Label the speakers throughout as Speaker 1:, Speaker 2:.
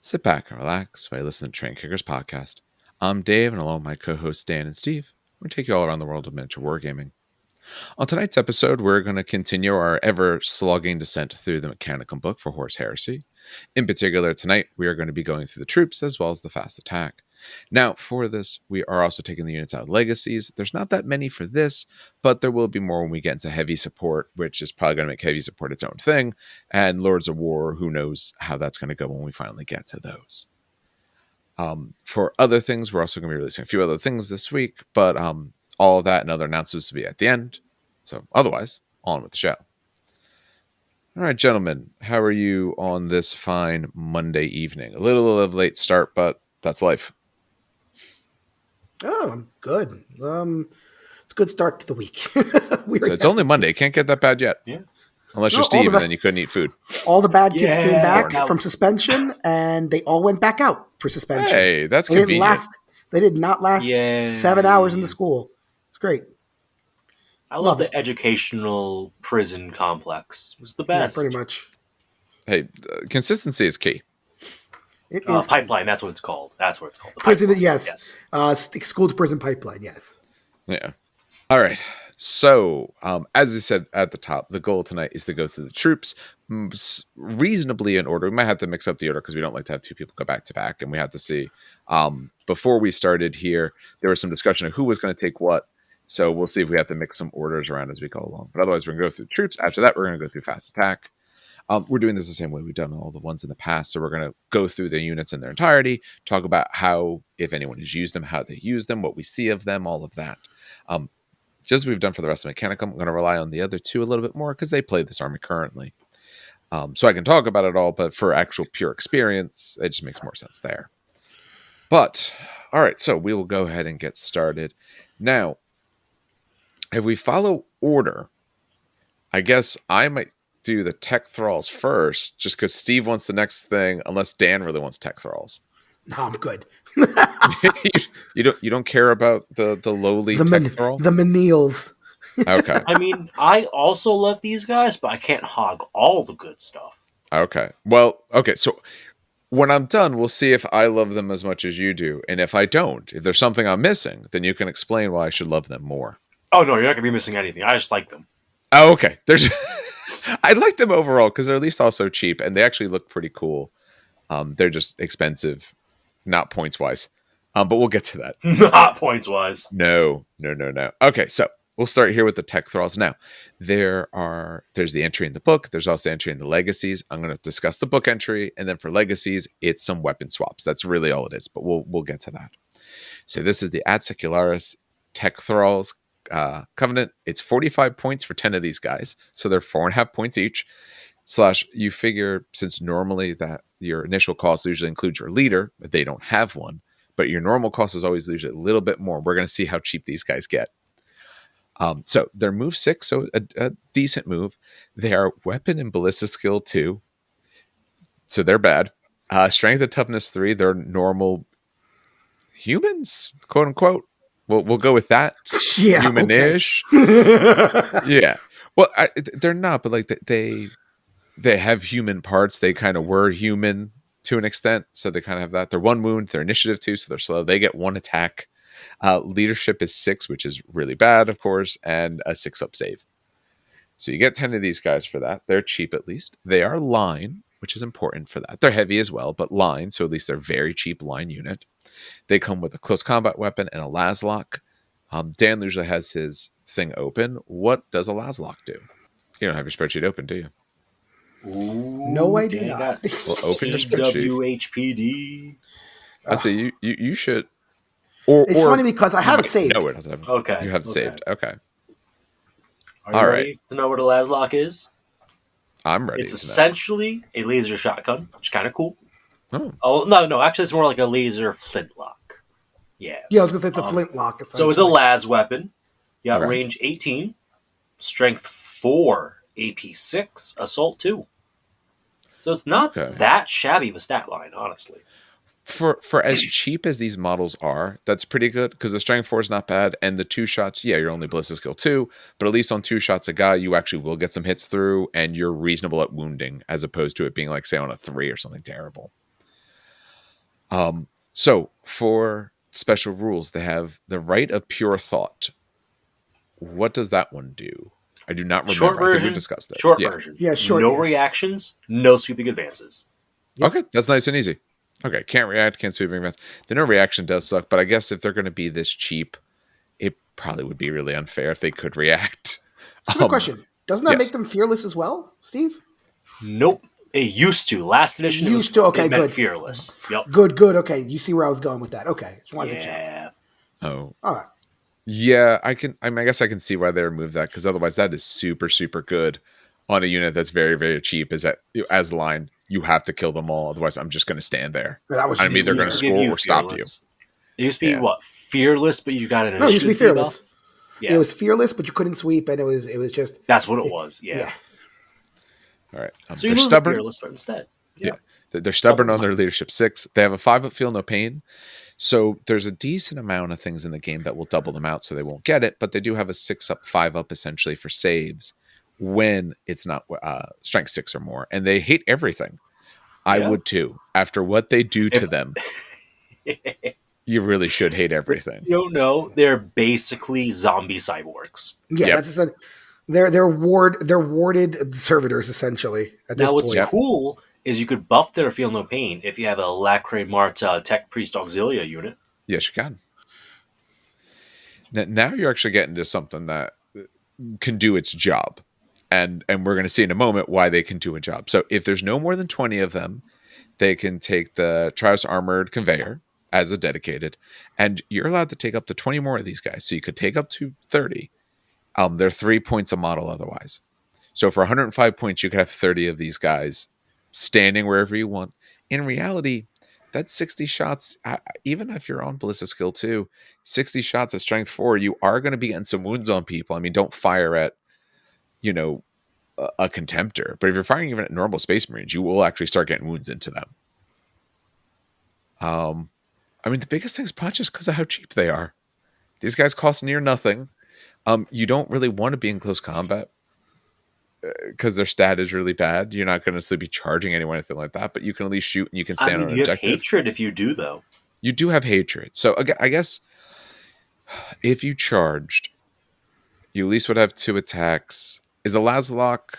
Speaker 1: Sit back and relax while you listen to Train Kickers podcast. I'm Dave, and along with my co-hosts Dan and Steve, we're going to take you all around the world of miniature wargaming. On tonight's episode, we're going to continue our ever-slugging descent through the Mechanicum book for Horus Heresy. In particular, tonight, we are going to be going through the troops as well as the fast attack. Now, for this, we are also taking the units out of legacies. There's not that many for this, but there will be more when we get into heavy support, which is probably going to make heavy support its own thing. And Lords of War, who knows how that's going to go when we finally get to those. For other things, we're also going to be releasing a few other things this week, but all of that and other announcements will be at the end. So otherwise, on with the show. All right, gentlemen, how are you on this fine Monday evening? A little of a late start, but that's life.
Speaker 2: Oh, I'm good. It's a good start to the week.
Speaker 1: So it's only Monday. It can't get that bad yet.
Speaker 3: Yeah.
Speaker 1: Unless you're Steve, and then you couldn't eat food.
Speaker 2: All the bad kids came back from suspension, and they all went back out for suspension.
Speaker 1: Hey, that's convenient.
Speaker 2: They did not last 7 hours in the school. It's great.
Speaker 3: I love the educational prison complex. It was the best.
Speaker 2: Yeah, pretty much.
Speaker 1: Hey, consistency is key.
Speaker 2: It is
Speaker 3: pipeline, that's what it's called. That's what it's called.
Speaker 2: Prison, yes. School to prison pipeline, yes.
Speaker 1: Yeah. All right. So, as I said at the top, the goal tonight is to go through the troops reasonably in order. We might have to mix up the order because we don't like to have two people go back to back, and we have to see. Before we started here, there was some discussion of who was going to take what. So we'll see if we have to mix some orders around as we go along. But otherwise, we're going to go through the troops. After that, we're going to go through fast attack. We're doing this the same way we've done all the ones in the past. So we're going to go through the units in their entirety, talk about how, if anyone has used them, how they use them, what we see of them, all of that. Just as we've done for the rest of Mechanicum, I'm going to rely on the other two a little bit more because they play this army currently. So I can talk about it all, but for actual pure experience, it just makes more sense there. But, all right, so we will go ahead and get started. Now, if we follow order, I guess I might do the Tech-thralls first, just because Steve wants the next thing, unless Dan really wants Tech-thralls.
Speaker 2: No, I'm good.
Speaker 1: you don't care about the lowly Tech-thrall?
Speaker 2: The menials.
Speaker 1: Okay.
Speaker 3: I mean, I also love these guys, but I can't hog all the good stuff.
Speaker 1: Okay. Well, okay, so when I'm done, we'll see if I love them as much as you do. And if I don't, if there's something I'm missing, then you can explain why I should love them more.
Speaker 3: Oh, no, you're not going to be missing anything. I just like them.
Speaker 1: Oh, okay. I like them overall because they're at least also cheap, and they actually look pretty cool. They're just expensive, not points-wise. But we'll get to that.
Speaker 3: Not points-wise.
Speaker 1: No. Okay, so we'll start here with the Tech-thralls. Now, there's the entry in the book. There's also entry in the legacies. I'm going to discuss the book entry, and then for legacies, it's some weapon swaps. That's really all it is, but we'll get to that. So this is the Ad Secularis Tech-thralls Covenant. It's 45 points for 10 of these guys, so they're 4.5 points each. / you figure, since normally that your initial cost usually includes your leader, but they don't have one, but your normal cost is always usually a little bit more. We're going to see how cheap these guys get. So they're move 6, so a decent move. They are weapon and ballista skill 2, so they're bad. Strength and toughness 3. They're normal humans, quote unquote. We'll go with that.
Speaker 2: Yeah,
Speaker 1: humanish.
Speaker 2: Okay.
Speaker 1: Yeah. Well, they're not, but like they have human parts. They kind of were human to an extent, so they kind of have that. They're 1 wound. They're initiative 2, so they're slow. They get 1 attack. Leadership is 6, which is really bad, of course, and a 6-up save. So you get 10 of these guys for that. They're cheap at least. They are line, which is important for that. They're heavy as well, but line, so at least they're very cheap line unit. They come with a close combat weapon and a laslock. Dan usually has his thing open. What does a laslock do? You don't have your spreadsheet open, do you?
Speaker 3: Ooh,
Speaker 2: No, I do not.
Speaker 1: Well, open your spreadsheet.
Speaker 3: CWHPD.
Speaker 1: I say you should.
Speaker 2: It's funny because I have it saved.
Speaker 1: No, it doesn't have.
Speaker 3: Okay.
Speaker 1: You have it saved. Okay.
Speaker 3: Are you ready to know what a laslock is?
Speaker 1: I'm ready.
Speaker 3: It's essentially a laser shotgun, which is kind of cool.
Speaker 1: Oh
Speaker 3: no! Actually, it's more like a laser flintlock. Yeah.
Speaker 2: Yeah, I was gonna say it's a flintlock.
Speaker 3: So it's a las weapon. You got range 18, strength 4, AP 6, assault 2. So it's not that shabby of a stat line, honestly.
Speaker 1: For as cheap as these models are, that's pretty good because the strength 4 is not bad, and the 2 shots, yeah, you're only ballistic skill 2, but at least on 2 shots a guy, you actually will get some hits through, and you're reasonable at wounding, as opposed to it being like, say, on a 3 or something terrible. So for special rules, they have the right of pure thought. What does that one do? I do not remember. I think we discussed it.
Speaker 3: Short version.
Speaker 2: Yeah, short.
Speaker 3: No reactions, no sweeping advances.
Speaker 1: Yep. Okay, that's nice and easy. Okay, can't react, can't sweep advance. The no reaction does suck, but I guess if they're going to be this cheap, it probably would be really unfair if they could react.
Speaker 2: So, question: doesn't that make them fearless as well, Steve?
Speaker 3: Nope. It used to. Last edition,
Speaker 2: Okay,
Speaker 3: it meant
Speaker 2: good.
Speaker 3: fearless. Yep.
Speaker 2: Good. Okay, you see where I was going with that. Okay, just wanted to check.
Speaker 1: Oh.
Speaker 2: All right.
Speaker 1: Yeah, I guess I can see why they removed that, because otherwise that is super, super good on a unit that's very, very cheap. Is that as line, you have to kill them all, otherwise I'm just going to stand there. I'm either going to score or stop you.
Speaker 3: It used to be fearless, but you got an
Speaker 2: initiative. No, it used to be fearless.
Speaker 3: Buff? Yeah.
Speaker 2: It was fearless, but you couldn't sweep, and it was just
Speaker 3: that's what it was. Yeah.
Speaker 1: All right.
Speaker 3: So they're stubborn. Fearless, but instead,
Speaker 1: they're stubborn on their leadership 6. They have a 5-up feel no pain. So there's a decent amount of things in the game that will double them out, so they won't get it. But they do have a 6-up, 5-up essentially for saves when it's not strength 6 or more, and they hate everything. I would too. After what they do to them, you really should hate everything.
Speaker 3: You don't know, they're basically zombie cyborgs.
Speaker 2: Yeah, that's they're warded servitors essentially. At this
Speaker 3: what's
Speaker 2: point.
Speaker 3: cool is you could buff their feel no pain if you have a Lacre Marta Tech Priest Auxilia unit.
Speaker 1: Yes, you can. Now you're actually getting to something that can do its job. And we're going to see in a moment why they can do a job. So if there's no more than 20 of them, they can take the Triaros Armored Conveyor as a dedicated, and you're allowed to take up to 20 more of these guys. So you could take up to 30. They're 3 points a model otherwise. So for 105 points, you could have 30 of these guys standing wherever you want. In reality, that's 60 shots. Even if you're on Ballista Skill 2, 60 shots at Strength 4, you are going to be getting some wounds on people. I mean, don't fire at, a Contemptor. But if you're firing even at normal Space Marines, you will actually start getting wounds into them. I mean, the biggest thing is probably just because of how cheap they are. These guys cost near nothing. You don't really want to be in close combat because their stat is really bad. You're not going to be charging anyone or anything like that, but you can at least shoot and you can stand on an objective.
Speaker 3: You have hatred if you do, though.
Speaker 1: You do have hatred. So I guess if you charged, you at least would have 2 attacks. Is a Lazlock...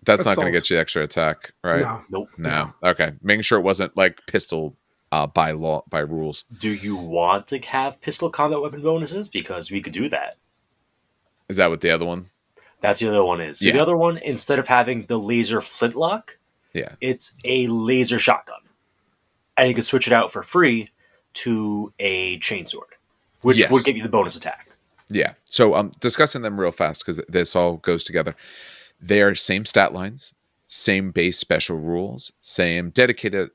Speaker 1: That's not going to get you the extra attack, right?
Speaker 2: No.
Speaker 3: Nope.
Speaker 1: No. Okay. Making sure it wasn't like pistol by rules.
Speaker 3: Do you want to have pistol combat weapon bonuses? Because we could do that.
Speaker 1: Is that what the other one?
Speaker 3: That's the other one is. So the other one, instead of having the laser flintlock, it's a laser shotgun. And you can switch it out for free to a chainsword, which would give you the bonus attack. Yeah.
Speaker 1: So I'm discussing them real fast because this all goes together. They are same stat lines, same base special rules, same dedicated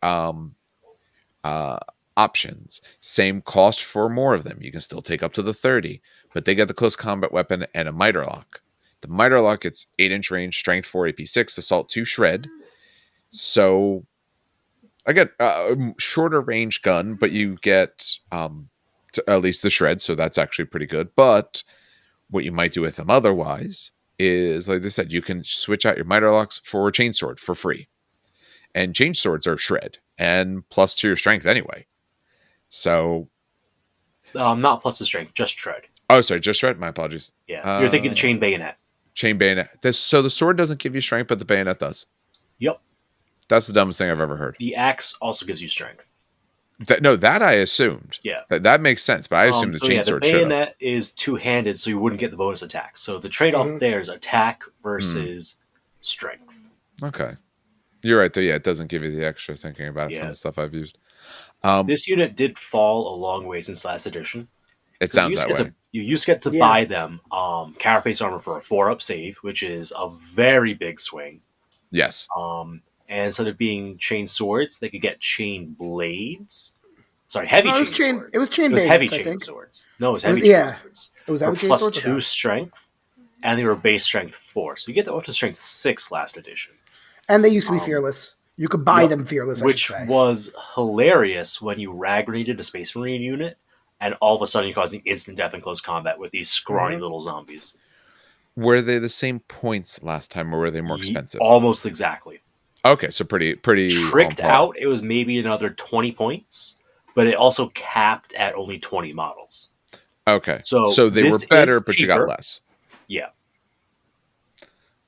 Speaker 1: options, same cost for more of them. You can still take up to the 30, but they get the close combat weapon and a miter lock. The miter lock, it's 8-inch range, strength 4, AP 6, assault 2, shred. So again, shorter range gun, but you get at least the shred, so that's actually pretty good. But what you might do with them otherwise is, like they said, you can switch out your miter locks for a chainsword for free. And chainswords are shred and plus to your strength anyway. So
Speaker 3: not plus the strength, just shred.
Speaker 1: Oh, sorry, just shred? My apologies.
Speaker 3: Yeah. You're thinking the chain bayonet.
Speaker 1: Chain bayonet. So the sword doesn't give you strength, but the bayonet does.
Speaker 3: Yep.
Speaker 1: That's the dumbest thing I've ever heard.
Speaker 3: The axe also gives you strength.
Speaker 1: That I assumed.
Speaker 3: Yeah.
Speaker 1: That makes sense, but I assumed the chainsword should.
Speaker 3: The bayonet is two-handed, so you wouldn't get the bonus attack. So the trade-off there is attack versus strength.
Speaker 1: Okay. You're right, though. Yeah, it doesn't give you the extra thinking about it from the stuff I've used.
Speaker 3: This unit did fall a long way since last edition.
Speaker 1: It sounds that way.
Speaker 3: You used to get to buy them carapace armor for a 4-up save, which is a very big swing.
Speaker 1: Yes.
Speaker 3: And instead of being chain swords, they could get chain blades. Sorry, heavy chain swords.
Speaker 2: It was chain blades.
Speaker 3: It was heavy chain swords. No, it was heavy chain swords.
Speaker 2: It was heavy chain
Speaker 3: plus
Speaker 2: swords.
Speaker 3: +2 strength, and they were base strength 4. So you get them up to strength 6 last edition.
Speaker 2: And they used to be fearless. You could buy them fearless,
Speaker 3: which was hilarious when you rag raided a Space Marine unit, and all of a sudden you're causing instant death in close combat with these scrawny little zombies.
Speaker 1: Were they the same points last time, or were they more expensive?
Speaker 3: Almost exactly.
Speaker 1: Okay, so pretty
Speaker 3: tricked out. It was maybe another 20 points, but it also capped at only 20 models.
Speaker 1: Okay, so they were better, but you got less.
Speaker 3: Yeah.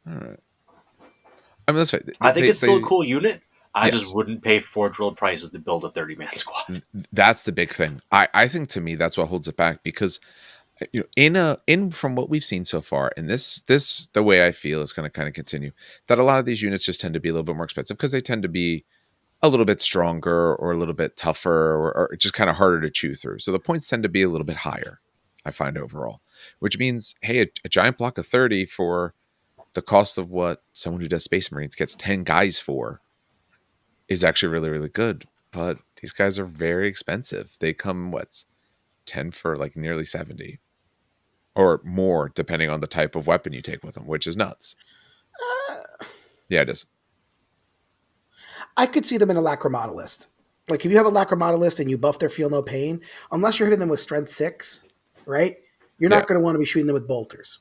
Speaker 1: All right. I mean, that's fine.
Speaker 3: I think it's still a cool unit. I just wouldn't pay Forge World prices to build a 30-man squad.
Speaker 1: That's the big thing. I think, to me, that's what holds it back, because in from what we've seen so far, and this the way I feel is going to kind of continue, that a lot of these units just tend to be a little bit more expensive because they tend to be a little bit stronger or a little bit tougher or just kind of harder to chew through. So the points tend to be a little bit higher, I find, overall, which means, hey, a giant block of 30 for the cost of what someone who does Space Marines gets 10 guys for is actually really, really good. But these guys are very expensive. They come, 10 for like nearly 70 or more, depending on the type of weapon you take with them, which is nuts. Yeah, it is.
Speaker 2: I could see them in a Lacrimata list. Like, if you have a Lacrimata list and you buff their Feel No Pain, unless you're hitting them with Strength 6, right? You're not going to want to be shooting them with bolters.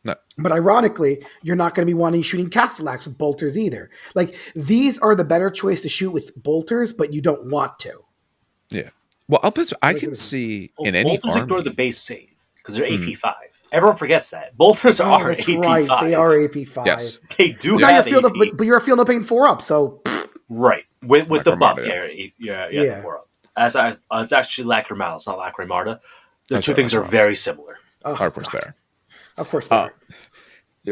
Speaker 1: No.
Speaker 2: But ironically, you're not going to be wanting shooting Castellax with bolters either. Like, these are the better choice to shoot with bolters, but you don't want to.
Speaker 1: Yeah. Well, I can see in any
Speaker 3: bolters
Speaker 1: army.
Speaker 3: Ignore the base save because they're AP 5. Everyone forgets that. Bolters are AP 5. Right.
Speaker 2: They are AP 5.
Speaker 1: Yes.
Speaker 3: They do
Speaker 2: but
Speaker 3: have AP.
Speaker 2: But you're a Feel No Pain 4-up, so...
Speaker 3: Right. With the buff,
Speaker 2: yeah.
Speaker 3: The 4-up. It's actually Lacrimata. It's not Lacrimata. The two things are very similar.
Speaker 2: Oh,
Speaker 1: of course they are.
Speaker 2: Of course they are.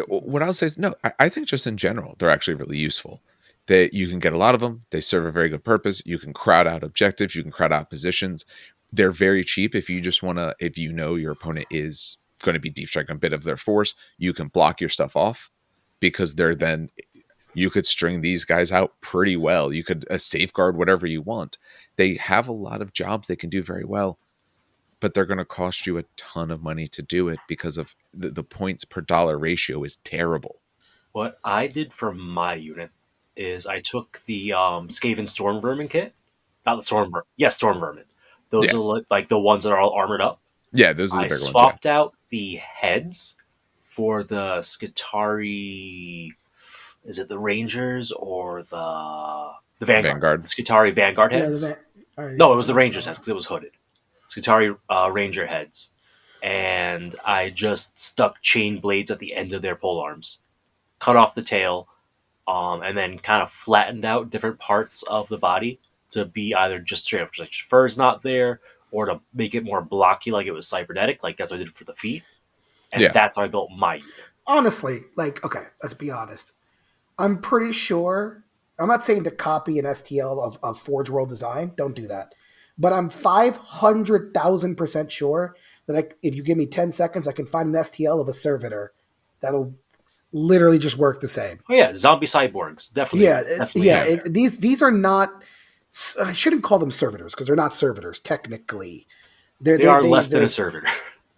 Speaker 1: What I'll say is, no, I think just in general, they're actually really useful. That you can get a lot of them. They serve a very good purpose. You can crowd out objectives. You can crowd out positions. They're very cheap if you just want to, if you know your opponent is going to be deep striking a bit of their force, you can block your stuff off, because they're then, you could string these guys out pretty well. You could safeguard whatever you want. They have a lot of jobs they can do very well, but they're going to cost you a ton of money to do it because of the points per dollar ratio is terrible.
Speaker 3: What I did for my unit is I took the Skaven Storm Vermin kit. Not the Storm Vermin. Yeah, Storm Vermin. Those are like the ones that are all armored up.
Speaker 1: Yeah, those are the big ones.
Speaker 3: I swapped out the heads for the Skitari... Is it the Rangers or the Vanguard? Skitari Vanguard heads? No, it was the Rangers heads because it was hooded. Skitari Ranger heads. And I just stuck chain blades at the end of their pole arms. Cut off the tail. And then kind of flattened out different parts of the body to be either just straight up like fur's not there, or to make it more blocky like it was cybernetic. Like that's what I did for the feet. And that's how I built my unit.
Speaker 2: Honestly, like, okay, let's be honest. I'm pretty sure, I'm not saying to copy an STL of Forge World design. Don't do that. But I'm 500,000% sure that if you give me 10 seconds, I can find an STL of a servitor that'll literally just work the same.
Speaker 3: Oh yeah, zombie cyborgs, definitely.
Speaker 2: These are not. I shouldn't call them servitors because they're not servitors technically.
Speaker 3: They are less than a servitor.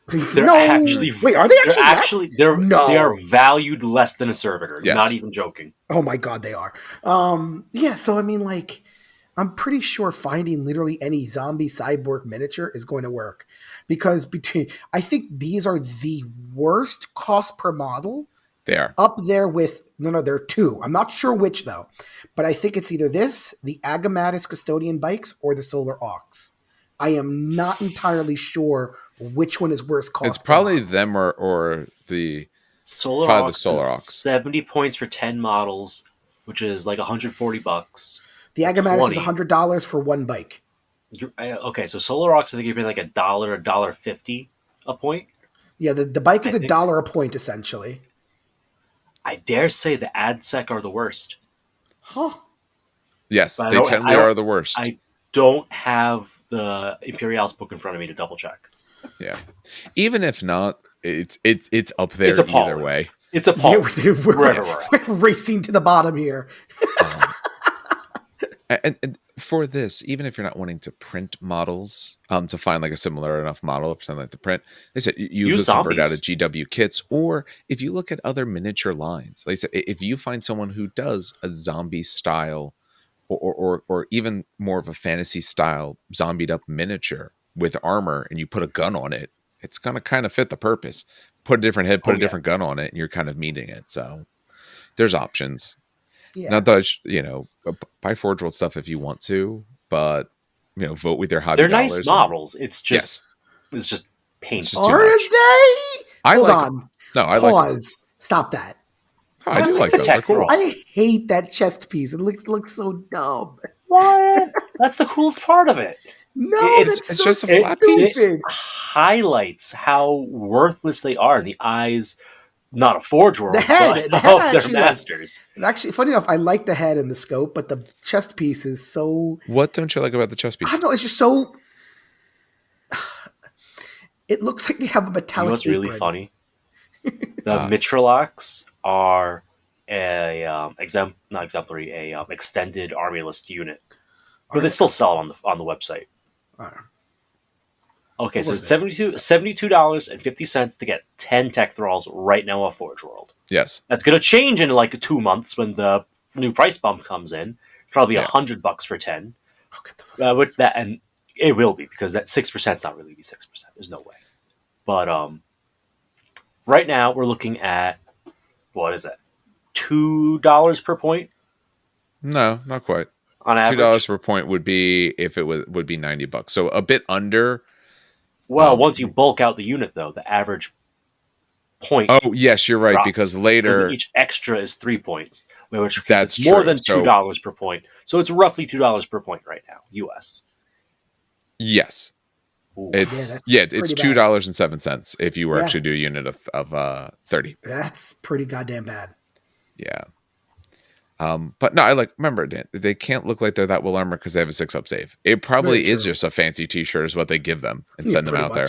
Speaker 3: They're actually
Speaker 2: wait. Are they actually?
Speaker 3: They are valued less than a servitor. Yes. Not even joking.
Speaker 2: Oh my god, they are. So I mean, like, I'm pretty sure finding literally any zombie cyborg miniature is going to work, because I think these are the worst cost per model.
Speaker 1: They are
Speaker 2: up there with there are two. I'm not sure which though, but I think it's either this, the Agamatus Custodian Bikes, or the Solar Ox. I am not entirely sure which one is worse cost.
Speaker 1: It's probably them or the
Speaker 3: Solar Ox. 70 points for 10 models, which is like $140.
Speaker 2: The Agamatus is $100 for one bike.
Speaker 3: Okay, so Solar Ox, I think you're paying like $1.50 a point.
Speaker 2: Yeah, the bike is $1 a point essentially.
Speaker 3: I dare say the AdSec are the worst.
Speaker 2: Huh.
Speaker 1: Yes, they generally are the worst.
Speaker 3: I don't have the Imperialis book in front of me to double check.
Speaker 1: Yeah. Even if not, it's up there either way.
Speaker 3: It's appalling.
Speaker 2: We're racing to the bottom here.
Speaker 1: And for this, even if you're not wanting to print models, to find like a similar enough model or something like to print, they said you can convert out of GW kits, or if you look at other miniature lines, like I said, if you find someone who does a zombie style or even more of a fantasy style zombied up miniature with armor, and you put a gun on it, it's going to kind of fit the purpose. Put a different head, put a different gun on it, and you're kind of meeting it. So there's options.
Speaker 2: Yeah.
Speaker 1: Not that buy Forge World stuff if you want to, but vote with your hobby
Speaker 3: They're
Speaker 1: dollars.
Speaker 3: nice models. It's just painful.
Speaker 1: It's just too
Speaker 2: Are
Speaker 1: much.
Speaker 2: they? Hold on.
Speaker 1: No, I
Speaker 2: Pause.
Speaker 1: like them.
Speaker 2: Stop that.
Speaker 1: Oh, I do like
Speaker 3: the
Speaker 1: them. They're cool.
Speaker 2: I hate that chest piece. It looks so dumb.
Speaker 3: What? That's the coolest part of it.
Speaker 2: No,
Speaker 1: it's
Speaker 2: so
Speaker 1: just a flat piece.
Speaker 3: It highlights how worthless they are in the eyes, not of Forge World, but of their masters.
Speaker 2: Actually, funny enough, I like the head and the scope, but the chest piece is so...
Speaker 1: What don't you like about the chest piece?
Speaker 2: I don't know, it's just so... It looks like they have a metallic
Speaker 3: You know what's really funny? The Mitralox are extended army list unit, but they still sell on the website. Okay, so it's $72.50 to get 10 Tech-thralls right now off Forge World.
Speaker 1: Yes,
Speaker 3: that's going to change in like 2 months when the new price bump comes in. Probably $100 for 10. With that, and it will be because that 6% is not really 6%. There's no way. But right now we're looking at what is it? $2 per point?
Speaker 1: No, not quite.
Speaker 3: On average,
Speaker 1: $2 per point would be if it would be $90. So a bit under.
Speaker 3: Well, once you bulk out the unit, though, the average point.
Speaker 1: Oh yes, you're right. Because later
Speaker 3: each extra is 3 points, which
Speaker 1: that's
Speaker 3: it's more than $2 per point. So it's roughly $2 per point right now, US.
Speaker 1: Yes.
Speaker 3: Ooh.
Speaker 1: It's $2.07 if you were actually do a unit of 30.
Speaker 2: That's pretty goddamn bad.
Speaker 1: Yeah. But no, remember, Dan, they can't look like they're that well armored because they have a 6-up save. It probably is just a fancy t-shirt is what they give them and send them out there.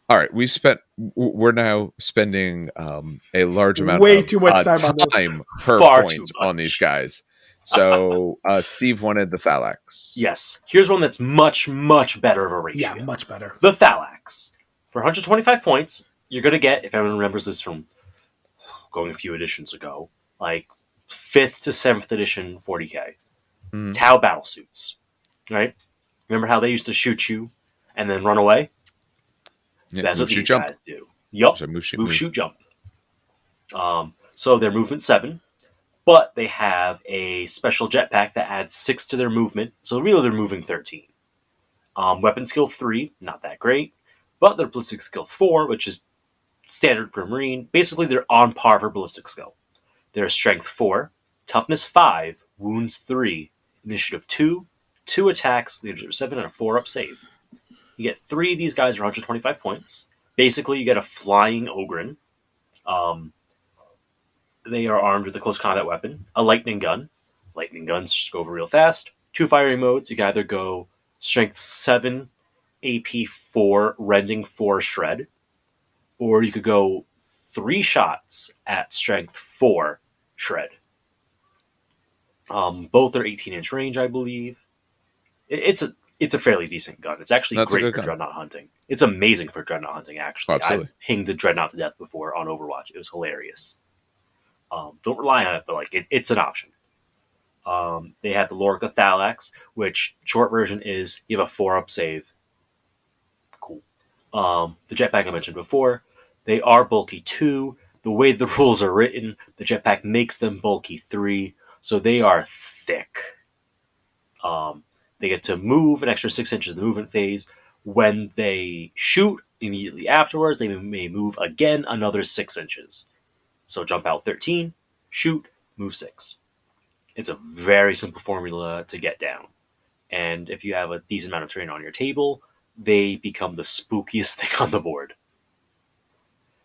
Speaker 1: All right, we're now spending a large amount of
Speaker 2: too much time
Speaker 1: per point on these guys. So Steve wanted the Thallax.
Speaker 3: Yes. Here's one that's much, much better of a ratio.
Speaker 2: Yeah, much better.
Speaker 3: The Thallax. For 125 points, you're going to get, if everyone remembers this from going a few editions ago, like 5th to 7th edition 40k. Tau battle suits. Right? Remember how they used to shoot you and then run away?
Speaker 1: Yeah,
Speaker 3: that's what these guys do. Yup. Move, shoot, jump. So they're movement 7. But they have a special jetpack that adds 6 to their movement. So really they're moving 13. Weapon skill 3, not that great. But their ballistic skill 4, which is standard for a Marine. Basically, they're on par for ballistic skill. They're strength 4, toughness 5, wounds 3, initiative 2, 2 attacks, leadership 7, and a 4-up save. You get 3 of these guys for 125 points. Basically, you get a flying Ogren. They are armed with a close combat weapon, a lightning gun. Lightning guns just go over real fast. 2 firing modes. You can either go strength 7, AP 4, rending 4, shred. Or you could go 3 shots at strength 4, shred. Both are 18-inch range, I believe. It's a fairly decent gun. It's actually great for Dreadnought hunting. It's amazing for Dreadnought hunting, actually.
Speaker 1: Absolutely.
Speaker 3: I pinged the Dreadnought to death before on Overwatch. It was hilarious. Don't rely on it, but it's an option. They have the Lorica Thallax, which short version is you have a 4-up save. Cool. The jetpack I mentioned before, they are bulky 2. The way the rules are written, the jetpack makes them bulky 3, so they are thick. They get to move an extra 6 inches in the movement phase. When they shoot immediately afterwards, they may move again another 6 inches. So jump out 13, shoot, move 6. It's a very simple formula to get down. And if you have a decent amount of terrain on your table, they become the spookiest thing on the board.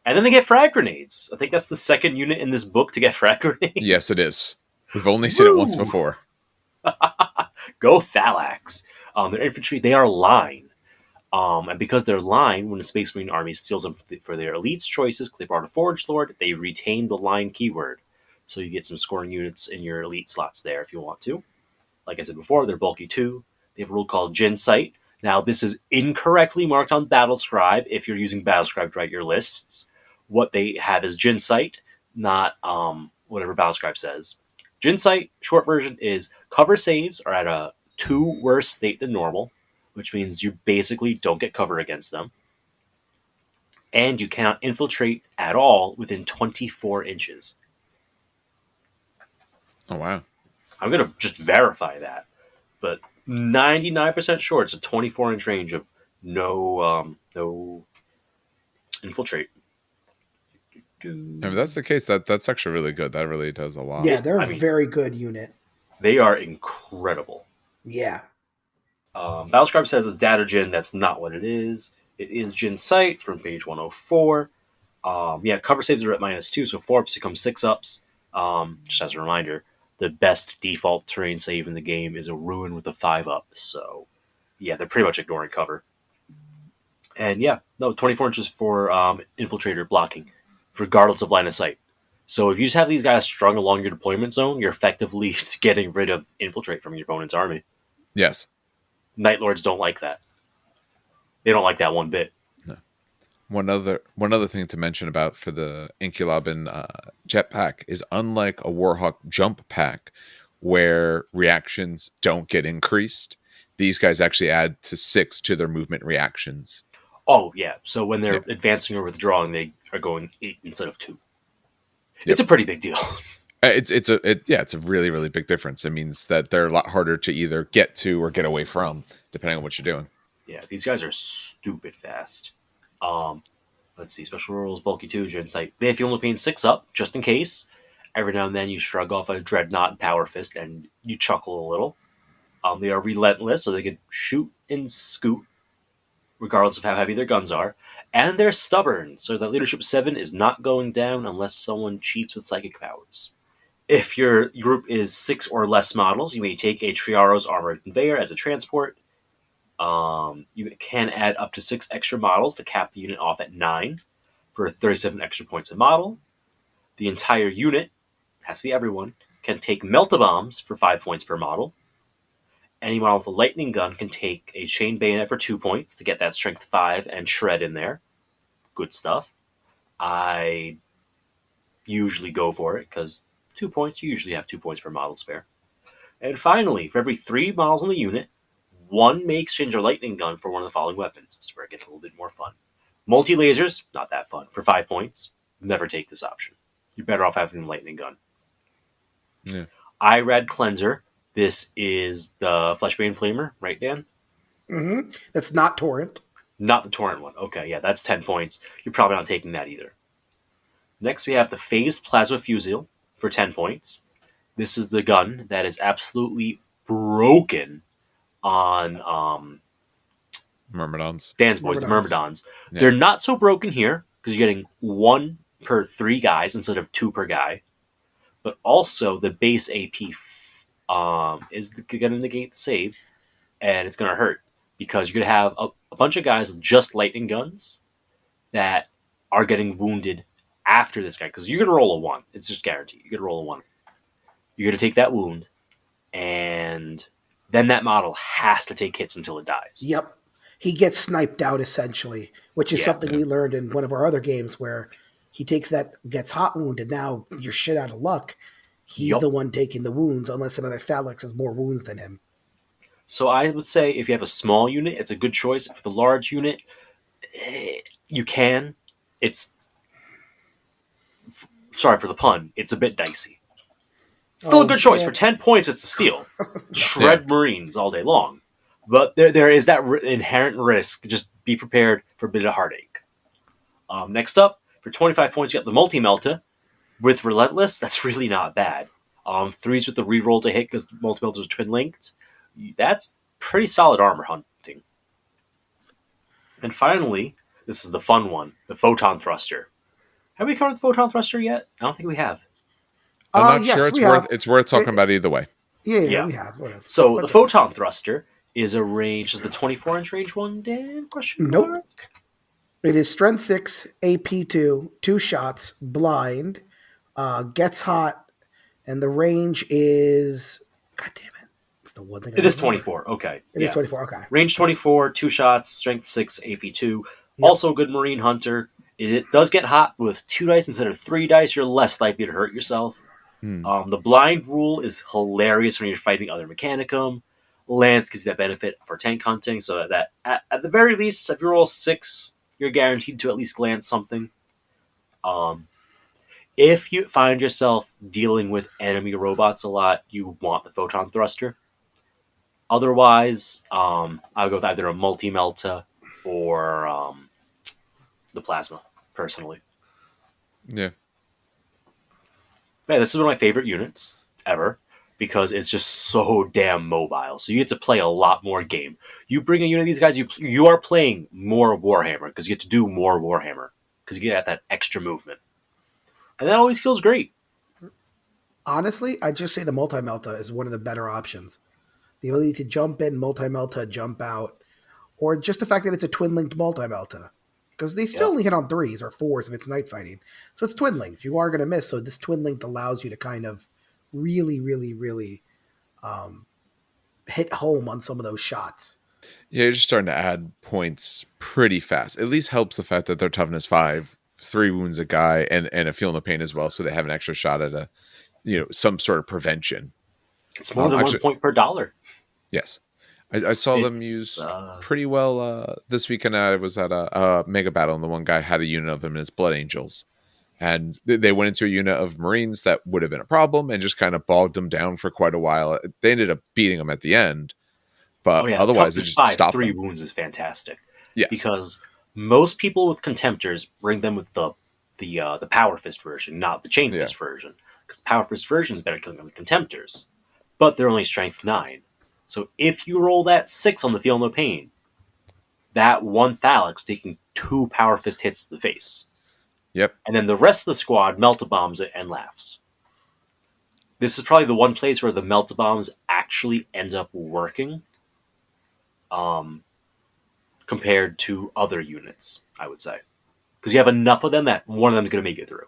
Speaker 3: And then they get frag grenades. I think that's the second unit in this book to get frag grenades.
Speaker 1: Yes, it is. We've only seen it once before.
Speaker 3: Go Thallax. Their infantry, they are line. And because they're line, when the Space Marine Army steals them for their elites choices, because they brought a Forge Lord, they retain the line keyword. So you get some scoring units in your elite slots there if you want to. Like I said before, they're bulky 2. They have a rule called Gin Sight. Now, this is incorrectly marked on Battlescribe if you're using Battlescribe to write your lists. What they have is Gin Sight, not whatever Battlescribe says. Gin Sight, short version, is cover saves are at a 2 worse state than normal, which means you basically don't get cover against them. And you cannot infiltrate at all within 24 inches.
Speaker 1: Oh, wow.
Speaker 3: I'm going to just verify that. But 99% sure it's a 24-inch range of no infiltrate.
Speaker 1: If that's the case, that's actually really good. That really does a lot.
Speaker 2: Yeah, they're a very good unit.
Speaker 3: They are incredible.
Speaker 2: Yeah.
Speaker 3: Battlescribe says it's data gen. That's not what it is. It is gen sight from page 104. Cover saves are at -2, so 4-ups become 6-ups. Just as a reminder, the best default terrain save in the game is a ruin with a 5-up. So, yeah, they're pretty much ignoring cover. And 24 inches for infiltrator blocking, regardless of line of sight. So if you just have these guys strung along your deployment zone, you're effectively getting rid of infiltrate from your opponent's army.
Speaker 1: Yes.
Speaker 3: Night Lords don't like that. They don't like that one bit.
Speaker 1: No. One other thing to mention about for the Inculabin jetpack is, unlike a Warhawk jump pack where reactions don't get increased, these guys actually add to 6 to their movement reactions.
Speaker 3: Oh, yeah. So when they're advancing or withdrawing, they are going 8 instead of 2. It's a pretty big deal.
Speaker 1: It's a really, really big difference. It means that they're a lot harder to either get to or get away from, depending on what you're doing.
Speaker 3: Yeah, these guys are stupid fast. Let's see. Special rules, bulky 2, gen sight. They have fuel pain 6-up, just in case. Every now and then you shrug off a Dreadnought and Power Fist, and you chuckle a little. They are relentless, so they can shoot and scoot, regardless of how heavy their guns are. And they're stubborn, so that Leadership 7 is not going down unless someone cheats with psychic powers. If your group is 6 or less models, you may take a Triaros armored conveyor as a transport. You can add up to 6 extra models to cap the unit off at 9 for 37 extra points a model. The entire unit, has to be everyone, can take Melt-A-Bombs for 5 points per model. Any model with a lightning gun can take a chain bayonet for 2 points to get that strength 5 and shred in there. Good stuff. I usually go for it because 2 points, you usually have 2 points per model spare. And finally, for every 3 models in the unit, 1 may exchange their lightning gun for one of the following weapons. This is where it gets a little bit more fun. Multi-lasers, not that fun. For 5 points, never take this option. You're better off having the lightning gun.
Speaker 1: Yeah.
Speaker 3: Irad Cleanser. This is the Fleshbane Flamer, right, Dan?
Speaker 2: Mm-hmm. That's not Torrent.
Speaker 3: Not the Torrent one. Okay, yeah, that's 10 points. You're probably not taking that either. Next, we have the Phased Plasma Fusil for 10 points. This is the gun that is absolutely broken on
Speaker 1: Myrmidons.
Speaker 3: Dan's boys, the Myrmidons. Yeah. They're not so broken here because you're getting 1 per 3 guys instead of 2 per guy. But also the base AP is going to negate the save, and it's going to hurt because you're going to have a bunch of guys with just lightning guns that are getting wounded after this guy because you're going to roll a 1. It's just guaranteed. You're going to roll a 1. You're going to take that wound, and then that model has to take hits until it dies.
Speaker 2: Yep. He gets sniped out, essentially, which is something we learned in one of our other games where he gets hot wound, and now you're shit out of luck. He's the one taking the wounds, unless another Thallax has more wounds than him.
Speaker 3: So I would say if you have a small unit, it's a good choice. With a large unit, you can. It's... sorry for the pun. It's a bit dicey. Still a good choice. For 10 points, it's a steal. Shred Marines all day long. But there is that inherent risk. Just be prepared for a bit of heartache. Next up, for 25 points, you got the Multi-Melta. With Relentless, that's really not bad. 3s with the reroll to hit because Multi-Meltas are twin-linked. That's pretty solid armor hunting. And finally, this is the fun one, the Photon Thruster. Have we covered the Photon Thruster yet? I don't think we have.
Speaker 1: I'm not sure. It's worth talking about either way.
Speaker 2: Yeah, we have. Whatever.
Speaker 3: So the Photon Thruster is a range. Is the 24-inch range one, Dan?
Speaker 2: Nope. It is strength 6, AP 2, 2 shots, blind, gets hot, and the range is... God damn it. It's the one thing
Speaker 3: It is 24. Okay.
Speaker 2: It is 24. Okay.
Speaker 3: Range 24, 2 shots, strength 6, AP 2. Yep. Also a good Marine Hunter. It does get hot with 2 dice instead of 3 dice. You're less likely to hurt yourself. The blind rule is hilarious when you're fighting other Mechanicum. Lance gives you that benefit for tank hunting, so that at the very least, if you roll 6, you're guaranteed to at least glance something. If you find yourself dealing with enemy robots a lot, you want the photon thruster. Otherwise, I would go with either a multi-melta or the plasma, personally.
Speaker 1: Yeah.
Speaker 3: Man, this is one of my favorite units ever because it's just so damn mobile. So you get to play a lot more game. You bring a unit of these guys, you are playing more Warhammer because you get to do more Warhammer because you get that extra movement. And that always feels great.
Speaker 2: Honestly, I just say the multi-melta is one of the better options. The ability to jump in, multi-melta, jump out, or just the fact that it's a twin-linked multi-melta. Because they still only hit on 3s or 4s if it's night fighting. So it's twin-linked. You are going to miss. So this twin-linked allows you to kind of really, really, really hit home on some of those shots.
Speaker 1: Yeah, you're just starting to add points pretty fast. At least helps the fact that they're toughness 5, 3 wounds a guy, and a feeling of pain as well, so they have an extra shot at some sort of prevention.
Speaker 3: It's more than 1 point per dollar.
Speaker 1: Yes. I saw them used pretty well this weekend. I was at a mega battle, and the one guy had a unit of them, and it's Blood Angels. And they went into a unit of Marines that would have been a problem and just kind of bogged them down for quite a while. They ended up beating them at the end. But otherwise, it just stopped
Speaker 3: 3
Speaker 1: them.
Speaker 3: wounds is fantastic.
Speaker 1: Yes.
Speaker 3: Because most people with Contemptors bring them with the Power Fist version, not the Chain Fist version. Because Power Fist version is better killing than the Contemptors. But they're only Strength 9. So if you roll that 6 on the Feel No Pain, that one Thallax taking 2 Power Fist hits to the face.
Speaker 1: Yep.
Speaker 3: And then the rest of the squad Melt-A-Bombs it and laughs. This is probably the one place where the Melt-A-Bombs actually end up working. Compared to other units, I would say. Because you have enough of them that one of them is going to make it through.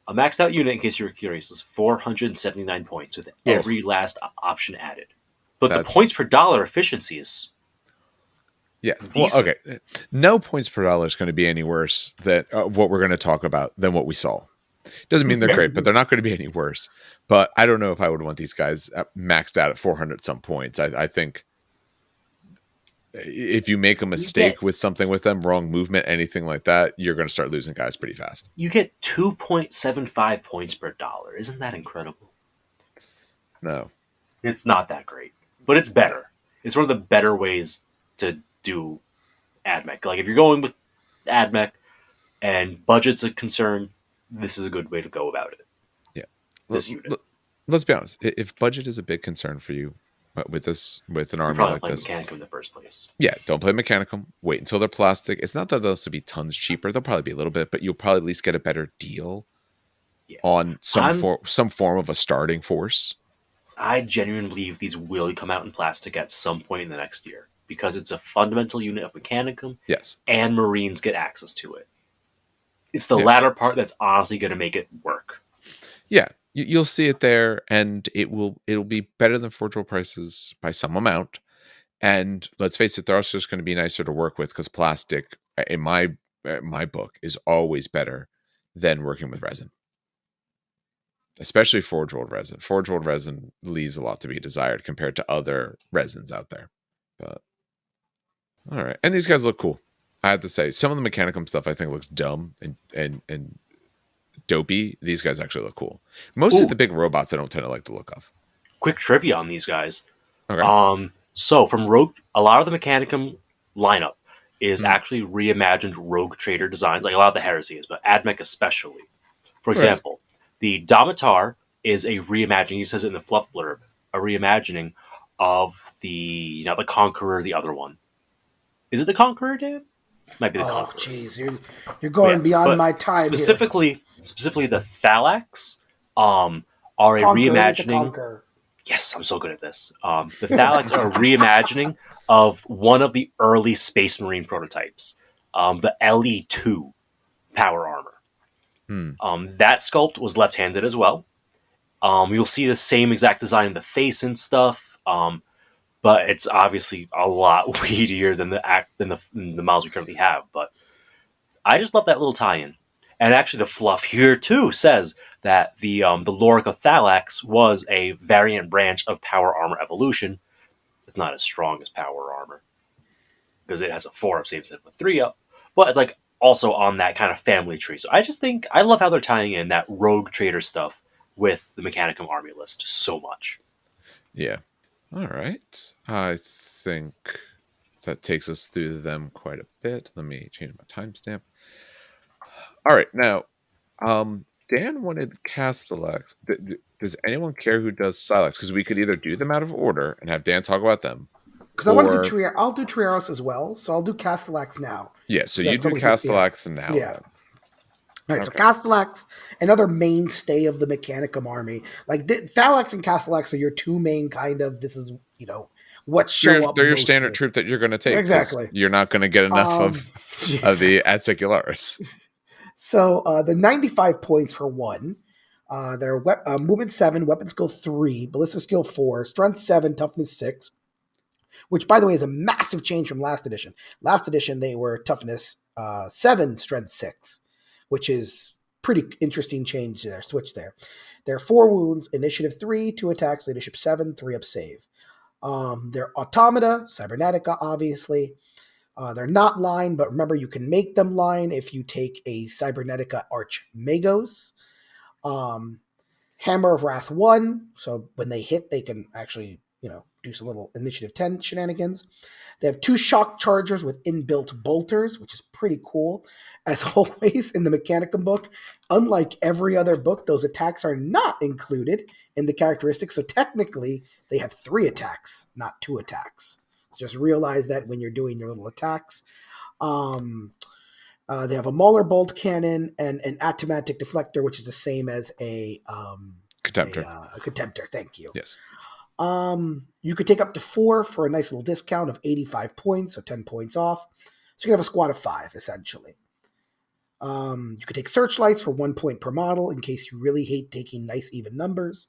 Speaker 3: A maxed out unit, in case you were curious, is 479 points with every last option added. But the points per dollar efficiency is decent.
Speaker 1: Well, okay. No points per dollar is going to be any worse than what we're going to talk about than what we saw. Doesn't mean they're great, but they're not going to be any worse. But I don't know if I would want these guys maxed out at 400 some points. I think if you make a mistake with something with them, wrong movement, anything like that, you're going to start losing guys pretty fast.
Speaker 3: You get 2.75 points per dollar. Isn't that incredible?
Speaker 1: No.
Speaker 3: It's not that great, but it's better. It's one of the better ways to do AdMech. Like, if you're going with AdMech and budget's a concern, this is a good way to go about it.
Speaker 1: Yeah.
Speaker 3: This unit.
Speaker 1: Let's be honest. If budget is a big concern for you, with an army like this,
Speaker 3: Mechanicum in the first place.
Speaker 1: Yeah, don't play Mechanicum. Wait until they're plastic. It's not that they'll be tons cheaper. They'll probably be a little bit, but you'll probably at least get a better deal on some form of a starting force.
Speaker 3: I genuinely believe these will come out in plastic at some point in the next year because it's a fundamental unit of Mechanicum.
Speaker 1: Yes,
Speaker 3: and Marines get access to it. It's the latter part that's honestly going to make it work.
Speaker 1: Yeah. You'll see it there, and it'll be better than Forge World prices by some amount. And let's face it, they're also just going to be nicer to work with because plastic, in my book, is always better than working with resin, especially Forge World resin. Forge World resin leaves a lot to be desired compared to other resins out there. But all right, and these guys look cool. I have to say, some of the Mechanicum stuff I think looks dumb and dopey. These guys actually look cool. Most of the big robots I don't tend to like the look of.
Speaker 3: Quick trivia on these guys.
Speaker 1: Okay.
Speaker 3: So from Rogue, a lot of the Mechanicum lineup is actually reimagined Rogue Trader designs, like a lot of the Heresy is, but AdMech especially. For example, the Domitar is a reimagining, he says it in the fluff blurb, a reimagining of the Conqueror, the other one. Is it the Conqueror, Dan? Might be the Conqueror.
Speaker 2: Oh, jeez, you're going beyond my time
Speaker 3: specifically the Thallax are a reimagining. Yes, I'm so good at this. The Thallax are a reimagining of one of the early Space Marine prototypes, the LE2 power armor. That sculpt was left-handed as well. You'll see the same exact design in the face and stuff, but it's obviously a lot weedier than the models we currently have. But I just love that little tie-in. And actually, the fluff here too says that the Lorica Thallax was a variant branch of Power Armor Evolution. It's not as strong as Power Armor because it has a 4-up save instead of a 3-up. But it's like also on that kind of family tree. So I just think I love how they're tying in that rogue trader stuff with the Mechanicum army list so much.
Speaker 1: Yeah. All right. I think that takes us through them quite a bit. Let me change my timestamp. All right. Now, Dan wanted Castellax. Does anyone care who does Scyllax? Because we could either do them out of order and have Dan talk about them.
Speaker 2: Because I want to do I'll do Triaros as well, so I'll do Castellax now.
Speaker 1: Yeah, so you do Castellax now.
Speaker 2: Yeah. Then. All right, so Castellax, another mainstay of the Mechanicum army. Like Thallax and Castellax are your two main kind of. This is what show up.
Speaker 1: They're your standard troop that you're going to take.
Speaker 2: Exactly.
Speaker 1: You're not going to get enough of the Adsecularis.
Speaker 2: So they're 95 points for one. They're movement 7, weapon skill 3, ballista skill 4, strength 7, toughness 6. Which, by the way, is a massive change from last edition. Last edition, they were toughness 7, strength 6. Which is pretty interesting change there, switch there. They're 4 wounds, initiative 3, 2 attacks, leadership 7, 3 up save. They're automata, cybernetica, obviously. They're not line, but remember you can make them line if you take a cybernetica archmagos. Hammer of Wrath 1, so when they hit, they can actually, do some little initiative 10 shenanigans. They have 2 shock chargers with inbuilt bolters, which is pretty cool. As always, in the Mechanicum book, unlike every other book, those attacks are not included in the characteristics. So technically, they have 3 attacks, not 2 attacks. So just realize that when you're doing your little attacks. They have a Mauler bolt cannon and an atomatic deflector, which is the same as a
Speaker 1: contemptor.
Speaker 2: A contemptor, thank you.
Speaker 1: Yes.
Speaker 2: You could take up to 4 for a nice little discount of 85 points, so 10 points off. So you can have a squad of 5, essentially. You could take searchlights for 1 point per model in case you really hate taking nice even numbers.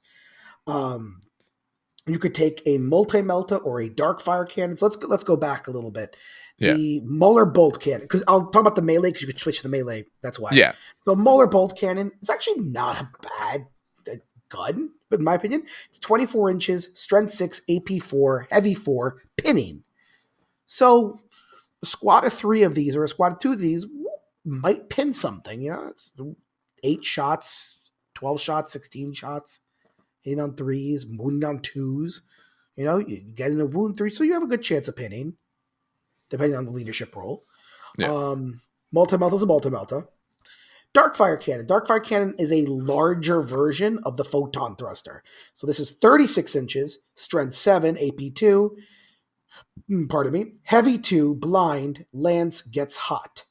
Speaker 2: You could take a multi-melta or a dark fire cannon. So let's go back a little bit. The Mauler bolt cannon, because I'll talk about the melee because you could switch to the melee. That's why.
Speaker 1: Yeah.
Speaker 2: So Mauler bolt cannon is actually not a bad gun, but in my opinion, it's 24 inches, strength 6, AP 4, heavy 4, pinning. So a squad of 3 of these or a squad of 2 of these might pin something. It's 8 shots, 12 shots, 16 shots, hitting on 3s, wounding on 2s. You get in a wound 3, so you have a good chance of pinning, depending on the leadership role.
Speaker 1: Yeah.
Speaker 2: Multi-melta is a multi-melta. Darkfire Cannon. Darkfire Cannon is a larger version of the Photon Thruster. So this is 36 inches, strength 7, AP 2, heavy 2, blind, lance, gets hot.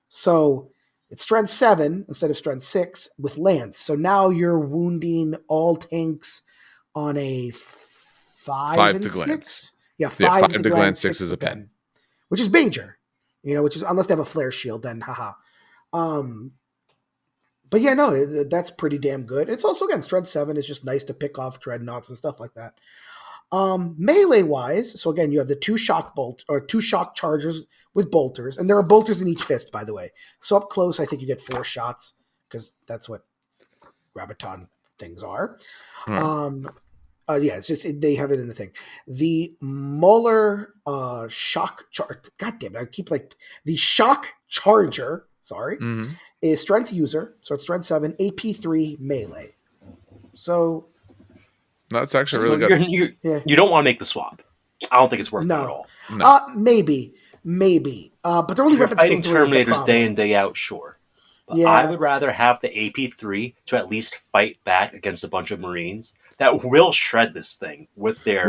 Speaker 2: So it's strength 7 instead of strength 6 with lance. So now you're wounding all tanks on a 5 and 6? Yeah, 5 to glance, 6 is a pen. Which is major. Which is, unless they have a flare shield, then haha. But yeah, no, that's pretty damn good. It's also, again, strength 7 is just nice to pick off dreadnoughts and stuff like that. Melee wise, so again, you have the 2 shock chargers with bolters, and there are bolters in each fist, by the way. So up close, I think you get 4 shots because that's what graviton things are. It's just they have it in the thing. The Mauler shock charge. God damn it! I keep the shock charger. Sorry, is strength user, so it's strength 7, AP 3, melee. So
Speaker 1: that's actually really good.
Speaker 3: You don't want to make the swap. I don't think it's worth it at all.
Speaker 2: No. Maybe. But they're only weapons
Speaker 3: fighting Terminators day in day out, sure. But I would rather have the AP 3 to at least fight back against a bunch of Marines that will shred this thing with their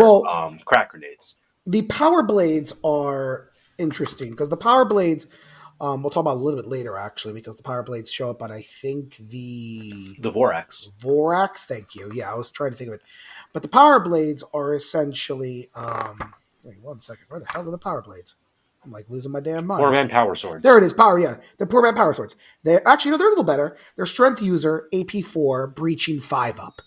Speaker 3: crack grenades.
Speaker 2: The power blades are interesting because the power blades. We'll talk about a little bit later, actually, because the power blades show up on, I think, the
Speaker 3: Vorax.
Speaker 2: Vorax, thank you. Yeah, I was trying to think of it. But the power blades are essentially... wait 1 second. Where the hell are the power blades? I'm losing my damn mind.
Speaker 3: Poor man power swords.
Speaker 2: There it is, power, yeah. The poor man power swords. They're actually, they're a little better. They're strength user, AP 4, breaching 5 up.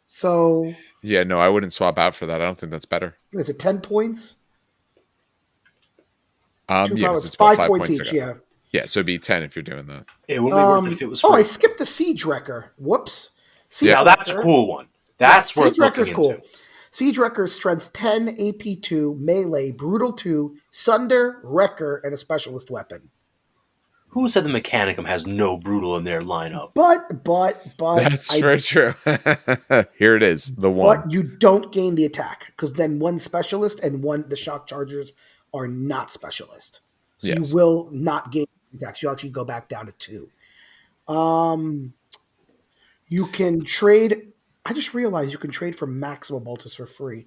Speaker 2: So...
Speaker 1: Yeah, no, I wouldn't swap out for that. I don't think that's better.
Speaker 2: Is it 10 points?
Speaker 1: It's
Speaker 2: 5 points each, yeah.
Speaker 1: Yeah, so it'd be 10 if you're doing that.
Speaker 3: It wouldn't be worth it if it was free.
Speaker 2: I skipped the Siege Wrecker. Whoops.
Speaker 3: Now that's a cool one. That's worth looking into. Cool.
Speaker 2: Siege Wrecker's strength 10, AP 2, melee, brutal 2, sunder, wrecker, and a specialist weapon.
Speaker 3: Who said the Mechanicum has no brutal in their lineup?
Speaker 2: But
Speaker 1: that's very true. Here it is, the one.
Speaker 2: But you don't gain the attack because then one specialist and the shock chargers are not specialist, so you will not gain attacks. You'll actually go back down to 2. You can trade. I just realized you can trade for maximal bolters for free.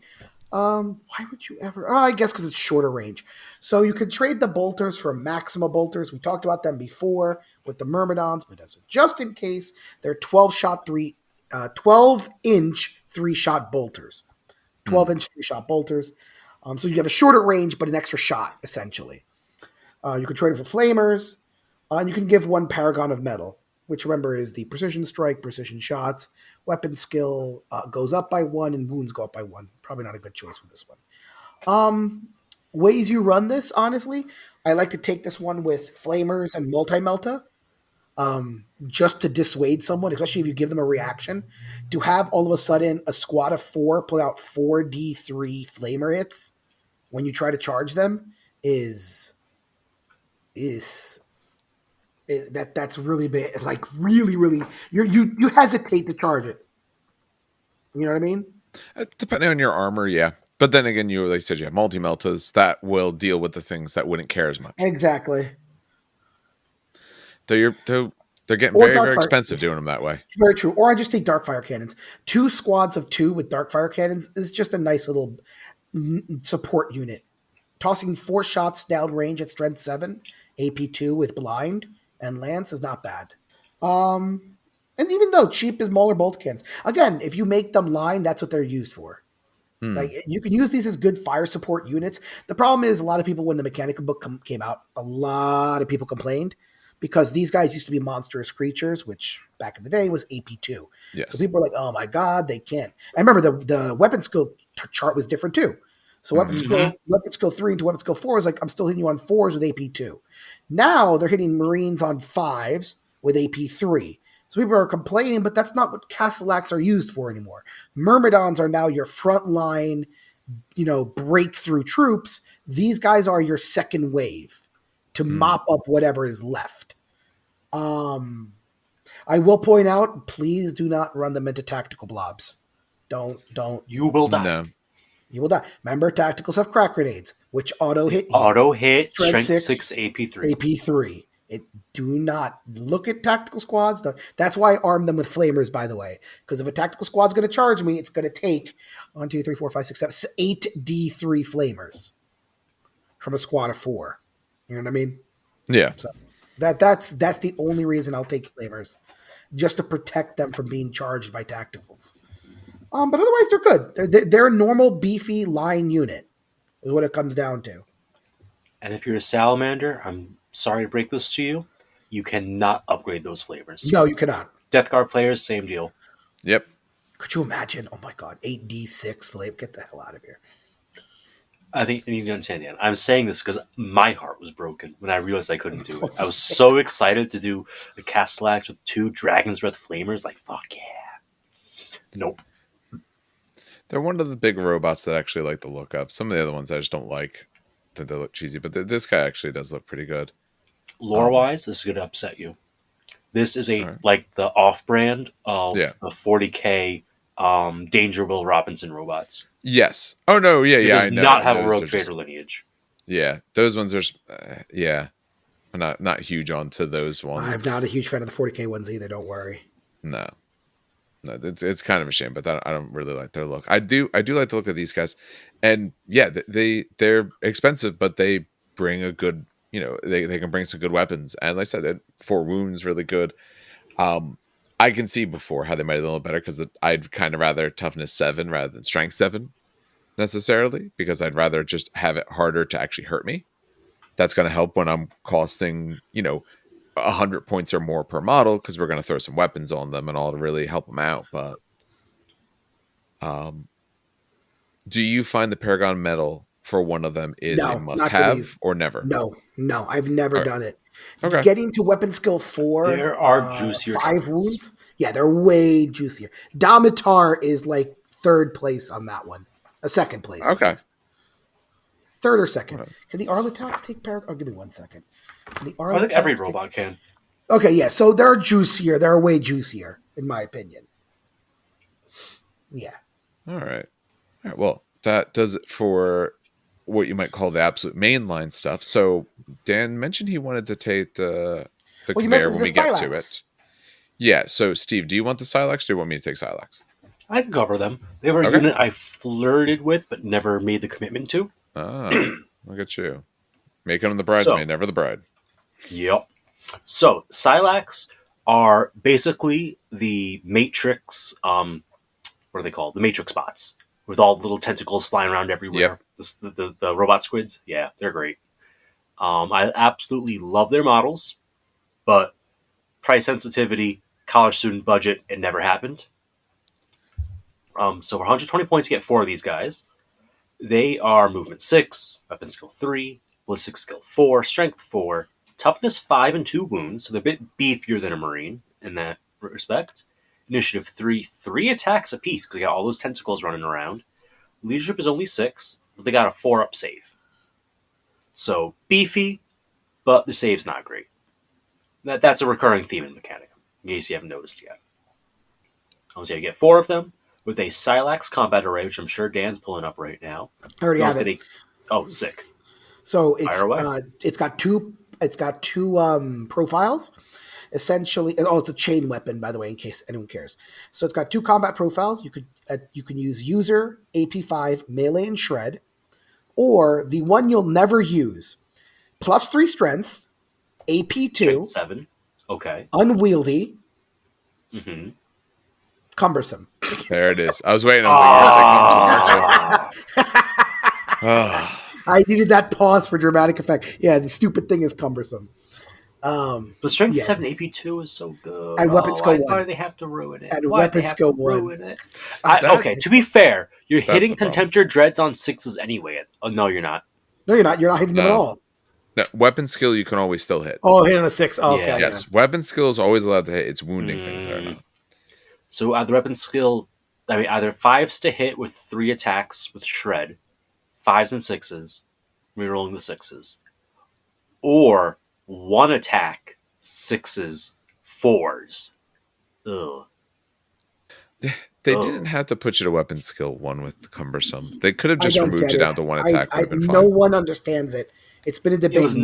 Speaker 2: Why would you ever? Oh, I guess because it's shorter range. So you could trade the bolters for maximal bolters. We talked about them before with the Myrmidons, but just in case, they're 12-inch 3-shot bolters. 12-inch 3-shot bolters. So you have a shorter range, but an extra shot, essentially. You can trade it for flamers, and you can give 1 Paragon of Metal, which, remember, is the precision strike, precision shots, weapon skill goes up by 1, and wounds go up by 1. Probably not a good choice for this one. Ways you run this, honestly, I like to take this one with flamers and multi-melta, just to dissuade someone, especially if you give them a reaction. To have all of a sudden a squad of 4 pull out 4d3 flamer hits when you try to charge them that's really bad. Like really, you hesitate to charge it. You know what I mean?
Speaker 1: Depending on your armor, yeah. But then again, you like said, you have multi-meltas that will deal with the things that wouldn't care as much.
Speaker 2: Exactly.
Speaker 1: They're getting very expensive doing them that way.
Speaker 2: Very true. Or I just take Darkfire Cannons. 2 squads of 2 with Darkfire Cannons is just a nice little support unit. Tossing 4 shots downrange at Strength 7, AP2 with Blind and Lance is not bad. And even though cheap is Mauler bolt cannons, again, if you make them line, that's what they're used for. Like, you can use these as good fire support units. The problem is a lot of people, when the Mechanicum book came out, a lot of people complained because these guys used to be monstrous creatures, which back in the day was AP2.
Speaker 1: Yes.
Speaker 2: So people were like, oh my God, they can't. And remember, the weapon skill chart was different too. So weapon skill 3 into weapon skill 4 is like, I'm still hitting you on 4s with AP2. Now they're hitting Marines on 5s with AP3. So people are complaining, but that's not what Castellax are used for anymore. Myrmidons are now your frontline, breakthrough troops. These guys are your second wave to mop up whatever is left. I will point out, please do not run them into tactical blobs. Don't.
Speaker 3: You will die.
Speaker 1: No.
Speaker 2: You will die. Remember, tacticals have crack grenades, which auto hit.
Speaker 3: Strength 6 AP3.
Speaker 2: AP3. Do not look at tactical squads. That's why I arm them with flamers, by the way. Because if a tactical squad's going to charge me, it's going to take 8 D3 flamers from a squad of 4. You know what I mean?
Speaker 1: Yeah.
Speaker 2: So that's the only reason I'll take flamers, just to protect them from being charged by tacticals. But otherwise, they're good. They're a normal beefy line unit, is what it comes down to.
Speaker 3: And if you're a salamander, I'm sorry to break this to you, you cannot upgrade those flavors.
Speaker 2: No, you cannot.
Speaker 3: Death Guard players, same deal.
Speaker 1: Yep.
Speaker 2: Could you imagine? Oh my God, 8d6 flavor. Get the hell out of here.
Speaker 3: I think you can understand, Dan. I'm saying this because my heart was broken when I realized I couldn't do it. I was so excited to do the Castellax with 2 Dragon's Breath flamers. Like, fuck yeah. Nope.
Speaker 1: They're one of the big robots that I actually like the look of. Some of the other ones I just don't like. That they look cheesy, but this guy actually does look pretty good.
Speaker 3: Lore-wise, this is going to upset you. This is like the off-brand of the 40k Danger Will Robinson robots.
Speaker 1: Yes. Oh no, yeah.
Speaker 3: Does not have a Rogue Trader lineage.
Speaker 1: Yeah, those ones are. I'm not huge on to those ones.
Speaker 2: I'm not a huge fan of the 40k ones either. Don't worry.
Speaker 1: No, it's kind of a shame, but I don't really like their look. I do like the look of these guys, and yeah, they're expensive, but they bring a good, they can bring some good weapons, and like I said, 4 wounds really good. I can see before how they might have done a little better because I'd kind of rather toughness 7 rather than strength 7 necessarily, because I'd rather just have it harder to actually hurt me. That's going to help when I'm costing 100 points or more per model, because we're going to throw some weapons on them and all to really help them out. But do you find the Paragon Metal for one of them is a must-have or never?
Speaker 2: No, I've never done it.
Speaker 1: Okay.
Speaker 2: Getting to weapon skill 4,
Speaker 3: there are juicier
Speaker 2: 5 wounds. Yeah, they're way juicier. Damitar is like 3rd place on that one, a 2nd place.
Speaker 1: Okay.
Speaker 2: Third or second. Can the Arlatax take paragon? Oh, give me 1 second.
Speaker 3: I think every robot can.
Speaker 2: Okay, yeah. So they're juicier. They're way juicier, in my opinion. Yeah.
Speaker 1: All right. Well, that does it for what you might call the absolute mainline stuff. So Dan mentioned he wanted to take the conveyor when we get to it. Yeah. So Steve, do you want the Scyllax or do you want me to take Scyllax?
Speaker 3: I can cover them. They were a unit I flirted with, but never made the commitment to.
Speaker 1: Look at you. Making them the bridesmaid, never the bride.
Speaker 3: Yep. So Scyllax are basically the Matrix, what are they called? The Matrix bots. With all the little tentacles flying around everywhere. Yep. The robot squids. Yeah, they're great. I absolutely love their models, but price sensitivity, college student budget, it never happened. So for 120 points, you get 4 of these guys. They are movement 6, weapon skill 3, ballistic skill 4, strength 4, toughness 5 and 2 wounds, so they're a bit beefier than a Marine in that respect. Initiative 3, 3 attacks apiece, because they got all those tentacles running around. Leadership is only 6, but they got a 4-up save. So beefy, but the save's not great. That's a recurring theme in Mechanicum, in case you haven't noticed yet. So you get 4 of them, with a Scyllax combat array, which I'm sure Dan's pulling up right now.
Speaker 2: I already have it.
Speaker 3: Oh, sick!
Speaker 2: So it's got two profiles. Essentially, it's a chain weapon, by the way, in case anyone cares. So it's got 2 combat profiles. You can use user, AP5, melee, and shred, or the one you'll never use, +3 strength, AP2,
Speaker 3: strength 7, okay,
Speaker 2: unwieldy, cumbersome.
Speaker 1: There it is. I was waiting. I was like, cumbersome, aren't you?
Speaker 2: I needed that pause for dramatic effect. Yeah, the stupid thing is cumbersome.
Speaker 3: The strength 7 AP2 is so good.
Speaker 2: And weapon skill 1.
Speaker 3: Why do they have to ruin it?
Speaker 2: And weapon skill 1.
Speaker 3: Okay, to be fair, you're hitting Contemptor Dreads on 6s anyway. Oh, no, you're not.
Speaker 2: No, you're not. You're not hitting them at all.
Speaker 1: No, weapon skill you can always still hit.
Speaker 2: Oh, hit on a 6. Oh, okay.
Speaker 1: Yes, weapon skill is always allowed to hit. It's wounding things that are not.
Speaker 3: So either weapon skill, either 5s to hit with 3 attacks with shred, 5s and 6s, rerolling the 6s, or 1 attack, 6s, 4s. Ugh.
Speaker 1: They didn't have to put you to weapon skill 1 with cumbersome. They could have just removed you down to 1 attack. Would have been fine.
Speaker 2: No one understands it. It's been a debate.
Speaker 3: This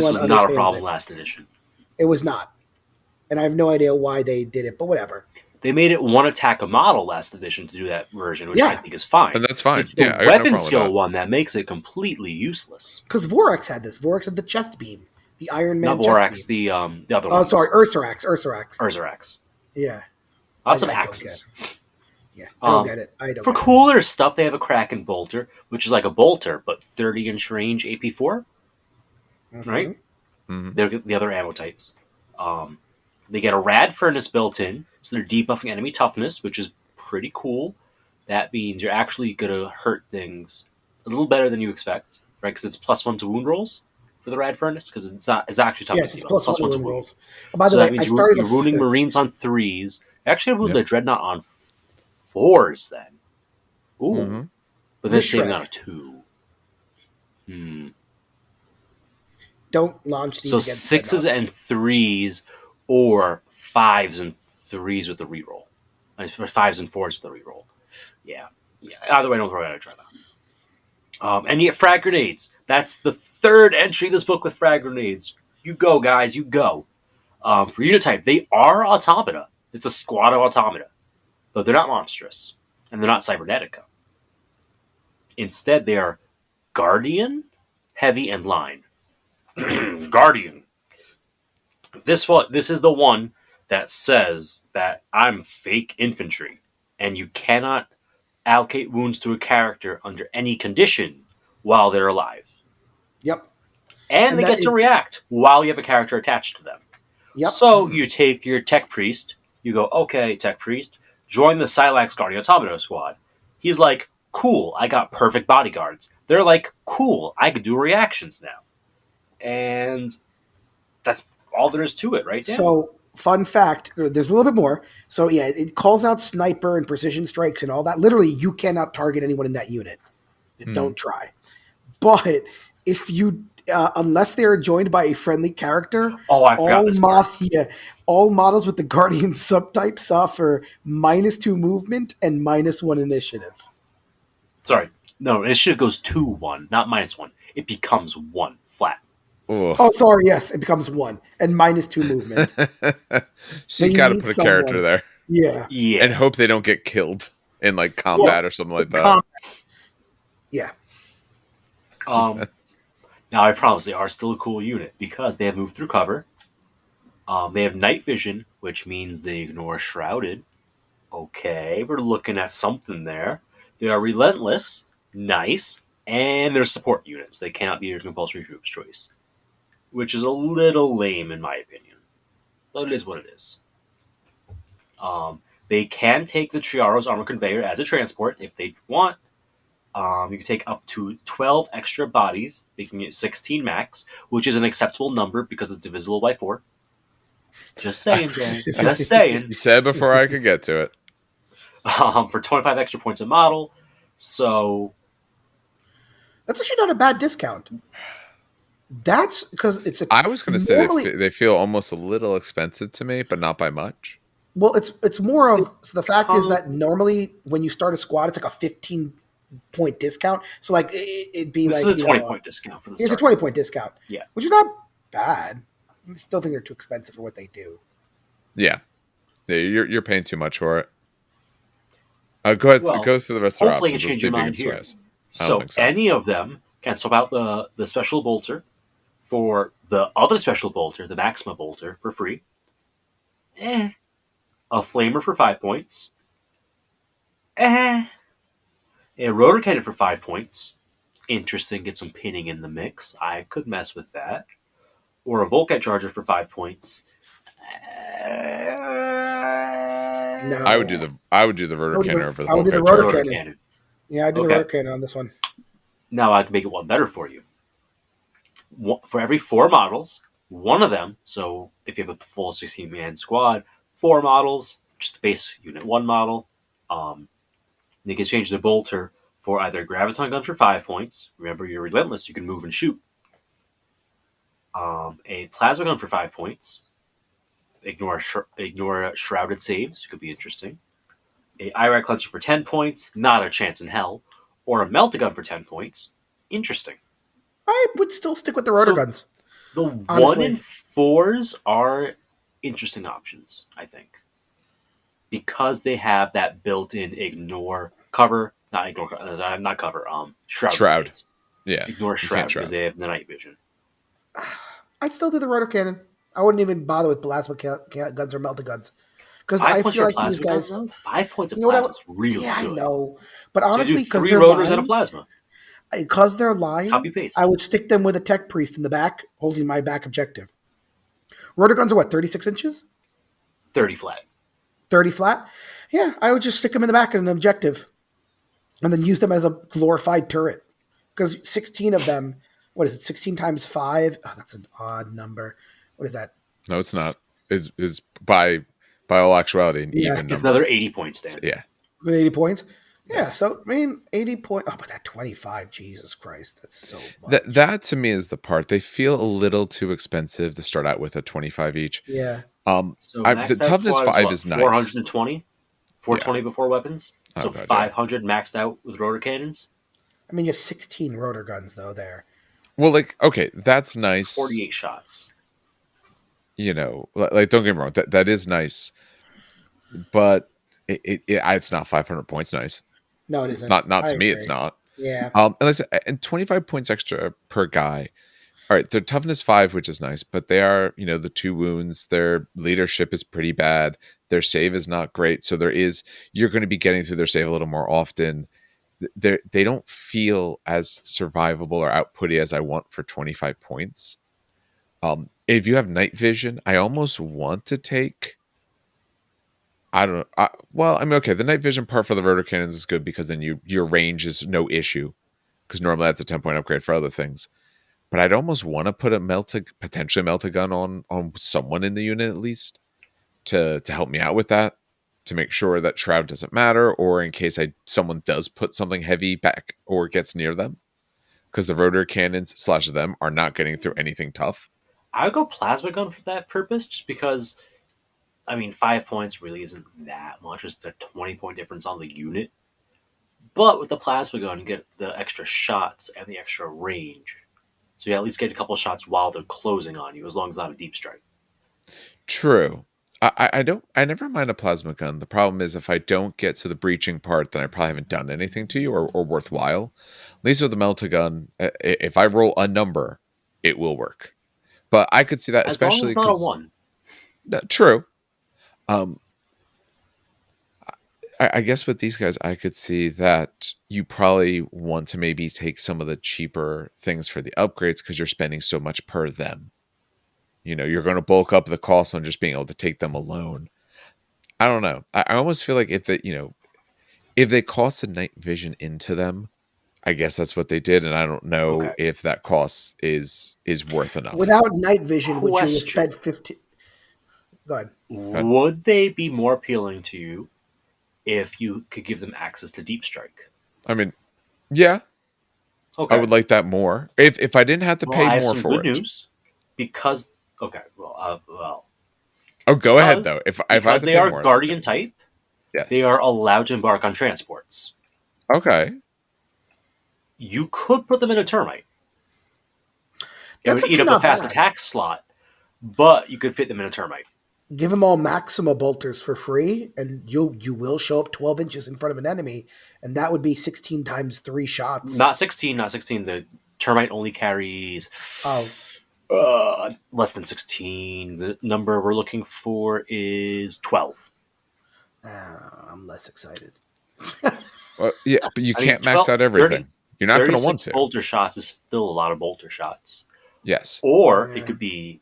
Speaker 3: was not a problem last edition.
Speaker 2: It was not. And I have no idea why they did it, but whatever.
Speaker 3: They made it 1 attack a model last edition to do that version, which I think is fine.
Speaker 1: And that's fine.
Speaker 3: It's the weapon skill one that makes it completely useless.
Speaker 2: Because Vorax had this. Vorax had the chest beam. The Iron Man
Speaker 3: Not Vorax, the other one.
Speaker 2: Oh, sorry, Ursarax.
Speaker 3: Ursarax.
Speaker 2: Yeah.
Speaker 3: Lots of axes.
Speaker 2: Yeah, I don't get it.
Speaker 3: For cooler stuff, they have a Kraken Bolter, which is like a bolter, but 30-inch range AP4. Right?
Speaker 1: Mm-hmm.
Speaker 3: They're the other ammo types. They get a Rad Furnace built in, so they're debuffing enemy toughness, which is pretty cool. That means you're actually going to hurt things a little better than you expect, right? Because it's +1 to wound rolls for the Rad Furnace, because it's actually toughness.
Speaker 2: Yes, it's +1 to wound rolls. By the way,
Speaker 3: that means you're wounding Marines on 3s. Actually, I wounded the Dreadnought on 4s then. Ooh. Mm-hmm. But then saving on a 2.
Speaker 2: Don't launch these.
Speaker 3: So 6s and 3s, or 5s and 3s with a reroll. 5s and 4s with a reroll. Yeah. Either way, don't throw it out of Dreadnought. And you get frag grenades. That's the 3rd entry of this book with frag grenades. You go, guys. You go. For unit type, they are automata. It's a Squadron-automata. But they're not monstrous. And they're not Cybernetica. Instead, they are Guardian, Heavy, and Line. Guardian. This is the one that says that I'm fake infantry, and you cannot allocate wounds to a character under any condition while they're alive.
Speaker 2: Yep.
Speaker 3: And they get to react while you have a character attached to them.
Speaker 2: Yep.
Speaker 3: So you take your Tech Priest, you go, okay, Tech Priest, join the Scyllax Guardian-automata squad. He's like, cool, I got perfect bodyguards. They're like, cool, I could do reactions now. And that's all there is to it, right? Dan?
Speaker 2: So, fun fact, there's a little bit more. So, yeah, it calls out sniper and precision strikes and all that. Literally, you cannot target anyone in that unit. Don't try. But if you, unless they are joined by a friendly character,
Speaker 3: I forgot this part.
Speaker 2: All models with the Guardian subtype suffer -2 movement and -1 initiative.
Speaker 3: Sorry, no, initiative goes to 1, not -1. It becomes 1 flat.
Speaker 1: Ugh.
Speaker 2: Oh, sorry. Yes, it becomes 1 and -2 movement.
Speaker 1: So you got to put a character there,
Speaker 2: yeah,
Speaker 1: and hope they don't get killed in like combat or something like that.
Speaker 2: Yeah.
Speaker 3: Now I promise they are still a cool unit because they have moved through cover. They have night vision, which means they ignore shrouded. Okay, we're looking at something there. They are relentless, nice, and they're support units. They cannot be your compulsory troops choice, which is a little lame in my opinion, but it is what it is. They can take the Triaros armor conveyor as a transport if they want. You can take up to 12 extra bodies, making it 16 max, which is an acceptable number because it's divisible by 4. Just saying, Dan. Just saying.
Speaker 1: You said before I could get to it.
Speaker 3: For 25 extra points a model. So
Speaker 2: that's actually not a bad discount. That's because it's a.
Speaker 1: I was going to say they feel almost a little expensive to me, but not by much.
Speaker 2: Well, it's more of so the fact is that normally when you start a squad, it's like a 15-point discount. So like it'd be
Speaker 3: this
Speaker 2: like
Speaker 3: is a 20-point discount for the.
Speaker 2: It's a 20-point discount.
Speaker 3: Yeah,
Speaker 2: which is not bad. I still think they're too expensive for what they do.
Speaker 1: Yeah, you're paying too much for it. Go ahead. Go through the rest of the options.
Speaker 3: Hopefully, you change your mind here. So any of them can swap out the special bolter for the other special bolter, the Maxima bolter, for free. A flamer for 5 points. A rotor cannon for 5 points. Interesting. Get some pinning in the mix. I could mess with that. Or a Volkite charger for 5 points.
Speaker 2: No.
Speaker 1: I would do the rotor cannon over the
Speaker 2: I would do the rotor cannon. Yeah, I'd do the rotor cannon on this one.
Speaker 3: Now I can make it one better for you. For every 4 models, one of them, so if you have a full 16-man squad, 4 models, just the base unit 1 model, you can change the bolter for either a graviton gun for 5 points. Remember, you're relentless, you can move and shoot. A plasma gun for 5 points. Ignore shrouded saves, could be interesting. A Iraq cleanser for 10 points, not a chance in hell. Or a melt-a-gun for 10 points, interesting.
Speaker 2: I would still stick with the rotor guns.
Speaker 3: The 1 in 4s are interesting options, I think. Because they have that built-in shroud. Saves.
Speaker 1: Yeah.
Speaker 3: Ignore shroud because they have the night vision.
Speaker 2: I'd still do the rotor cannon. I wouldn't even bother with plasma guns or melta guns. Because I feel like these guys.
Speaker 3: 5 points of plasma is really good.
Speaker 2: Yeah, I know. But honestly,
Speaker 3: because 3 rotors and a plasma.
Speaker 2: Because they're lying,
Speaker 3: copy paste.
Speaker 2: I would stick them with a tech priest in the back, holding my back objective. Rotor guns are what, 36 inches?
Speaker 3: 30 flat.
Speaker 2: 30 flat? Yeah, I would just stick them in the back in an objective. And then use them as a glorified turret. Because 16 of them, what is it, 16 times 5? Oh, that's an odd number. What is that?
Speaker 1: No, it's not. Is by all actuality an even number.
Speaker 3: It's another 80 points, Dan.
Speaker 1: Yeah.
Speaker 2: Is it 80 points? Yeah, yes. So, I mean, 80 points. Oh, but that 25, Jesus Christ, that's so much.
Speaker 1: That to me is the part. They feel a little too expensive to start out with at 25 each.
Speaker 2: Yeah.
Speaker 3: So
Speaker 1: the toughness 5 is nice.
Speaker 3: 420? 420 before weapons? So 500 maxed out with rotor cannons?
Speaker 2: I mean, you have 16 rotor guns, though, there.
Speaker 1: Well, like, okay, that's nice.
Speaker 3: 48 shots.
Speaker 1: You know, like don't get me wrong, that is nice. But it's not 500 points nice.
Speaker 2: No, it isn't.
Speaker 1: Not to me, it's not.
Speaker 2: Yeah.
Speaker 1: And 25 points extra per guy. All right, their toughness 5, which is nice, but they are, the 2 wounds. Their leadership is pretty bad. Their save is not great. So you're going to be getting through their save a little more often. They don't feel as survivable or outputty as I want for 25 points. If you have night vision, I almost want to take. I don't know. Okay. The night vision part for the rotor cannons is good because then your range is no issue. Because normally that's a 10-point upgrade for other things. But I'd almost want to put a potentially melt a gun on someone in the unit at least to help me out with that, to make sure that shroud doesn't matter, or in case someone does put something heavy back or gets near them. because the rotor cannons / them are not getting through anything tough.
Speaker 3: I would go plasma gun for that purpose, just because, I mean, 5 points really isn't that much. It's a 20-point difference on the unit. But with the plasma gun, you get the extra shots and the extra range. So you at least get a couple shots while they're closing on you, as long as it's not a deep strike.
Speaker 1: True. I never mind a plasma gun. The problem is if I don't get to the breaching part, then I probably haven't done anything to you or worthwhile. At least with the melta gun, if I roll a number, it will work. But I could see that,
Speaker 3: as
Speaker 1: especially
Speaker 3: long as not a 1.
Speaker 1: True. I guess with these guys, I could see that you probably want to maybe take some of the cheaper things for the upgrades because you're spending so much per them. You know, you're going to bulk up the cost on just being able to take them alone. I don't know. I almost feel like if they cost the night vision into them, I guess that's what they did, and I don't know if that cost is worth enough.
Speaker 2: Without night vision, would you have spent 15? Go ahead.
Speaker 3: Would they be more appealing to you if you could give them access to deep strike?
Speaker 1: I mean, yeah. Okay. I would like that more. If I didn't have to pay
Speaker 3: I have
Speaker 1: more
Speaker 3: some
Speaker 1: for
Speaker 3: good
Speaker 1: it.
Speaker 3: News, because oh,
Speaker 1: go ahead though.
Speaker 3: Because they are Guardian type,
Speaker 1: yes,
Speaker 3: they are allowed to embark on transports.
Speaker 1: Okay.
Speaker 3: You could put them in a Termite. It would eat up a fast attack slot, but you could fit them in a Termite.
Speaker 2: Give them all Maxima bolters for free, and you will show up 12 inches in front of an enemy, and that would be 16 times 3 shots.
Speaker 3: Not 16. The Termite only carries less than 16. The number we're looking for is 12.
Speaker 2: I'm less excited.
Speaker 1: Well, yeah, but you can't max out everything. You're not going to want to.
Speaker 3: Bolter shots is still a lot of bolter shots.
Speaker 1: Yes.
Speaker 3: Or it could be,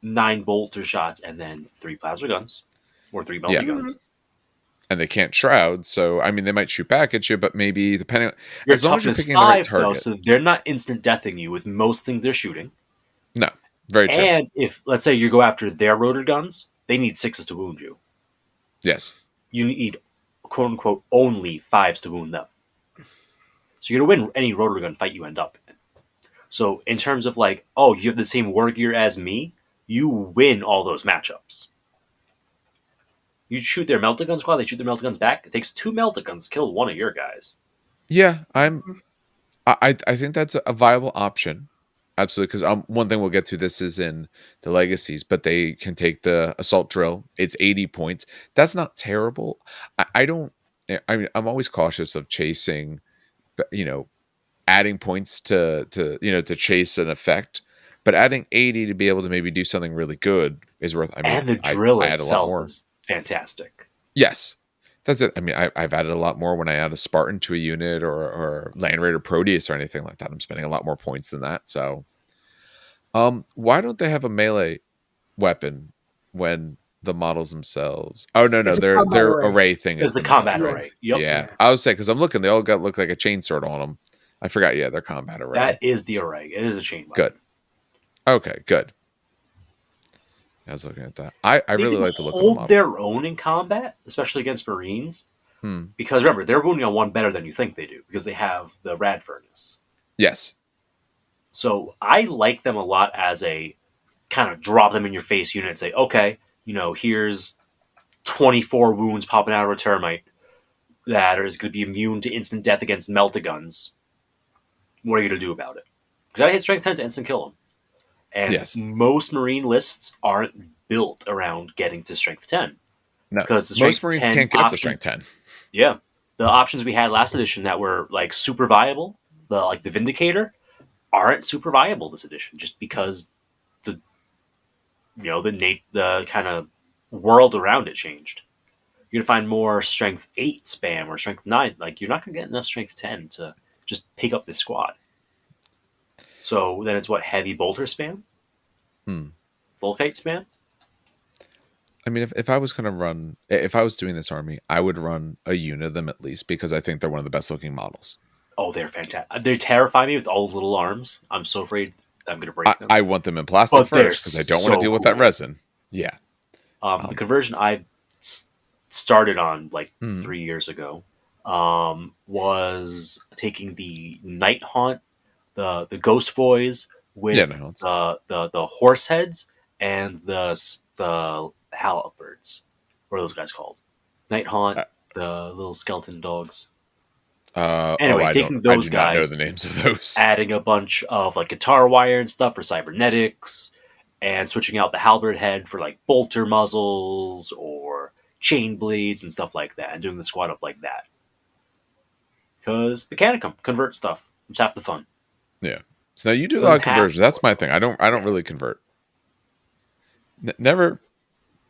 Speaker 3: 9 bolter shots and then 3 plasma guns or 3 melty guns.
Speaker 1: And they can't shroud, so I mean they might shoot back at you, but maybe depending on
Speaker 3: as long as you're picking 5, the right target. Though, so they're not instant deathing you with most things they're shooting.
Speaker 1: No. Very true.
Speaker 3: And if let's say you go after their rotor guns, they need 6s to wound you.
Speaker 1: Yes.
Speaker 3: You need quote unquote only 5s to wound them. So you're gonna win any rotor gun fight you end up in. So in terms of you have the same war gear as me, you win all those matchups. You shoot their melta gun squad, they shoot their melta guns back. It takes 2 melta guns to kill one of your guys.
Speaker 1: Yeah, I think that's a viable option. Absolutely, because one thing we'll get to, this is in the legacies, but they can take the assault drill. It's 80 points. That's not terrible. I'm always cautious of chasing, adding points to chase an effect. But adding 80 to be able to maybe do something really good is worth.
Speaker 3: And the drill itself is fantastic.
Speaker 1: Yes, that's it. I mean, I've added a lot more when I add a Spartan to a unit or Land Raider Proteus or anything like that. I'm spending a lot more points than that. So, why don't they have a melee weapon when the models themselves? Oh no, their array thing
Speaker 3: is the combat array. Yep.
Speaker 1: Yeah, I was saying because I'm looking, they all look like a chainsword on them. I forgot. Yeah, their combat array.
Speaker 3: That is the array. It is a chain weapon.
Speaker 1: Good. Okay, good. I was looking at that. I really like to look at them.
Speaker 3: Hold their own in combat, especially against Marines. Because remember, they're wounding on 1 better than you think they do because they have the rad furnace.
Speaker 1: Yes.
Speaker 3: So I like them a lot as a kind of drop them in your face unit and say, okay, here's 24 wounds popping out of a Termite that is going to be immune to instant death against melta guns. What are you going to do about it? Because I hit strength 10 to instant kill them. And most Marine lists aren't built around getting to strength 10.
Speaker 1: No, because most Marines can't get to strength 10.
Speaker 3: Yeah. The options we had last edition that were super viable, the Vindicator, aren't super viable this edition just because the kind of world around it changed. You're going to find more strength 8 spam or strength 9. You're not going to get enough strength 10 to just pick up this squad. So then it's heavy bolter spam? Volkite spam?
Speaker 1: I mean, if I was going to run, if I was doing this army, I would run a unit of them at least because I think they're one of the best looking models.
Speaker 3: Oh, they're fantastic. They terrify me with all those little arms. I'm so afraid I'm going to break them.
Speaker 1: I want them in plastic first because I don't want to deal with that resin. Yeah.
Speaker 3: The conversion I started on 3 years ago, was taking the Night Haunt, the Ghost Boys with
Speaker 1: no,
Speaker 3: the horse heads and the halberds. What are those guys called? Night Haunt, the little skeleton dogs. Anyway, taking
Speaker 1: I
Speaker 3: those
Speaker 1: do not know
Speaker 3: guys,
Speaker 1: the names of those.
Speaker 3: adding a bunch of like guitar wire and stuff for cybernetics, and switching out the halberd head for like bolter muzzles or chain blades and stuff like that, and doing the squad up like that. Because Mechanicum convert stuff. It's half the fun.
Speaker 1: Yeah. So now you do a lot of conversions. That's my thing. I don't really convert. Never.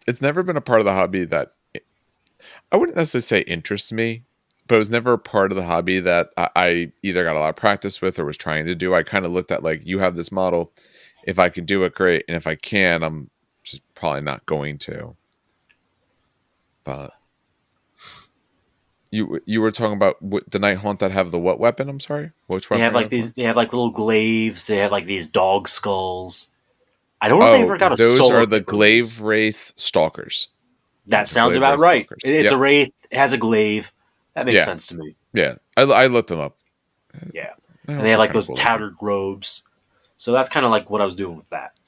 Speaker 1: It's never been a part of the hobby that I wouldn't necessarily say interests me, but it was never a part of the hobby that I either got a lot of practice with or was trying to do. I kind of looked at like, you have this model. If I can do it, great. And if I can, I'm just probably not going to. But you were talking about the Night Haunt that have the what weapon? I'm sorry. Which
Speaker 3: They
Speaker 1: weapon?
Speaker 3: have like these. They have like little glaives. They have like these dog skulls. I don't know if they ever got a
Speaker 1: those
Speaker 3: solo
Speaker 1: are the glaive wraith stalkers.
Speaker 3: That sounds about right. It's a wraith. It has a glaive. That makes sense to me.
Speaker 1: Yeah, I looked them up.
Speaker 3: Yeah, and they have like those tattered robes. So that's kind of like what I was doing with that.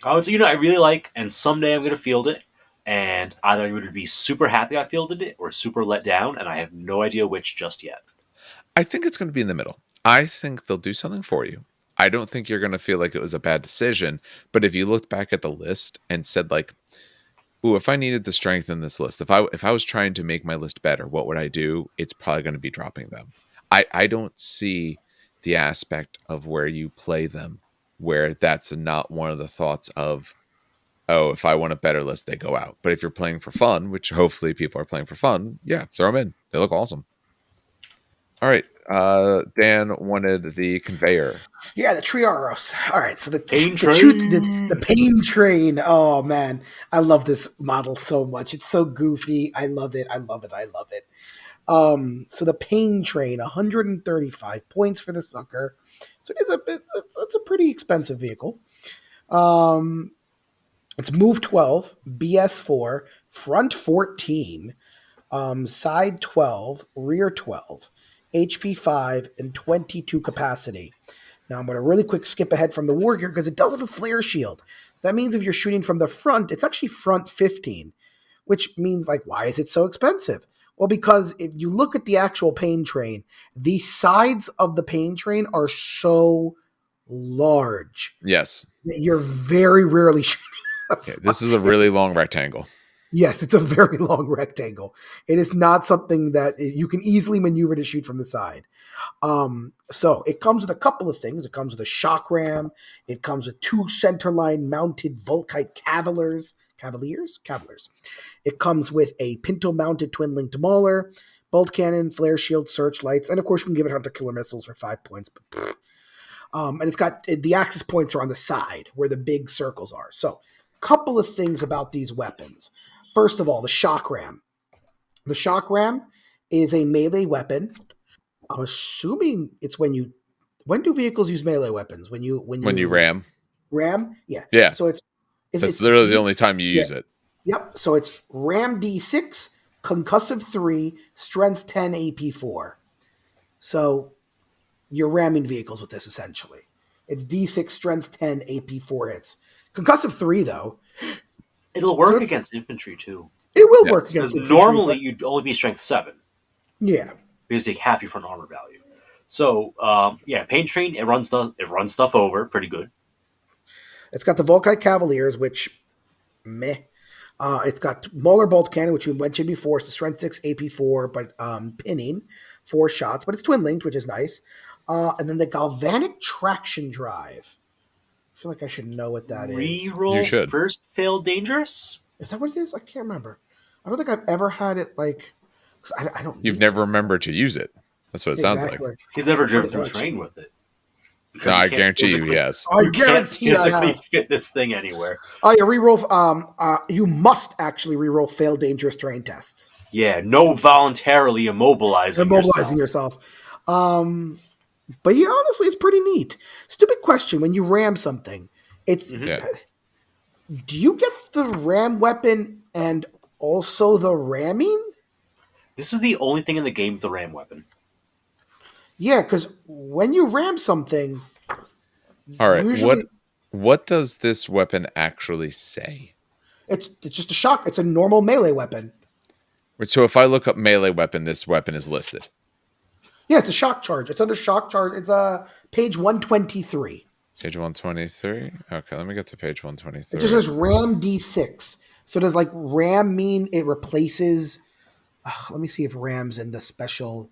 Speaker 3: I would say, I really like, and someday I'm going to field it, and either I'm going to be super happy I fielded it or super let down, and I have no idea which just yet.
Speaker 1: I think it's going to be in the middle. I think they'll do something for you. I don't think you're going to feel like it was a bad decision, but if you looked back at the list and said like, ooh, if I needed to strengthen this list, if I was trying to make my list better, what would I do? It's probably going to be dropping them. I don't see the aspect of where you play them where that's not one of the thoughts of, oh, if I want a better list, they go out. But if you're playing for fun, which hopefully people are playing for fun, yeah, throw them in. They look awesome. All right. Dan wanted the Conveyor.
Speaker 2: Yeah, the Triaros. All right, so the
Speaker 3: pain train.
Speaker 2: The pain train. Oh man, I love this model so much. It's so goofy. I love it. I love it. I love it. So the pain train, 135 points for the sucker. So it's a pretty expensive vehicle. It's move 12, BS 4, front 14, side 12, rear 12, HP 5, and 22 capacity. Now I'm going to really quick skip ahead from the war gear because it does have a flare shield. So that means if you're shooting from the front, it's actually front 15, which means like, why is it so expensive? Well, because if you look at the actual pain train, the sides of the pain train are so large.
Speaker 1: Yes.
Speaker 2: That you're very rarely shooting.
Speaker 1: Okay, this is a really long rectangle.
Speaker 2: Yes, it's a very long rectangle. It is not something that you can easily maneuver to shoot from the side. So it comes with a couple of things. It comes with a shock ram. It comes with 2 centerline mounted Volkite Cavaliers. It comes with a Pinto mounted twin linked mauler, bolt cannon, flare shield, searchlights, and of course you can give it hunter killer missiles for 5 points. But and it's got the axis points are on the side where the big circles are. So a couple of things about these weapons. First of all, the shock ram. The shock ram is a melee weapon. I'm assuming it's when do vehicles use melee weapons? When you
Speaker 1: ram.
Speaker 2: Ram? Yeah.
Speaker 1: Yeah.
Speaker 2: So it's
Speaker 1: literally the only time you use it.
Speaker 2: Yep. So it's ram D6, concussive 3, strength 10, AP 4. So you're ramming vehicles with this essentially. It's D6, strength 10, AP 4 hits. Concussive 3 though.
Speaker 3: It'll work against infantry too.
Speaker 2: It will work against infantry.
Speaker 3: Normally you'd only be strength 7.
Speaker 2: Yeah.
Speaker 3: Because you take half your front armor value. So pain train, it runs stuff over pretty good.
Speaker 2: It's got the Volkite Cavaliers, which meh. It's got Mauler Bolt Cannon, which we mentioned before. It's a strength 6, AP 4, but pinning 4 shots, but it's twin linked, which is nice. And then the Galvanic Traction Drive. I feel like I should know what that is.
Speaker 3: Reroll first, fail dangerous?
Speaker 2: Is that what it is? I can't remember. I don't think I've ever had it like. I don't.
Speaker 1: You've never remembered to use it. That's what it sounds like.
Speaker 3: He's never driven through terrain with it.
Speaker 1: No, I guarantee you he has.
Speaker 2: I guarantee you
Speaker 3: physically fit this thing anywhere.
Speaker 2: Oh, yeah, reroll. You must actually reroll fail dangerous terrain tests.
Speaker 3: Yeah, no voluntarily immobilizing
Speaker 2: yourself. But yeah, honestly, it's pretty neat. Stupid question: when you ram something, it's do you get the ram weapon and also the ramming?
Speaker 3: This is the only thing in the game with the ram weapon.
Speaker 2: Yeah, because when you ram something,
Speaker 1: all right, usually, what does this weapon actually say?
Speaker 2: It's just a shock. It's a normal melee weapon.
Speaker 1: So if I look up melee weapon, this weapon is listed.
Speaker 2: Yeah, it's a shock charge. It's under shock charge. It's page 123.
Speaker 1: Page 123? Okay, let me get to page 123.
Speaker 2: It just says RAM D6. So does like RAM mean it replaces... let me see if RAM's in the special...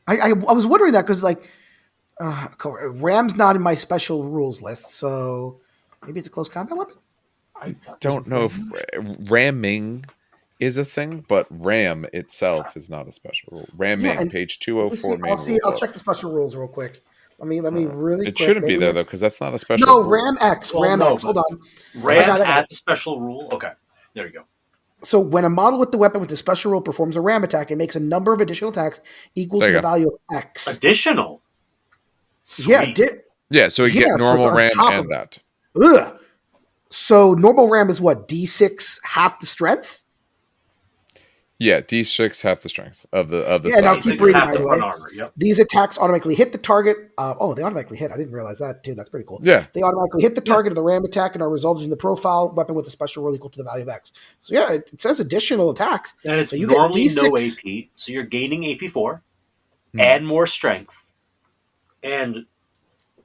Speaker 2: I was wondering that because like RAM's not in my special rules list, so maybe it's a close combat weapon?
Speaker 1: I don't know if ramming is a thing, but RAM itself is not a special rule. Ramming, page 204.
Speaker 2: I'll check the special rules real quick. Let me really.
Speaker 1: It shouldn't be there though, because that's not a special.
Speaker 2: No,
Speaker 1: rule.
Speaker 2: RAM X. RAM X. Hold on.
Speaker 3: RAM has a special rule. Okay, there you go.
Speaker 2: So when a model with the weapon with the special rule performs a RAM attack, it makes a number of additional attacks equal to the value of X.
Speaker 3: Additional. Sweet.
Speaker 2: Yeah.
Speaker 1: So you get normal RAM and that.
Speaker 2: Ugh. So normal RAM is what? D6 half the strength?
Speaker 1: Yeah, D6 half the strength of the
Speaker 2: Yeah, now keep reading,
Speaker 3: half the front armor. Yep.
Speaker 2: These attacks automatically hit the target. They automatically hit. I didn't realize that too. That's pretty cool.
Speaker 1: Yeah.
Speaker 2: They automatically hit the target of the RAM attack and are resolved in the profile weapon with a special rule equal to the value of X. So yeah, it says additional attacks.
Speaker 3: And it's normally no AP, so you're gaining AP4, add more strength, and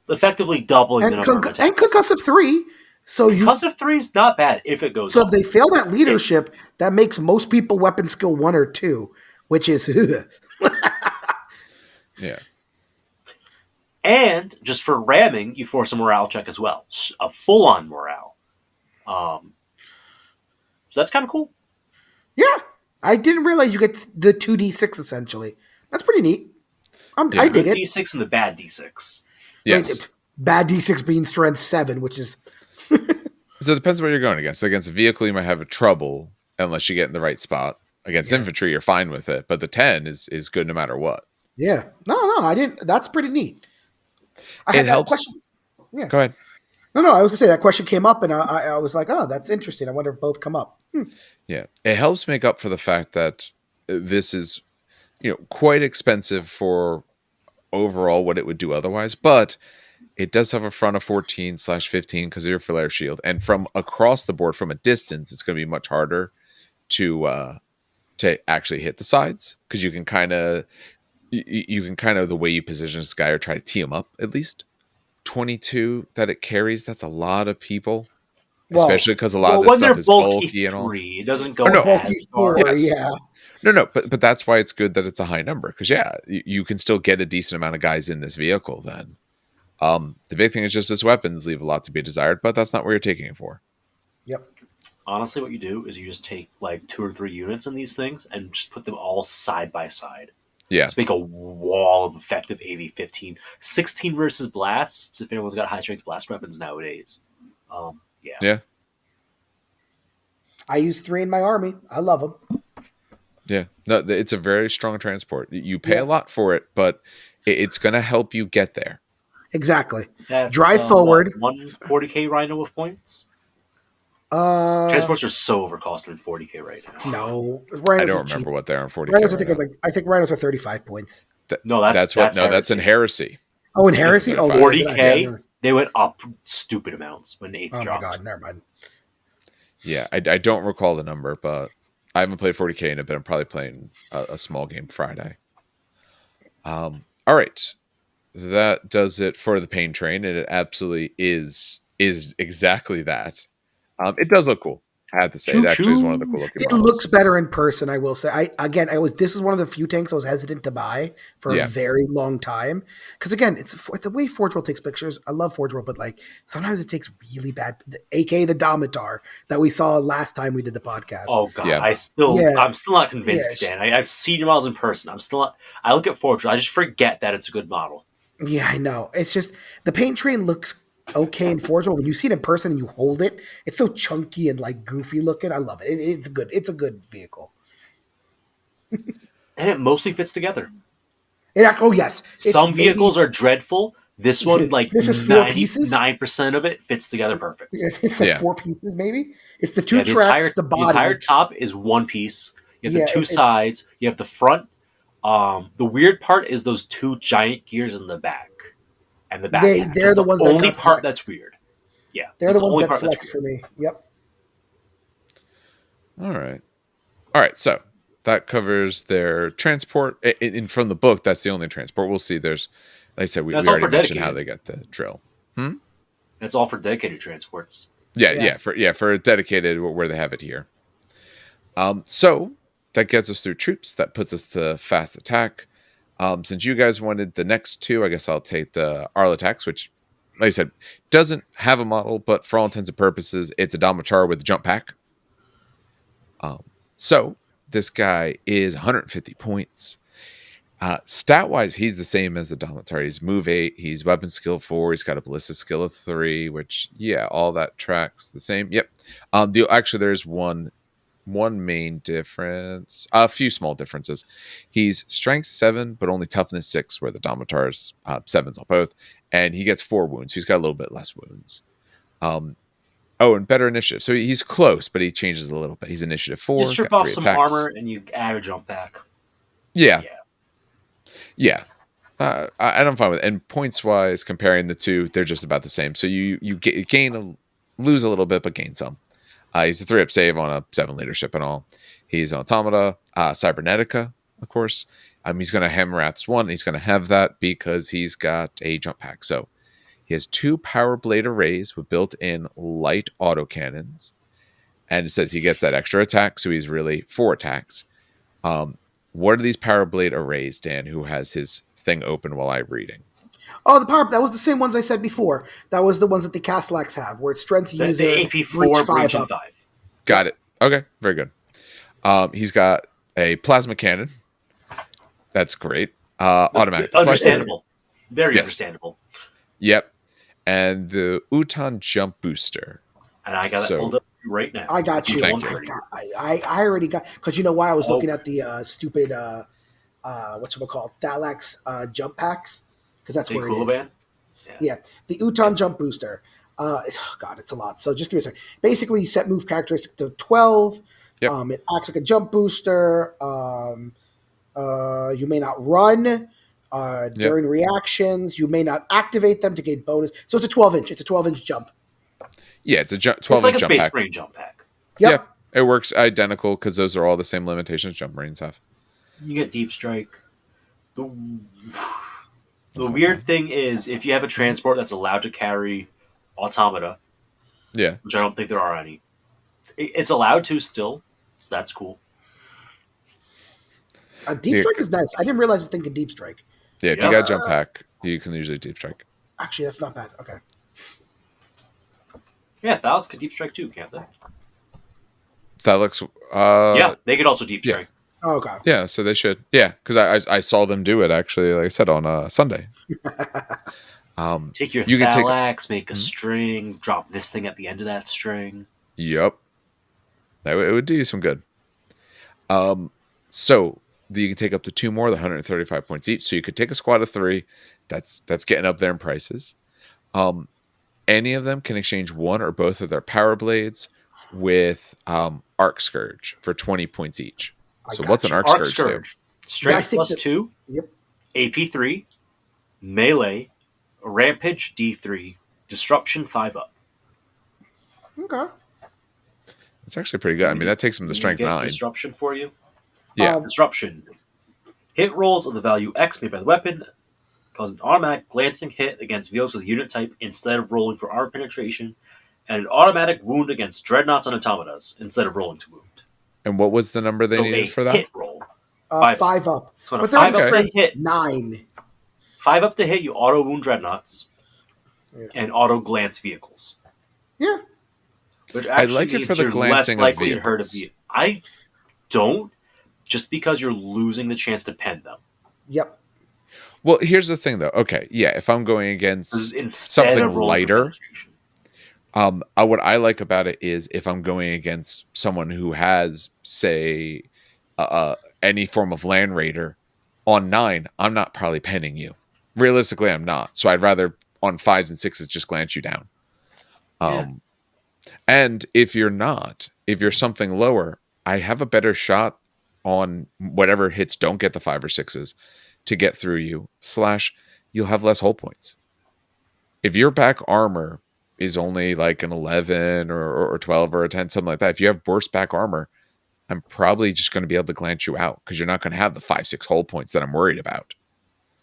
Speaker 3: effectively doubling the number of attacks.
Speaker 2: And concussive 3. So
Speaker 3: concussive 3 is not bad if it goes.
Speaker 2: So if they fail that leadership, that makes most people weapon skill 1 or 2, which is
Speaker 1: yeah.
Speaker 3: And just for ramming, you force a morale check as well, a full-on morale. So that's kind of cool.
Speaker 2: Yeah, I didn't realize you get the 2d6 essentially. That's pretty neat. I dig it.
Speaker 3: D6 and the bad D6.
Speaker 1: Yes.
Speaker 2: Bad D6 being strength 7, which is.
Speaker 1: So it depends what you're going against. Against a vehicle, you might have trouble unless you get in the right spot. Against infantry, you're fine with it. But the 10 is good no matter what.
Speaker 2: Yeah. No, I didn't. That's pretty neat. I had that question. Yeah.
Speaker 1: Go ahead.
Speaker 2: No, I was going to say that question came up, and I was like, oh, that's interesting. I wonder if both come up.
Speaker 1: Yeah. It helps make up for the fact that this is, quite expensive for overall what it would do otherwise. But it does have a front of 14/15 because of your flare shield, and from across the board, from a distance, it's going to be much harder to actually hit the sides because you can kind of the way you position this guy or try to tee him up at least. 22 that it carries, that's a lot of people, especially because a lot of this stuff is bulky and all.
Speaker 3: It doesn't go as far.
Speaker 2: Yeah.
Speaker 1: No, but that's why it's good that it's a high number because you can still get a decent amount of guys in this vehicle then. The big thing is just its weapons leave a lot to be desired, but that's not what you're taking it for.
Speaker 2: Yep.
Speaker 3: Honestly, what you do is you just take like 2 or 3 units in these things and just put them all side by side.
Speaker 1: Yeah.
Speaker 3: Just make a wall of effective AV-15. 16 versus blasts, if anyone's got high strength blast weapons nowadays.
Speaker 1: Yeah.
Speaker 2: I use 3 in my army. I love them.
Speaker 1: Yeah. No, it's a very strong transport. You pay a lot for it, but it's going to help you get there.
Speaker 2: Exactly.
Speaker 3: That's,
Speaker 2: drive forward.
Speaker 3: 140k Rhino with points. Transports are so overcosted in 40k right now.
Speaker 2: No,
Speaker 1: I don't remember what they are in 40k.
Speaker 2: Rhinos, I think Rhinos are 35 points.
Speaker 1: That's in Heresy.
Speaker 2: Oh, in Heresy,
Speaker 3: 40k. They went up stupid amounts when 8th dropped.
Speaker 2: Oh my god, never mind.
Speaker 1: Yeah, I don't recall the number, but I haven't played 40k in a bit. I'm probably playing a small game Friday. All right. That does it for the pain train, and it absolutely is exactly that. It does look cool. I have to say, it actually is one of the cool looking models.
Speaker 2: It looks better in person, I will say. This is one of the few tanks I was hesitant to buy for a very long time. Because again, it's the way Forge World takes pictures. I love Forge World, but like sometimes it takes really bad, aka the Domitar that we saw last time we did the podcast.
Speaker 3: Oh god, yeah. I'm still not convinced, Dan. I've seen your models in person. I look at Forge World, I just forget that it's a good model.
Speaker 2: Yeah, I know. It's just the paint train looks okay in Forge World. When you see it in person and you hold it, it's so chunky and like goofy looking. I love it. It's good. It's a good vehicle.
Speaker 3: And it mostly fits together.
Speaker 2: Yes.
Speaker 3: Some vehicles are dreadful. This one, like
Speaker 2: this is 4 pieces.
Speaker 3: 9% of it fits together perfect.
Speaker 2: It's like 4 pieces, maybe. It's the 2 tracks, the body.
Speaker 3: The entire top is 1 piece. You have the two sides. You have the front. The weird part is those two giant gears in the back and the back.
Speaker 2: They're the ones
Speaker 3: only
Speaker 2: that
Speaker 3: part
Speaker 2: flexed.
Speaker 3: that's weird. Yeah,
Speaker 2: they're the ones that flex for me. Yep.
Speaker 1: All right. So that covers their transport. From the book, that's the only transport. We'll see. There's, like I said, we already mentioned how they get the drill.
Speaker 3: That's all for dedicated transports.
Speaker 1: Yeah. For dedicated, where they have it here. So that gets us through troops. That puts us to fast attack. Since you guys wanted the next two, I guess I'll take the Arlatax, which, like I said, doesn't have a model, but for all intents and purposes, it's a Damatar with a jump pack. So this guy is 150 points. Stat-wise, he's the same as the Damatar. He's move 8, he's weapon skill 4, he's got a ballistic skill of 3, which, yeah, all that tracks the same. Yep. Actually, there's one main difference, a few small differences. He's strength 7 but only toughness 6, where the Damatar's 7s on both, and he gets 4 wounds. He's got a little bit less wounds. And better initiative, so he's close, but he changes a little bit. He's initiative 4.
Speaker 3: You strip off some armor and you add a jump pack.
Speaker 1: Yeah. I'm fine with it. And points wise, comparing the two, they're just about the same. So you lose a little bit, but gain some. He's a 3-up save on a 7 leadership and all. He's an automata, cybernetica, of course. He's going to Hamrath's 1. He's going to have that because he's got a jump pack. So he has 2 power blade arrays with built-in light autocannons. And it says he gets that extra attack, so he's really 4 attacks. What are these power blade arrays, Dan, who has his thing open while I'm reading?
Speaker 2: Oh, that was the same ones I said before. That was the ones that the Castellax have, where it's strength user,
Speaker 3: the AP4,
Speaker 2: reach
Speaker 3: 5
Speaker 2: up.
Speaker 1: Got it. Okay, very good. He's got a plasma cannon. That's great. Automatic.
Speaker 3: Understandable. Very understandable.
Speaker 1: Yep. And the Uton jump booster.
Speaker 3: And I got it pulled up right now.
Speaker 2: I got you.
Speaker 1: Thank
Speaker 2: you. I already got, because you know why I was looking at the stupid whatchamacallit, Thallax jump packs, because that's what it is. Yeah, the Uton jump booster. God, it's a lot. So just give me a second. Basically, you set move characteristic to 12.
Speaker 1: Yep.
Speaker 2: It acts like a jump booster. You may not run during reactions. You may not activate them to gain bonus. So it's a 12-inch. It's a 12-inch jump.
Speaker 1: Yeah, it's a 12-inch
Speaker 3: jump pack. It's like a Space
Speaker 1: Marine
Speaker 3: jump pack.
Speaker 2: Yep.
Speaker 1: Yeah, it works identical because those are all the same limitations jump Marines have.
Speaker 3: You get deep strike. The weird thing is, if you have a transport that's allowed to carry automata, which I don't think there are any, it's allowed to still, so that's cool.
Speaker 2: Deep strike is nice. I didn't realize this thing could deep strike.
Speaker 1: Yeah, if you got a jump pack, you can usually deep strike.
Speaker 2: Actually, that's not bad. Okay.
Speaker 3: Yeah, Thallax could deep strike too, can't they?
Speaker 1: Thallax,
Speaker 3: yeah, they could also deep strike.
Speaker 2: Oh, okay.
Speaker 1: Yeah, so they should. Yeah, because I saw them do it, actually, like I said, on Sunday.
Speaker 3: Take your Thallax, make a string, drop this thing at the end of that string.
Speaker 1: Yep. It would do you some good. So you can take up to 2 more, the 135 points each. So you could take a squad of 3. That's getting up there in prices. Any of them can exchange 1 or both of their power blades with Arc Scourge for 20 points each. So what's an Arc Scourge?
Speaker 3: Strength plus 2, AP 3, melee, rampage D3, disruption 5 up.
Speaker 2: Okay.
Speaker 1: It's actually pretty good. I mean, that takes them to strength 9.
Speaker 3: Disruption for you?
Speaker 1: Yeah.
Speaker 3: Disruption. Hit rolls of the value X made by the weapon cause an automatic glancing hit against vehicles with unit type instead of rolling for armor penetration, and an automatic wound against dreadnoughts and automatas instead of rolling to wound.
Speaker 1: And what was the number they needed for that?
Speaker 3: Hit roll.
Speaker 2: 5 up.
Speaker 3: So when a 5 up to hit,
Speaker 2: 9.
Speaker 3: 5 up to hit, you auto wound dreadnoughts and auto glance vehicles.
Speaker 2: Yeah.
Speaker 3: Which actually
Speaker 1: like
Speaker 3: means
Speaker 1: it for the
Speaker 3: you're
Speaker 1: glancing
Speaker 3: less likely
Speaker 1: of
Speaker 3: to hurt a vehicle. I don't, just because you're losing the chance to pen them.
Speaker 2: Yep.
Speaker 1: Well, here's the thing, though. Okay, yeah, if I'm going against something lighter, what I like about it is if I'm going against someone who has, say, any form of land raider on 9, I'm not probably penning you. Realistically, I'm not. So I'd rather on 5s and 6s just glance you down. And if you're not, if you're something lower, I have a better shot on whatever hits don't get the 5 or 6s to get through you, / you'll have less hull points. If your back armor is only like an 11 or 12 or a 10, something like that, if you have worse back armor, I'm probably just going to be able to glance you out because you're not going to have the 5-6 hull points that I'm worried about.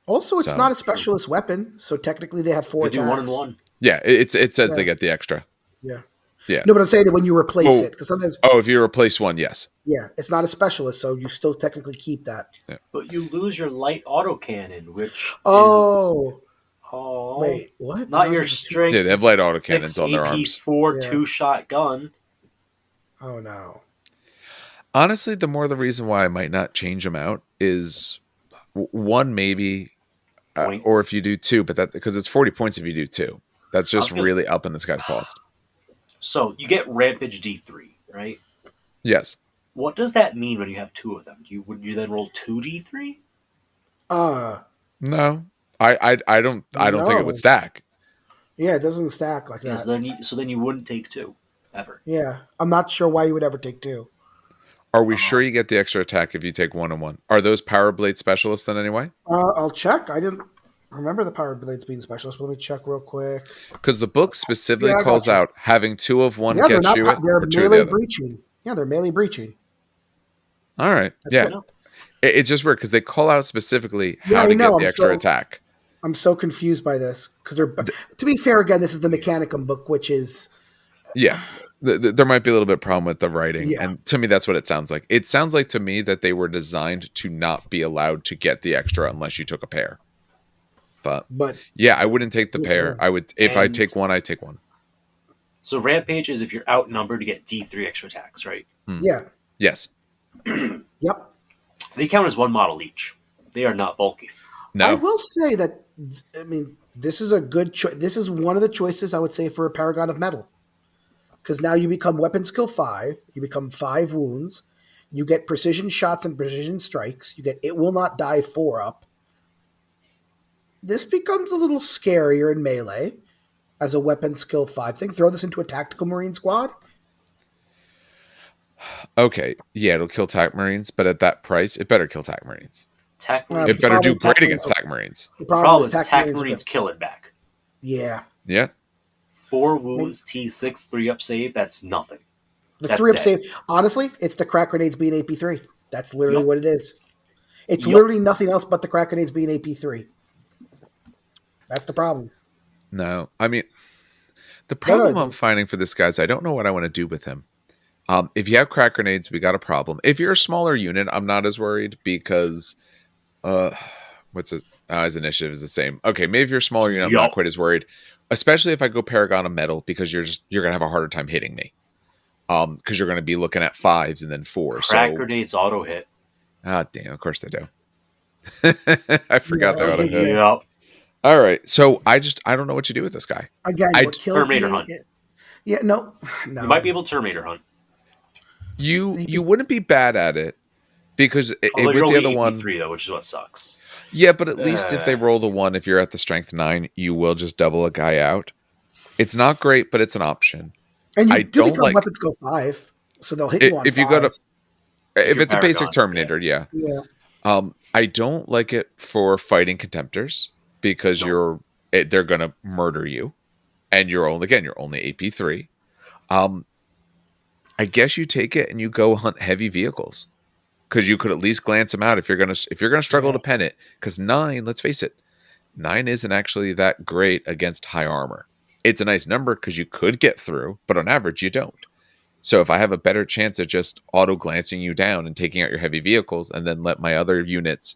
Speaker 2: Also, it's not a specialist weapon, so technically they have 4 attacks.
Speaker 3: 1 and 1.
Speaker 1: Yeah, it says they get the extra.
Speaker 2: Yeah.
Speaker 1: Yeah.
Speaker 2: No, but I'm saying that when you replace it, because sometimes.
Speaker 1: Oh, if you replace one, yes.
Speaker 2: Yeah, it's not a specialist, so you still technically keep that.
Speaker 1: Yeah.
Speaker 3: But you lose your light autocannon, which
Speaker 2: wait, what?
Speaker 3: Not your strength.
Speaker 1: Yeah, they have light autocannons on their arms.
Speaker 3: 4 2-shot gun.
Speaker 2: Oh no.
Speaker 1: Honestly, the more the reason why I might not change them out is 1 maybe, or if you do 2, but that because it's 40 points if you do 2. That's just really up in this guy's cost.
Speaker 3: So you get Rampage D3, right?
Speaker 1: Yes.
Speaker 3: What does that mean when you have 2 of them? Would you then roll 2 D3?
Speaker 1: No. I don't think it would stack.
Speaker 2: Yeah, it doesn't stack like that.
Speaker 3: So then you wouldn't take 2 ever.
Speaker 2: Yeah, I'm not sure why you would ever take 2.
Speaker 1: Are we sure you get the extra attack if you take 1 and 1? Are those Power Blade specialists then anyway?
Speaker 2: I'll check. I didn't remember the Power Blades being specialists, but let me check real quick.
Speaker 1: Because the book specifically calls out having 2 of one gets you it.
Speaker 2: They're melee breaching. Yeah, they're melee breaching.
Speaker 1: All right. That's it's just weird because they call out specifically how to get the extra attack.
Speaker 2: I'm so confused by this because they're. To be fair, again, this is the Mechanicum book, which is.
Speaker 1: Yeah. There might be a little bit of problem with the writing. Yeah. And to me, that's what it sounds like. It sounds like to me that they were designed to not be allowed to get the extra unless you took a pair. But yeah, I wouldn't take the pair. I would if I take 1, I take 1.
Speaker 3: So Rampage is if you're outnumbered to get D3 extra attacks, right?
Speaker 2: Yeah.
Speaker 1: Yes.
Speaker 2: Yep.
Speaker 3: They count as 1 model each. They are not bulky.
Speaker 1: No.
Speaker 2: I will say that, I mean, this is a good choice. This is one of the choices I would say for a Paragon of Metal. Because now you become weapon skill 5. You become 5 wounds. You get precision shots and precision strikes. You get it will not die 4 up. This becomes a little scarier in melee as a weapon skill 5 thing. Throw this into a tactical marine squad.
Speaker 1: Okay, yeah, it'll kill TAC Marines, but at that price, it better kill TAC Marines. It better do great against TAC Marines.
Speaker 2: The problem is
Speaker 3: TAC Marines kill it back.
Speaker 2: Yeah.
Speaker 1: Yeah.
Speaker 3: 4 wounds, T6, 3-up save, that's nothing.
Speaker 2: The 3-up save, honestly, it's the crack grenades being AP3. That's literally what it is. It's literally nothing else but the crack grenades being AP3. That's the problem.
Speaker 1: No, I mean, the problem I'm finding for this guy is I don't know what I want to do with him. If you have crack grenades, we got a problem. If you're a smaller unit, I'm not as worried because, his initiative is the same. Okay, maybe if you're a smaller unit, I'm not quite as worried. Especially if I go Paragon of Metal because you're gonna have a harder time hitting me. Because you're gonna be looking at 5s and then 4.
Speaker 3: Crack grenades auto hit.
Speaker 1: Ah, damn! Of course they do. I forgot they auto hit.
Speaker 3: Yep.
Speaker 1: All right, so I don't know what to do with this guy.
Speaker 2: Again, what kills
Speaker 3: Terminator
Speaker 2: me?
Speaker 3: Hunt.
Speaker 2: No.
Speaker 3: You might be able to Terminator Hunt.
Speaker 1: You wouldn't be bad at it because with the other one,
Speaker 3: 3 though, which is what sucks.
Speaker 1: Yeah, but at least if they roll the 1, if you're at the strength 9, you will just double a guy out. It's not great, but it's an option.
Speaker 2: And you do become weapons go 5, so they'll hit you on
Speaker 1: if
Speaker 2: 5s.
Speaker 1: you go to if it's a basic
Speaker 2: Paragon,
Speaker 1: Terminator, yeah.
Speaker 2: Yeah.
Speaker 1: I don't like it for fighting contemptors because they're gonna murder you, and you're only AP3. I guess you take it and you go hunt heavy vehicles because you could at least glance them out if you're gonna struggle to pen it. Because 9, let's face it, 9 isn't actually that great against high armor. It's a nice number because you could get through, but on average you don't. So if I have a better chance of just auto glancing you down and taking out your heavy vehicles, and then let my other units,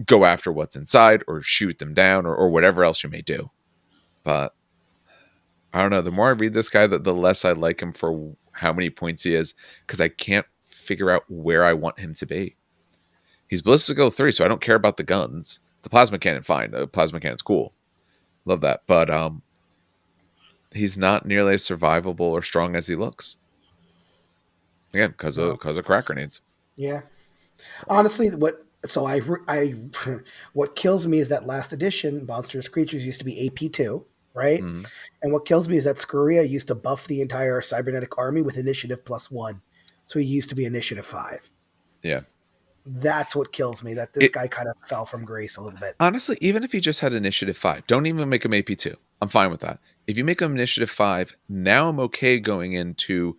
Speaker 1: go after what's inside or shoot them down or whatever else you may do. But I don't know. The more I read this guy, the less I like him for how many points he is, because I can't figure out where I want him to be. He's ballistic skill 3, so I don't care about the guns. The plasma cannon, fine. The plasma cannon's cool. Love that. But he's not nearly as survivable or strong as he looks. Again, because of crack grenades.
Speaker 2: Yeah. Honestly, what kills me is that last edition, Monstrous Creatures used to be AP2, right? Mm-hmm. And what kills me is that Skuria used to buff the entire cybernetic army with initiative +1. So he used to be initiative 5.
Speaker 1: Yeah.
Speaker 2: That's what kills me, that this guy kind of fell from grace a little bit.
Speaker 1: Honestly, even if he just had initiative 5, don't even make him AP2. I'm fine with that. If you make him initiative 5, now I'm okay going into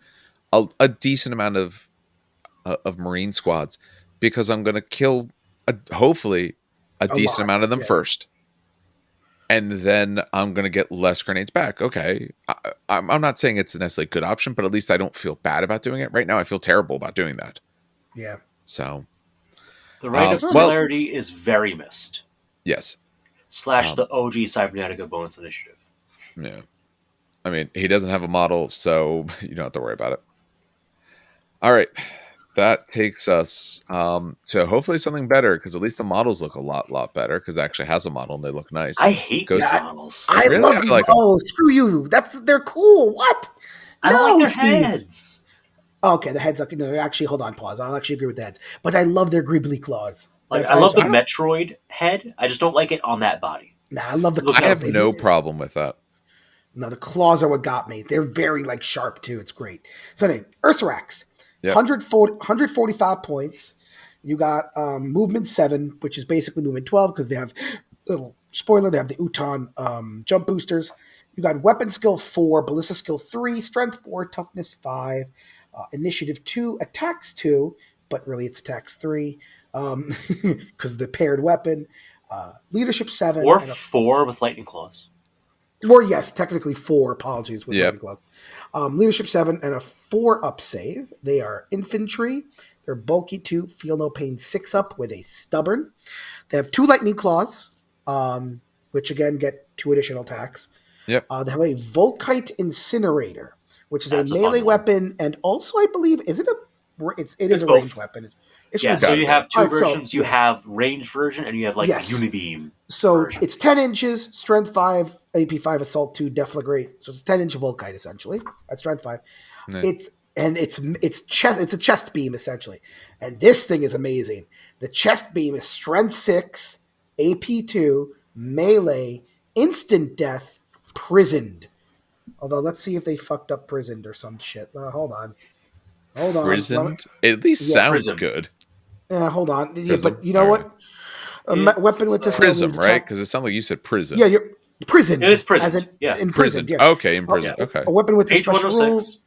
Speaker 1: a decent amount of Marine squads, because I'm going to kill hopefully a decent amount of them first. And then I'm going to get less grenades back. Okay. I'm not saying it's a necessarily good option, but at least I don't feel bad about doing it. Right now, I feel terrible about doing that.
Speaker 2: Yeah.
Speaker 1: So.
Speaker 3: The Rite of Celerity is very missed.
Speaker 1: Yes.
Speaker 3: / the OG Cybernetica bonus initiative.
Speaker 1: Yeah. I mean, he doesn't have a model, so you don't have to worry about it. All right. That takes us to hopefully something better, because at least the models look a lot better, because it actually has a model and they look nice.
Speaker 3: I hate these models.
Speaker 2: I love these. Like screw you. They're cool. What?
Speaker 3: I don't like their heads.
Speaker 2: Okay, the heads are no. Actually, hold on, pause. I'll actually agree with the heads, but I love their gribbly claws.
Speaker 3: Like, I love the Metroid head. I just don't like it on that body.
Speaker 2: Nah, I love the claws.
Speaker 1: I have no problem with that.
Speaker 2: No, the claws are what got me. They're very sharp too. It's great. So anyway, Ursarax. 145 points. You got movement 7, which is basically movement 12, because they have little spoiler. They have the Uton jump boosters. You got weapon skill 4, ballista skill 3, strength 4, toughness 5, initiative 2, attacks 2, but really it's attacks 3 because of the paired weapon. Leadership 7
Speaker 3: or 4 with lightning claws.
Speaker 2: Or yes, technically 4. Apologies with lightning claws. Leadership 7 and a 4 up save. They are infantry. They're bulky 2, feel no pain 6 up with a stubborn. They have 2 lightning claws, which again get 2 additional attacks.
Speaker 1: Yep.
Speaker 2: They have a Volkite incinerator, which is a melee weapon, and also I believe it is a ranged weapon.
Speaker 3: So you have 2 versions. You have ranged version, and you have Unibeam.
Speaker 2: So it's 10 inches, strength 5, AP 5, assault 2, deflagrate. So it's 10-inch Volkite essentially. That's strength 5. Nice. It's a chest beam essentially, and this thing is amazing. The chest beam is strength 6, AP 2, melee, instant death, prisoned. Although let's see if they fucked up prisoned or some shit. Hold on.
Speaker 1: Prisoned? It at least sounds good.
Speaker 2: Yeah, hold on. Yeah, but you know what? A weapon with this
Speaker 1: prism, right? Because it sounded like you said prison.
Speaker 2: Yeah, you're prison.
Speaker 3: It is prison.
Speaker 1: Imprisoned. Yeah. Okay, imprisoned. Okay.
Speaker 2: A weapon with this special rule.
Speaker 3: 106.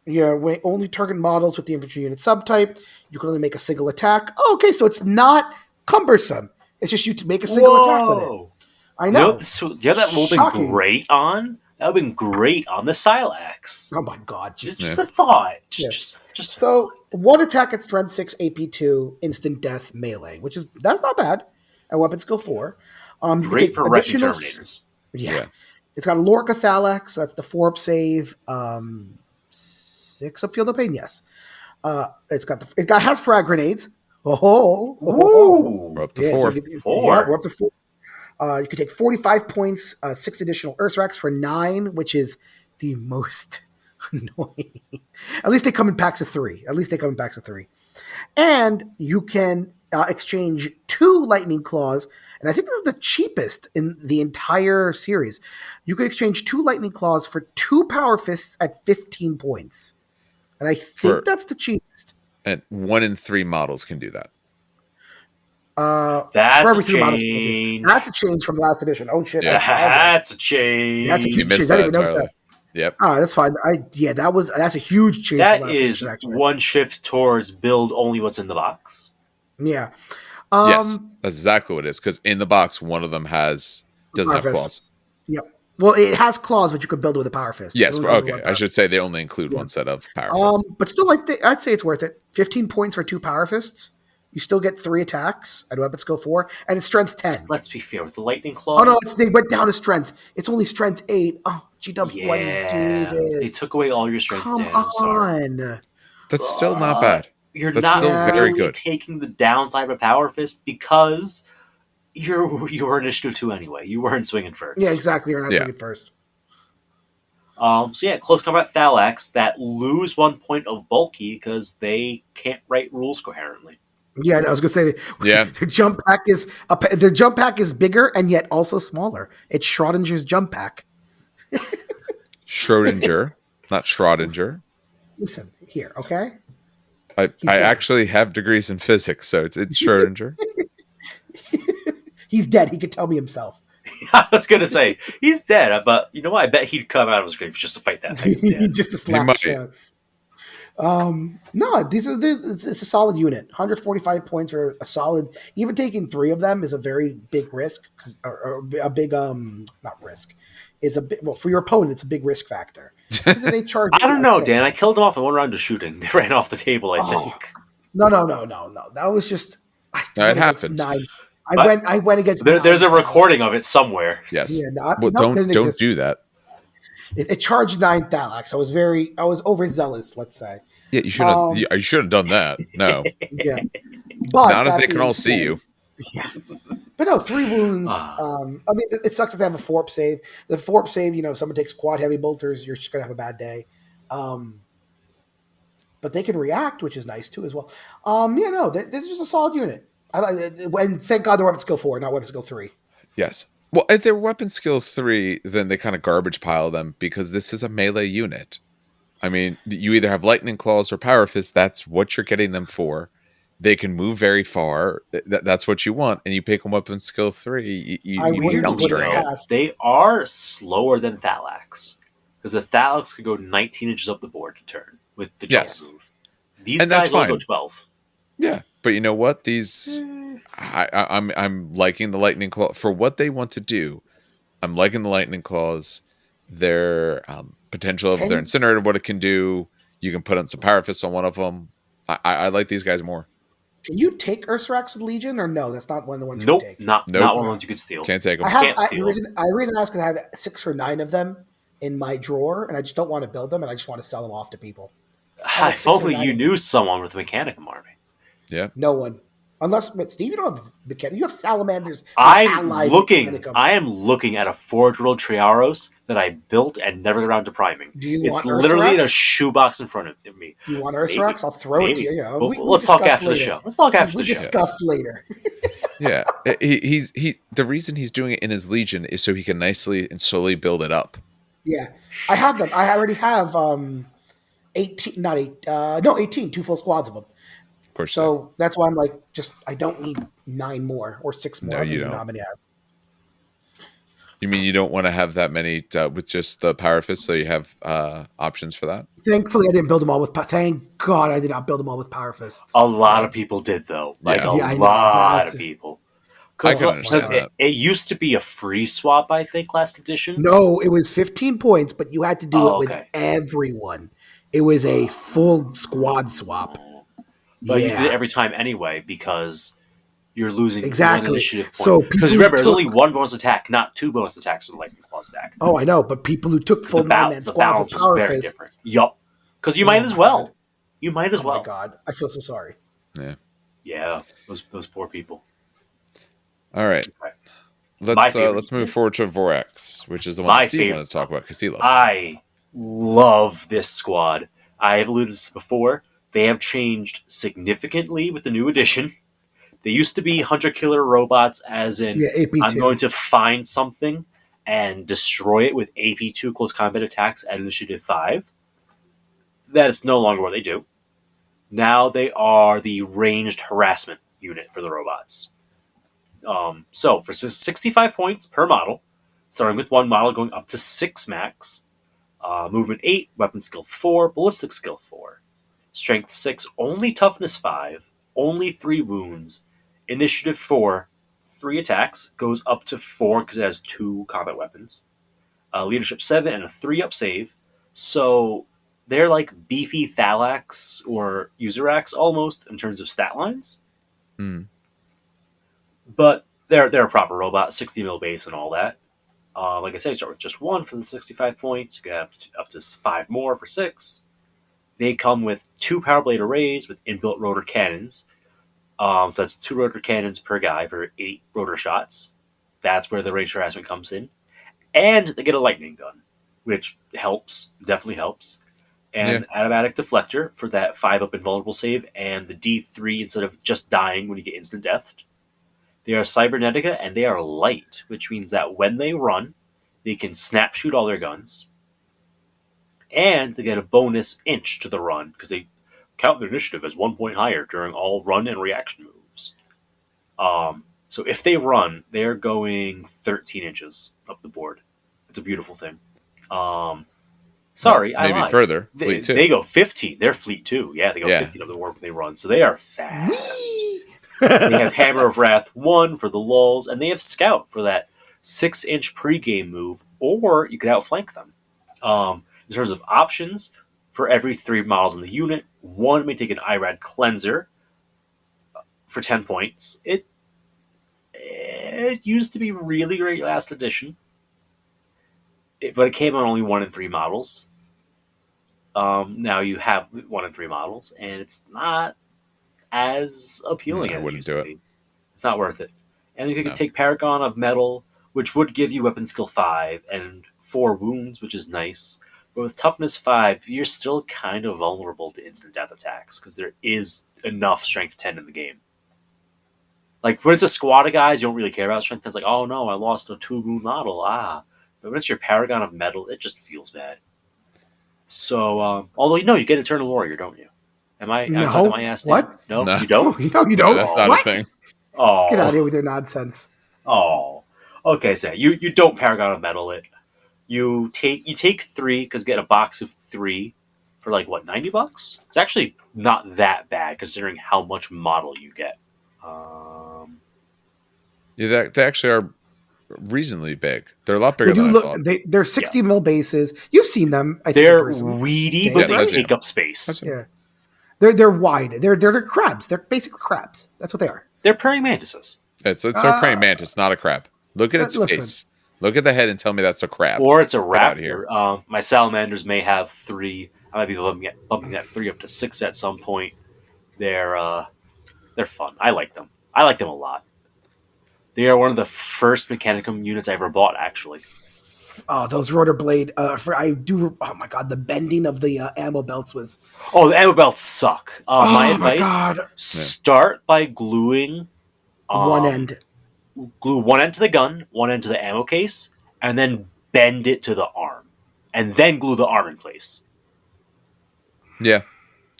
Speaker 2: Yeah, only target models with the infantry unit subtype. You can only make a single attack. Oh, okay, so it's not cumbersome. It's just you to make a single attack with it. I know.
Speaker 3: That would have been great on. That would have been great on the Scyllax.
Speaker 2: Oh my god!
Speaker 3: Just a thought. Just
Speaker 2: so 1 attack at strength 6, AP 2, instant death, melee, that's not bad. And weapon skill 4.
Speaker 3: Great for wrecking Terminators.
Speaker 2: Yeah. It's got a Lorca Thallax, so that's the 4 up save. 6 up field of pain, yes. It has frag grenades.
Speaker 1: We're up to 4.
Speaker 2: We're up to 4. You could take 45 points, 6 additional Ursarax for 9, which is the most annoying. At least they come in packs of 3. And you can exchange 2 lightning claws, and I think this is the cheapest in the entire series. You can exchange 2 lightning claws for 2 power fists at 15 points. And I think that's the cheapest.
Speaker 1: And 1 in 3 models can do that.
Speaker 3: That's a change.
Speaker 2: That's a change from the last edition. Oh shit!
Speaker 3: Yeah. That's a change.
Speaker 2: That's a huge change. I didn't even notice that.
Speaker 1: Yep.
Speaker 2: That's fine. That's a huge change.
Speaker 3: That is edition, one shift towards build only what's in the box.
Speaker 2: Yeah.
Speaker 1: Yes, that's exactly what it is. Because in the box, one of them doesn't have claws.
Speaker 2: Yep. Well, it has claws, but you could build it with a power fist.
Speaker 1: Yes. Okay. I should say they only include one set of power fists.
Speaker 2: But still, I'd say it's worth it. 15 points for 2 power fists. You still get 3 attacks at weapon skill 4, and it's strength 10.
Speaker 3: Let's be fair with the lightning claw.
Speaker 2: Oh no, they went down to strength. It's only strength 8. Oh, GW, why did you do this?
Speaker 3: They took away all your strength.
Speaker 2: Come on.
Speaker 1: That's still not bad.
Speaker 3: That's not still very good. Taking the downside of a power fist because you were initiative 2 anyway. You weren't swinging first.
Speaker 2: Yeah, exactly. You're not swinging first.
Speaker 3: Close combat Thallax that lose 1 point of bulky because they can't write rules coherently.
Speaker 2: Yeah, I was gonna say their jump pack is bigger and yet also smaller. It's Schrodinger's jump pack.
Speaker 1: Schrodinger, not Schrodinger.
Speaker 2: Listen here, okay?
Speaker 1: I actually have degrees in physics, so it's Schrodinger.
Speaker 2: He's dead. He could tell me himself.
Speaker 3: I was going to say, he's dead, but you know what? I bet he'd come out of his grave just to fight that thing.
Speaker 2: Just to slap the shit out. No, it's a solid unit. 145 points for a solid. Even taking 3 of them is a very big risk, or a big not risk. Is a bit for your opponent. It's a big risk factor. They charge.
Speaker 3: I don't know, Dan. I killed them off in 1 round of shooting. They ran off the table. I think.
Speaker 2: No. That was just.
Speaker 1: It happened.
Speaker 2: 9. I went against.
Speaker 3: There's a recording of it somewhere.
Speaker 1: Yes. Yeah, don't do that.
Speaker 2: It charged 9 Thallax. I was overzealous, let's say.
Speaker 1: Yeah, you should have done that. No.
Speaker 2: Yeah. But
Speaker 1: not if they can all see you.
Speaker 2: Yeah. But no, 3 wounds. I mean, it sucks if they have a 4-up save. The 4-up save, if someone takes quad heavy bolters, you're just going to have a bad day. But they can react, which is nice too as well. They're just a solid unit. And thank God they're weapon skill 4, not weapon skill 3.
Speaker 1: Yes. Well, if they're weapon skill 3, then they kind of garbage pile them because this is a melee unit. I mean, you either have lightning claws or power fist. That's what you're getting them for. They can move very far. That's what you want. And you pick them weapon skill 3.
Speaker 3: They are slower than Thallax. Because a Thallax could go 19 inches up the board to turn with the jump move. These guys will go 12.
Speaker 1: Yeah, but you know what? These, I'm liking the lightning claw for what they want to do. I'm liking the lightning claws. Their potential of their incinerator, what it can do. You can put on some power fists on one of them. I like these guys more.
Speaker 2: Can you take Ursarax with Legion, or no? That's not one of the ones you
Speaker 3: can
Speaker 2: take.
Speaker 3: Not one of the ones you can steal.
Speaker 1: Can't take them.
Speaker 2: The reason I ask is I have 6 or 9 of them in my drawer, and I just don't want to build them, and I just want to sell them off to people.
Speaker 3: If only you knew someone with a Mechanicum army.
Speaker 1: Yeah.
Speaker 2: No one. Unless, Steve, you don't have Mechanicum. You have Salamanders.
Speaker 3: I am looking at a 4-year-old Triaros that I built and never got around to priming.
Speaker 2: It's
Speaker 3: literally in a shoebox in front of me.
Speaker 2: Do you want Ursarax? I'll throw it to you. Yeah.
Speaker 3: Let's talk after the show.
Speaker 2: We discuss later.
Speaker 1: Yeah. The reason he's doing it in his Legion is so he can nicely and slowly build it up.
Speaker 2: Yeah. I have them. I already have 18, 2 full squads of them.
Speaker 1: Of course.
Speaker 2: So that's why I'm like, I don't need 9 more or 6 more.
Speaker 1: No, you don't. Know how many I have. You mean you don't want to have that many with just the power fist, so you have options for that?
Speaker 2: Thankfully, I didn't build them all with. Thank God, I did not build them all with power fists.
Speaker 3: A lot of people did, though. A lot of people. Because it used to be a free swap, I think, last edition.
Speaker 2: No, it was 15 points, but you had to do it with everyone. It was a full squad swap.
Speaker 3: But you did it every time anyway, because you're losing
Speaker 2: one
Speaker 3: initiative point.
Speaker 2: So
Speaker 3: because remember, there's only 1 bonus attack, not 2 bonus attacks for the lightning claws back.
Speaker 2: Oh, I know, but people who took full 9-man squads with power fists.
Speaker 3: Yup. Because you might as well. You might as well.
Speaker 2: Oh my God, I feel so sorry.
Speaker 1: Yeah.
Speaker 3: Yeah, those poor people.
Speaker 1: All right. Let's move forward to Vorax, which is the one Steve wanted to talk about because he loves it.
Speaker 3: I love this squad. I have alluded to this before. They have changed significantly with the new edition. They used to be hunter-killer robots, as in, I'm going to find something and destroy it with AP2 close combat attacks at Initiative 5. That is no longer what they do. Now they are the ranged harassment unit for the robots. So, for 65 points per model, starting with 1 model going up to 6 max, movement 8, weapon skill 4, ballistic skill 4. Strength 6, only toughness 5, only 3 wounds. Initiative 4, 3 attacks, goes up to 4 because it has 2 combat weapons. Leadership 7 and a 3-up save. So they're like beefy Thallax or Ursarax almost in terms of stat lines. But they're a proper robot, 60 mil base and all that. Like I said, you start with just 1 for the 65 points. You get up to 5 more for 6. They come with 2 power blade arrays with inbuilt rotor cannons. So that's 2 rotor cannons per guy for 8 rotor shots. That's where the range harassment comes in. And they get a lightning gun, which helps, definitely helps. And an automatic deflector for that 5-up invulnerable save, and the D3 instead of just dying when you get instant death. They are cybernetica, and they are light, which means that when they run, they can snap shoot all their guns. And they get a bonus inch to the run, because they count their initiative as 1 point higher during all run and reaction moves. So if they run, they're going 13 inches up the board. It's a beautiful thing. Sorry, I
Speaker 1: maybe
Speaker 3: lied.
Speaker 1: further. Fleet too.
Speaker 3: They go 15. They're fleet too. Yeah, they go 15 up the board when they run. So they are fast. They have Hammer of Wrath 1 for the lulls, and they have Scout for that 6-inch pregame move, or you could outflank them. In terms of options, for every 3 models in the unit, 1 may take an IRAD Cleanser for 10 points. It used to be really great last edition, but it came on only 1 in 3 models. Now you have 1 in 3 models, and it's not as appealing as it used to be. It's not worth it. And you could take Paragon of Metal, which would give you Weapon Skill 5 and 4 wounds, which is nice. But with Toughness 5, you're still kind of vulnerable to instant death attacks, because there is enough Strength 10 in the game. Like, when it's a squad of guys, you don't really care about Strength 10. It's like, oh no, I lost a 2-wound model. But when it's your Paragon of Metal, it just feels bad. So, although, you get Eternal Warrior, don't you? Am I talking my ass down?
Speaker 2: What?
Speaker 3: No, you don't?
Speaker 2: No, you don't.
Speaker 1: That's not a thing.
Speaker 3: Oh.
Speaker 2: Get out of here with your nonsense.
Speaker 3: Oh. Okay, so you don't Paragon of Metal it. You take 3, because get a box of 3 for like, what, $90? It's actually not that bad, considering how much model you get.
Speaker 1: Yeah, they actually are reasonably big. They're a lot bigger than I thought.
Speaker 2: They're 60 mil bases. You've seen them. I think
Speaker 3: they're weedy, but they take up space.
Speaker 2: Yeah, they're wide. They're crabs. They're basically crabs. That's what they are.
Speaker 3: They're praying mantises.
Speaker 1: It's a praying mantis, not a crab. Look at its face. Look at the head and tell me that's a crab.
Speaker 3: Or it's a raptor. My salamanders may have 3. I might be bumping that 3 up to 6 at some point. They're fun. I like them. I like them a lot. They are one of the first Mechanicum units I ever bought, actually.
Speaker 2: Oh, those rotor blade! I do. Oh my god, the bending of the ammo belts was.
Speaker 3: Oh, the ammo belts suck. My advice:
Speaker 2: God.
Speaker 3: Start by gluing
Speaker 2: one end.
Speaker 3: Glue one end to the gun, one end to the ammo case, and then bend it to the arm, and then glue the arm in place.
Speaker 1: Yeah,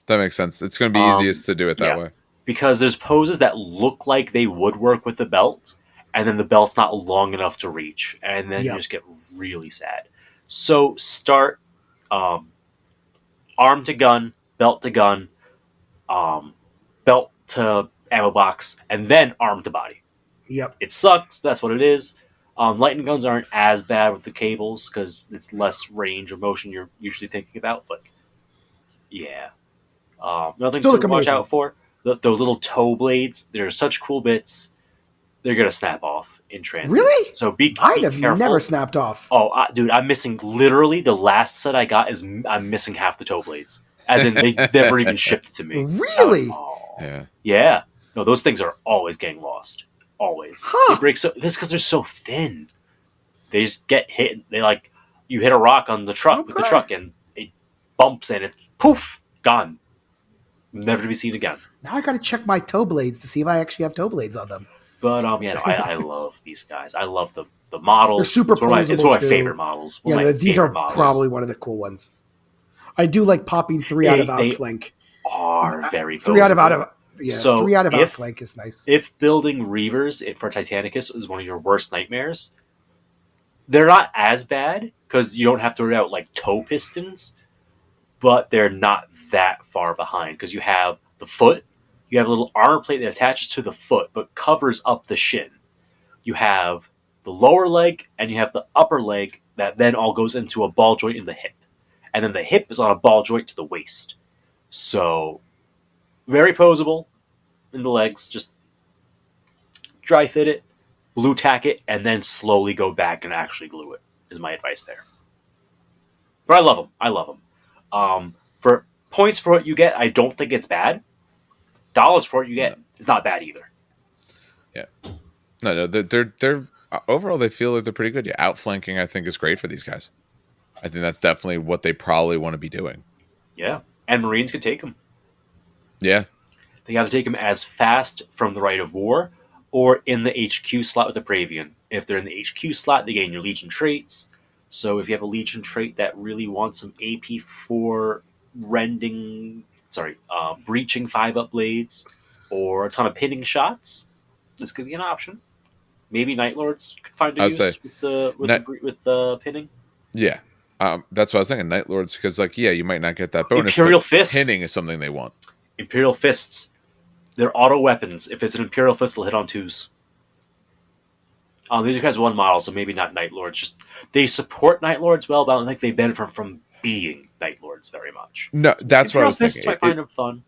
Speaker 1: that makes sense. It's going to be easiest to do it that way.
Speaker 3: Because there's poses that look like they would work with the belt, and then the belt's not long enough to reach, and then you just get really sad. So start arm to gun, belt to gun, belt to ammo box, and then arm to body.
Speaker 2: Yep.
Speaker 3: It sucks, but that's what it is. Lightning guns aren't as bad with the cables because it's less range of motion you're usually thinking about, but yeah. Nothing to watch out for. Those little toe blades, they're such cool bits. They're going to snap off in transit.
Speaker 2: Really?
Speaker 3: So be
Speaker 2: have
Speaker 3: careful.
Speaker 2: Never snapped off.
Speaker 3: Oh, dude, I'm missing literally the last set I got I'm missing half the toe blades. As in, they never even shipped to me.
Speaker 2: Really?
Speaker 3: Yeah. No, those things are always getting lost. Always. They break because they're so thin. They just get hit. You hit a rock on the truck with the truck and it bumps and it's poof, gone. Never to be seen again.
Speaker 2: Now I got to check my toe blades to see if I actually have toe blades on them.
Speaker 3: But I love these guys. I love the models.
Speaker 2: They're super posable.
Speaker 3: It's one of my favorite models.
Speaker 2: These are probably one of the cool ones. I do like popping 3 out of outflank.
Speaker 3: Are very
Speaker 2: 3 out of
Speaker 3: so
Speaker 2: 3 out of outflank is nice.
Speaker 3: If building Reavers for Titanicus is one of your worst nightmares, they're not as bad because you don't have to worry about toe pistons, but they're not that far behind because you have the foot, you have a little armor plate that attaches to the foot but covers up the shin. You have the lower leg and you have the upper leg that then all goes into a ball joint in the hip. And then the hip is on a ball joint to the waist. So, very posable in the legs. Just dry fit it, blue tack it, and then slowly go back and actually glue it, is my advice there. But I love them. For points for what you get, I don't think it's bad. Dollars for what you get is not bad either.
Speaker 1: Yeah. No, they're overall, they feel like they're pretty good. Yeah, outflanking, I think, is great for these guys. I think that's definitely what they probably want to be doing.
Speaker 3: Yeah, and Marines could take them.
Speaker 1: Yeah.
Speaker 3: They got to take them as fast from the Rite of War or in the HQ slot with the Praevian. If they're in the HQ slot, they gain your Legion traits. So if you have a Legion trait that really wants some AP for rending breaching 5-up blades, or a ton of pinning shots. This could be an option. Maybe Night Lords could find a use with the pinning.
Speaker 1: Yeah. That's what I was thinking. Night Lords, because you might not get that bonus.
Speaker 3: Imperial Fists.
Speaker 1: Pinning is something they want.
Speaker 3: Imperial Fists. They're auto weapons. If it's an Imperial Fist, they'll hit on 2s. These guys one model, so maybe not Night Lords. Just they support Night Lords well, but I don't think they benefit from being Night Lords very much.
Speaker 1: No, that's what I was
Speaker 3: Fists
Speaker 1: thinking.
Speaker 3: I find them fun.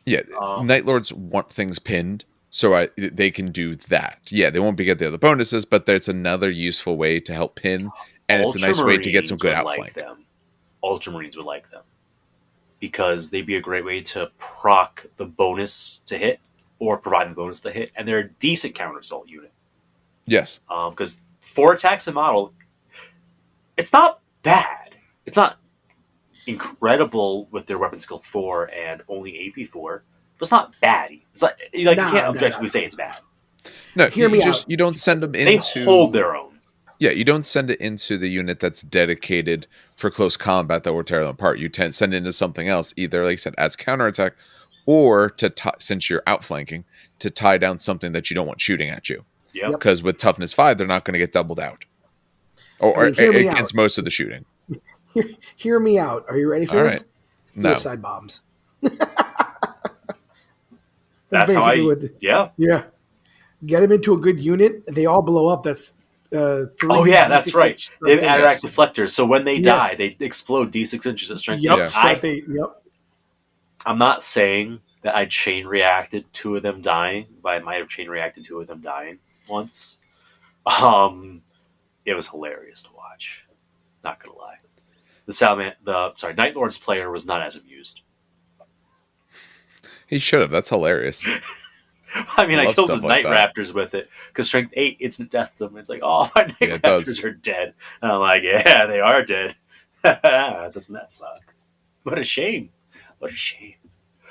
Speaker 1: Yeah, Night Lords want things pinned, so they can do that. Yeah, they won't get the other bonuses, but there's another useful way to help pin, and it's a nice way to get some good outflank.
Speaker 3: Ultramarines would like them because they'd be a great way to proc the bonus to hit or provide the bonus to hit, and they're a decent counter assault unit.
Speaker 1: Yes,
Speaker 3: because 4 attacks a model, it's not bad. It's not incredible with their weapon skill 4 and only AP 4, but it's not bad. It's like you can't objectively say it's bad.
Speaker 1: No, you don't send them into.
Speaker 3: They hold their own.
Speaker 1: Yeah, you don't send it into the unit that's dedicated for close combat that will tear them apart. You send it into something else, either, like I said, as counterattack, or since you're outflanking, to tie down something that you don't want shooting at you.
Speaker 3: Yep.
Speaker 1: Because with toughness 5, they're not going to get doubled out. Or against most of the shooting.
Speaker 2: Hear me out. Are you ready for this?
Speaker 1: Right.
Speaker 2: Suicide bombs.
Speaker 3: That's how
Speaker 2: yeah. Get them into a good unit. They all blow up. That's 3.
Speaker 3: Oh yeah, that's right. They have Ataract deflectors, so when they die, they explode D6 inches at strength.
Speaker 2: Yep.
Speaker 3: I'm not saying that I chain reacted 2 of them dying, but I might have chain reacted 2 of them dying once. It was hilarious to watch. Not gonna lie. Night Lord's player was not as amused.
Speaker 1: He should have. That's hilarious.
Speaker 3: I mean, I killed his Night Raptors with it because strength 8 instant death them. It's like, oh, my Night Raptors are dead. And I'm like, yeah, they are dead. Doesn't that suck? What a shame. What a shame.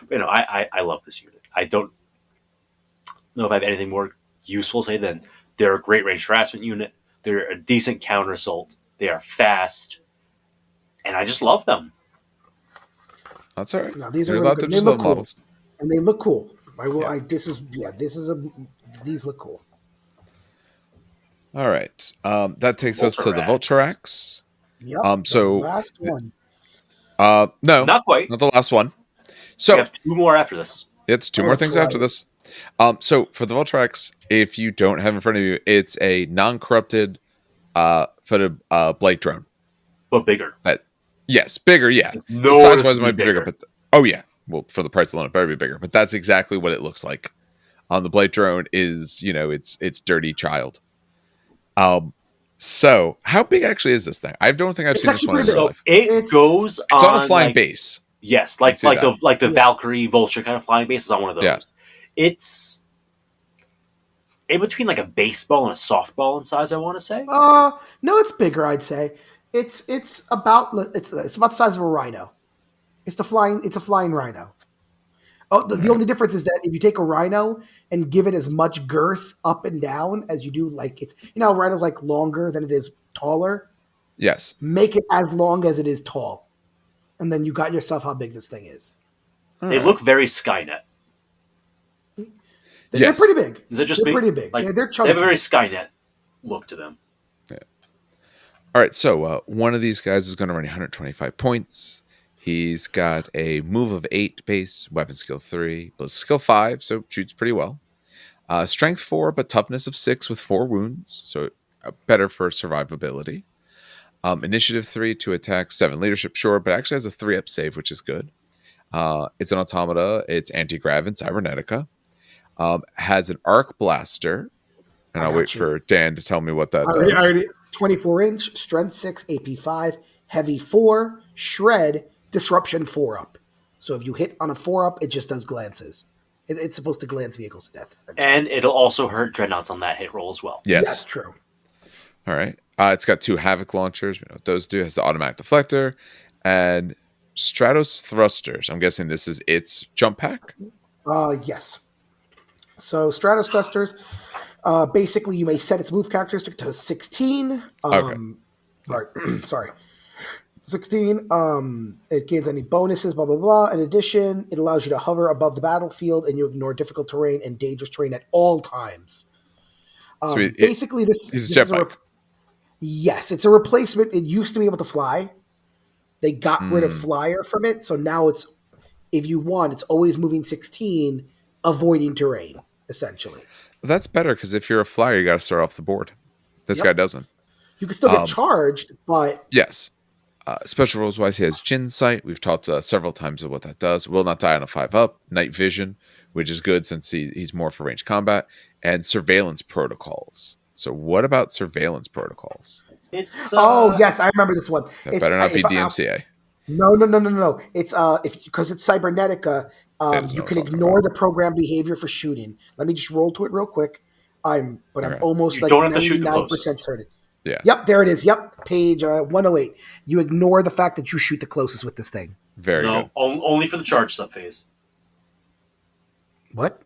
Speaker 3: But, I love this unit. I don't know if I have anything more useful to say than they're a great range harassment unit. They're a decent counter assault. They are fast. And I just love them.
Speaker 1: That's all right.
Speaker 2: No, these are really good. They look cool. Models. And they look cool. These look cool.
Speaker 1: All right. That takes us to the Vultarax.
Speaker 2: Yep.
Speaker 1: So
Speaker 2: the last one.
Speaker 1: No,
Speaker 3: not quite.
Speaker 1: Not the last one. So
Speaker 3: we have 2 more after this.
Speaker 1: It's 2 more things after this. So for the Vultarax, if you don't have in front of you, it's a non-corrupted footed blight drone,
Speaker 3: but bigger.
Speaker 1: Yes, bigger. Yeah,
Speaker 3: the
Speaker 1: size-wise might be bigger, but well, for the price alone, it better be bigger. But that's exactly what it looks like. The blight drone is, it's dirty child. So how big actually is this thing? I don't think I've seen this one in real life.
Speaker 3: It's
Speaker 1: on a flying base.
Speaker 3: Yes, like the Valkyrie Vulture kind of flying base is on one of those. Yeah. It's in between like a baseball and a softball in size, I want to say.
Speaker 2: No, it's bigger. I'd say it's about the size of a rhino. It's a flying rhino. Oh, the only difference is that if you take a rhino and give it as much girth up and down as you do, like it's how rhino's like longer than it is taller.
Speaker 1: Yes.
Speaker 2: Make it as long as it is tall, and then you got yourself how big this thing is.
Speaker 3: They look very Skynet.
Speaker 2: They're pretty big.
Speaker 3: Is it just
Speaker 2: they're pretty big?
Speaker 3: Like,
Speaker 2: they're chunky.
Speaker 3: They have a very Skynet look to them.
Speaker 1: Yeah. All right, so one of these guys is going to run 125 points. He's got a move of 8 base, weapon skill 3, blows skill 5, so shoots pretty well. Strength 4, but toughness of 6 with 4 wounds, so better for survivability. Initiative 3 to attack, 7 leadership, sure, but actually has a 3-up save, which is good. It's an automata, it's anti-grav and cybernetica. Has an arc blaster, and I'll wait for Dan to tell me what that does.
Speaker 2: Already 24-inch, strength 6, AP 5, heavy 4, shred, disruption 4-up. So if you hit on a 4-up, it just does glances. It's supposed to glance vehicles to death.
Speaker 3: And it'll also hurt dreadnoughts on that hit roll as well.
Speaker 1: Yes,
Speaker 2: true.
Speaker 1: All right. It's got 2 havoc launchers. We know what those do. It has the automatic deflector and Stratos thrusters. I'm guessing this is its jump pack.
Speaker 2: Yes. So Stratos thrusters. Basically, you may set its move characteristic to 16.
Speaker 1: Okay.
Speaker 2: Sorry. 16. It gains any bonuses, blah, blah, blah. In addition, it allows you to hover above the battlefield and you ignore difficult terrain and dangerous terrain at all times.
Speaker 1: So
Speaker 2: basically, this
Speaker 1: is
Speaker 2: a yes, it's a replacement. It used to be able to fly. They got rid of flyer from it, so now it's, if you want, it's always moving 16, avoiding terrain, essentially.
Speaker 1: That's better, because if you're a flyer, you got to start off the board. This guy doesn't.
Speaker 2: You can still get charged, but...
Speaker 1: Yes. Special rules wise, he has Jin Sight. We've talked several times of what that does. Will not die on a 5-up. Night Vision, which is good since he's more for ranged combat. And Surveillance Protocols. So what about Surveillance Protocols?
Speaker 3: It's
Speaker 2: oh yes, I remember this one.
Speaker 1: That better not be DMCA.
Speaker 2: No. It's because it's Cybernetica. You can ignore the program behavior for shooting. Let me just roll to it real quick. I'm almost
Speaker 3: you don't have to shoot the
Speaker 2: 99%
Speaker 3: closest.
Speaker 2: certain.
Speaker 1: Yeah.
Speaker 2: Yep, there it is. Yep, page 108. You ignore the fact that you shoot the closest with this thing.
Speaker 1: Very good.
Speaker 3: Only for the charge subphase.
Speaker 2: What?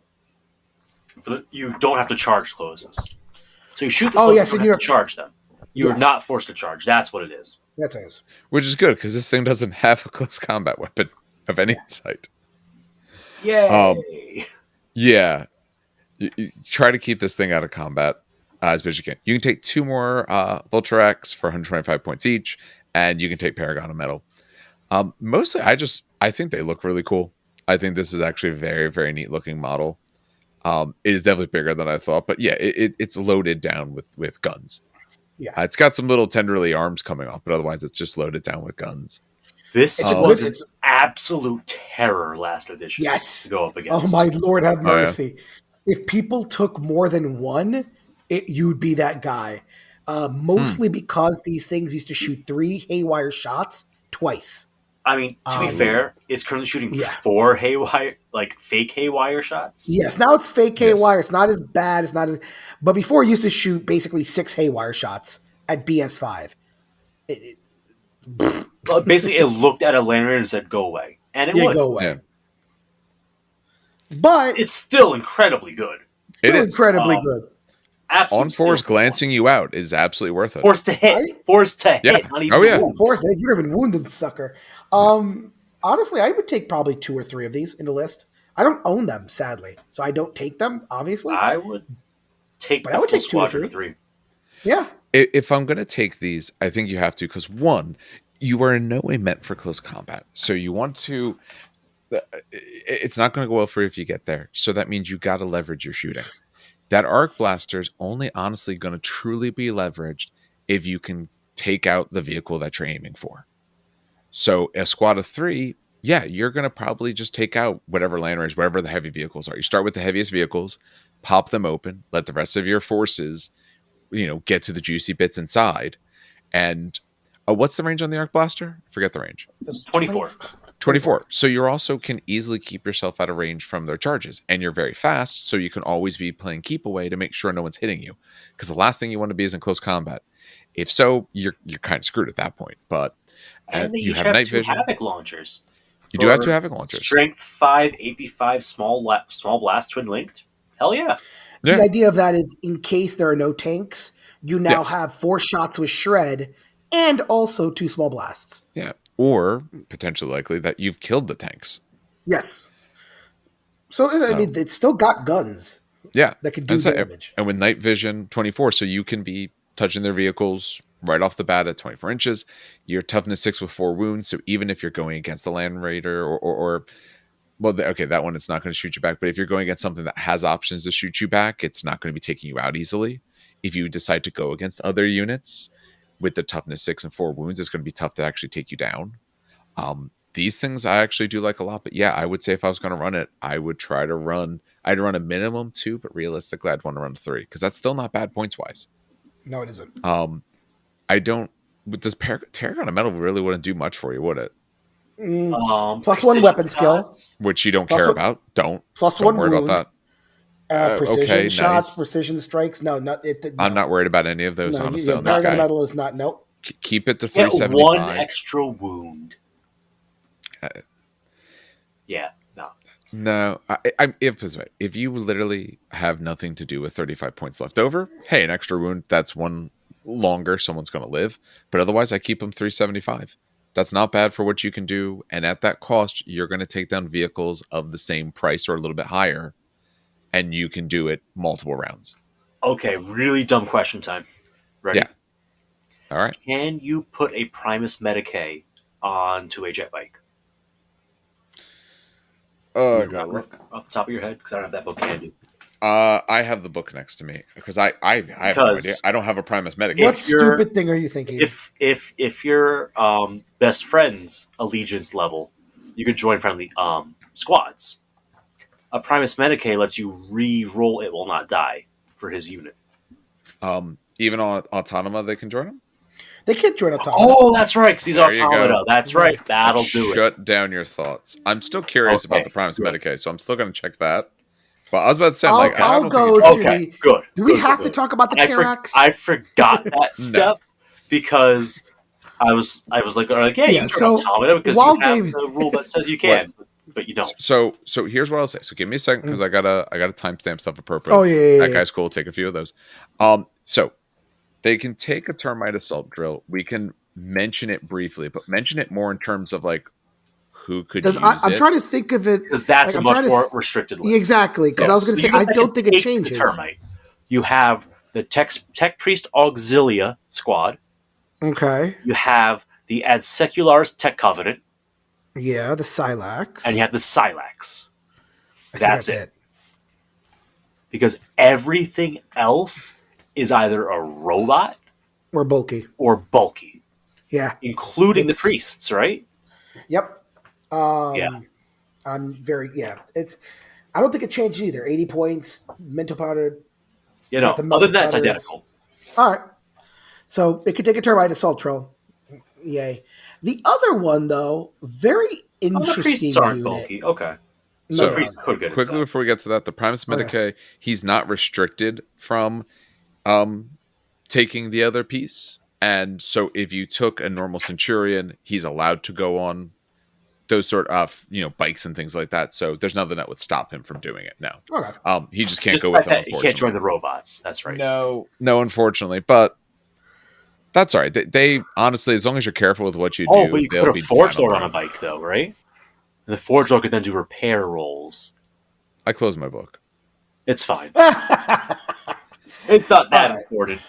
Speaker 3: You don't have to charge closest. So you shoot the closest, you don't have to charge them. You're not forced to charge. That's what it is.
Speaker 2: That's what it is.
Speaker 1: Which is good, because this thing doesn't have a close combat weapon of any type.
Speaker 3: Yay!
Speaker 1: Yeah. You try to keep this thing out of combat as best as you can. You can take 2 more Vultarax for 125 points each, and you can take Paragon of Metal. Mostly, I think they look really cool. I think this is actually a very, very neat looking model. It is definitely bigger than I thought, but yeah, it's loaded down with guns.
Speaker 2: Yeah,
Speaker 1: it's got some little tenderly arms coming off, but otherwise it's just loaded down with guns.
Speaker 3: This was an absolute terror last edition.
Speaker 2: Yes,
Speaker 3: to go up against.
Speaker 2: Oh my Lord, have mercy! Oh, yeah. If people took more than one, you'd be that guy. Mostly because these things used to shoot 3 haywire shots twice.
Speaker 3: I mean, to be fair, it's currently shooting 4 haywire, like fake haywire shots.
Speaker 2: Yes, now it's fake haywire. It's not as bad. It's not as, but before it used to shoot basically 6 haywire shots at BS5.
Speaker 3: Basically, it looked at a lantern and said, "Go away," and it would
Speaker 2: go away.
Speaker 1: Yeah.
Speaker 2: But
Speaker 3: it's still incredibly good.
Speaker 2: Still incredibly good.
Speaker 3: Absolutely,
Speaker 1: on force glancing you out is absolutely worth it.
Speaker 3: Force to hit. Force to hit.
Speaker 1: Not even
Speaker 2: force to hit. You'd have been wounded, sucker. Honestly, I would take probably 2 or 3 of these in the list. I don't own them, sadly, so I don't take them. Obviously,
Speaker 3: I would take. But I would take 2 or 3.
Speaker 2: Yeah.
Speaker 1: If I'm going to take these, I think you have to, because 1, you are in no way meant for close combat. So you want to. It's not going to go well for you if you get there. So that means you got to leverage your shooting. That arc blaster is only honestly going to truly be leveraged if you can take out the vehicle that you're aiming for. So a squad of 3, yeah, you're going to probably just take out whatever land range, whatever the heavy vehicles are. You start with the heaviest vehicles, pop them open, let the rest of your forces, get to the juicy bits inside. And what's the range on the arc blaster? I forget the range.
Speaker 3: It's 24.
Speaker 1: 24. So you also can easily keep yourself out of range from their charges, and you're very fast, so you can always be playing keep away to make sure no one's hitting you, because the last thing you want to be is in close combat. If so, you're kind of screwed at that point. But
Speaker 3: and
Speaker 1: you
Speaker 3: have night vision. Havoc launchers.
Speaker 1: You do have 2 Havoc launchers.
Speaker 3: Strength 5, AP5, small blast, twin linked. Hell yeah.
Speaker 2: The idea of that is, in case there are no tanks, you now have 4 shots with shred and also 2 small blasts.
Speaker 1: Yeah. Or potentially likely that you've killed the tanks.
Speaker 2: Yes. So I mean, it's still got guns.
Speaker 1: Yeah.
Speaker 2: That could do damage.
Speaker 1: And with night vision 24, so you can be touching their vehicles right off the bat at 24 inches. Your toughness 6 with 4 wounds. So even if you're going against a land raider that one, it's not going to shoot you back. But if you're going against something that has options to shoot you back, it's not going to be taking you out easily. If you decide to go against other units with the toughness 6 and 4 wounds, it's going to be tough to actually take you down. These things I actually do like a lot, but yeah, I would say if I was going to run it, I'd run a minimum 2, but realistically I'd want to run 3, because that's still not bad points wise.
Speaker 2: No, it isn't.
Speaker 1: Does Paragon of Metal really wouldn't do much for you, would it?
Speaker 2: +1 weapon skill,
Speaker 1: which you don't care about. Don't worry about that.
Speaker 2: Precision shots, precision strikes. No, not it. No.
Speaker 1: I'm not worried about any of those. Honestly, on this guy.
Speaker 2: Paragon Metal is not. Nope.
Speaker 1: Keep it to 375.
Speaker 3: 1 extra wound. Yeah, no.
Speaker 1: No, if you literally have nothing to do with 35 points left over, hey, an extra wound, that's 1 longer someone's going to live. But otherwise, I keep them 375. That's not bad for what you can do. And at that cost, you're going to take down vehicles of the same price or a little bit higher, and you can do it multiple rounds.
Speaker 3: Okay, really dumb question time. Ready?
Speaker 1: Yeah. All right.
Speaker 3: Can you put a Primus Medicae onto a jet bike?
Speaker 1: Oh, I gotta look.
Speaker 3: Off the top of your head, because I don't have that book handy.
Speaker 1: I have the book next to me because I have no idea. I don't have a Primus Medicae.
Speaker 2: What stupid thing are you thinking?
Speaker 3: If you're best friends allegiance level, you could join friendly squads. A Primus Medicae lets you re-roll it will not die for his unit.
Speaker 1: Even on Autonoma, they can join him?
Speaker 2: They can't join Automata.
Speaker 3: Oh, that's right, because he's Automata. That's right. That'll do it.
Speaker 1: Shut down your thoughts. I'm still curious about the Primus Medicae, so I'm still going to check that. But I was about to say,
Speaker 2: I'll go to the...
Speaker 3: Good.
Speaker 2: Do we have to talk about the Thallax?
Speaker 3: I forgot that step because I was like, yeah, you can join Automata because you have the rule that says you can. But you don't.
Speaker 1: So here's what I'll say. So give me a second because I gotta timestamp stuff appropriate.
Speaker 2: Oh yeah.
Speaker 1: That guy's cool. Take a few of those. So they can take a Termite assault drill. We can mention it briefly, but mention it more in terms of like who could use it.
Speaker 2: I'm trying to think of it
Speaker 3: because that's a much more restricted list.
Speaker 2: Exactly. Because I was going to say I don't think it changes.
Speaker 3: Termite. You have the Tech Priest Auxilia squad.
Speaker 2: Okay.
Speaker 3: You have the Ad Seculars Tech Covenant.
Speaker 2: Yeah, the Scyllax.
Speaker 3: And you have the Scyllax. That's it. Because everything else is either a robot
Speaker 2: or bulky.
Speaker 3: Yeah. Including the priests, right?
Speaker 2: Yep.
Speaker 3: Yeah.
Speaker 2: I'm very it's I don't think it changed either. 80 points, mental powder.
Speaker 3: You know, other than that, it's identical.
Speaker 2: All right. So it could take a Termite assault troll. Yay. The other one, though, very interesting. The
Speaker 3: priests aren't bulky. Okay.
Speaker 1: So quickly before we get to that, the Primus Medicae, he's not restricted from taking the other piece. And so if you took a normal Centurion, he's allowed to go on those sort of bikes and things like that. So there's nothing that would stop him from doing it. No.
Speaker 2: Okay.
Speaker 1: He just can't go with them.
Speaker 3: He can't join the robots. That's right.
Speaker 1: No, unfortunately. But that's all right. They honestly, as long as you're careful with what you do.
Speaker 3: Oh, but you could put a Forge Lord on a bike, though, right? And the Forge Lord could then do repair rolls.
Speaker 1: I closed my book.
Speaker 3: It's fine. It's not that important.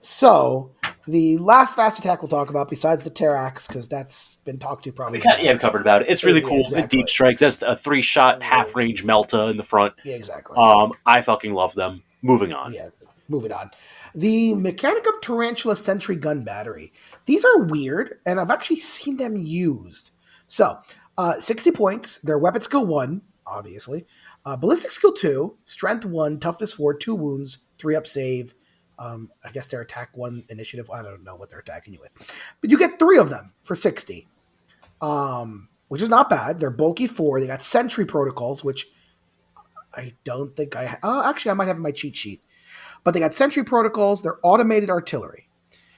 Speaker 2: So, the last fast attack we'll talk about, besides the Thallax, because that's been talked to probably.
Speaker 3: Yeah, I've covered about it. It's really cool. Exactly. It deep strikes. That's a 3-shot half-range Melta in the front.
Speaker 2: Yeah, exactly.
Speaker 3: I fucking love them. Moving on.
Speaker 2: Yeah, moving on. The Mechanicum Tarantula Sentry Gun Battery. These are weird, and I've actually seen them used. So, 60 points. Their weapon skill 1, obviously. Ballistic skill 2, strength 1, toughness 4, 2 wounds, 3 up save. I guess their attack 1 initiative. I don't know what they're attacking you with. But you get 3 of them for 60, which is not bad. They're bulky 4. They got Sentry protocols, which I don't think I have. Actually, I might have in my cheat sheet. But they got Sentry protocols. They're automated artillery.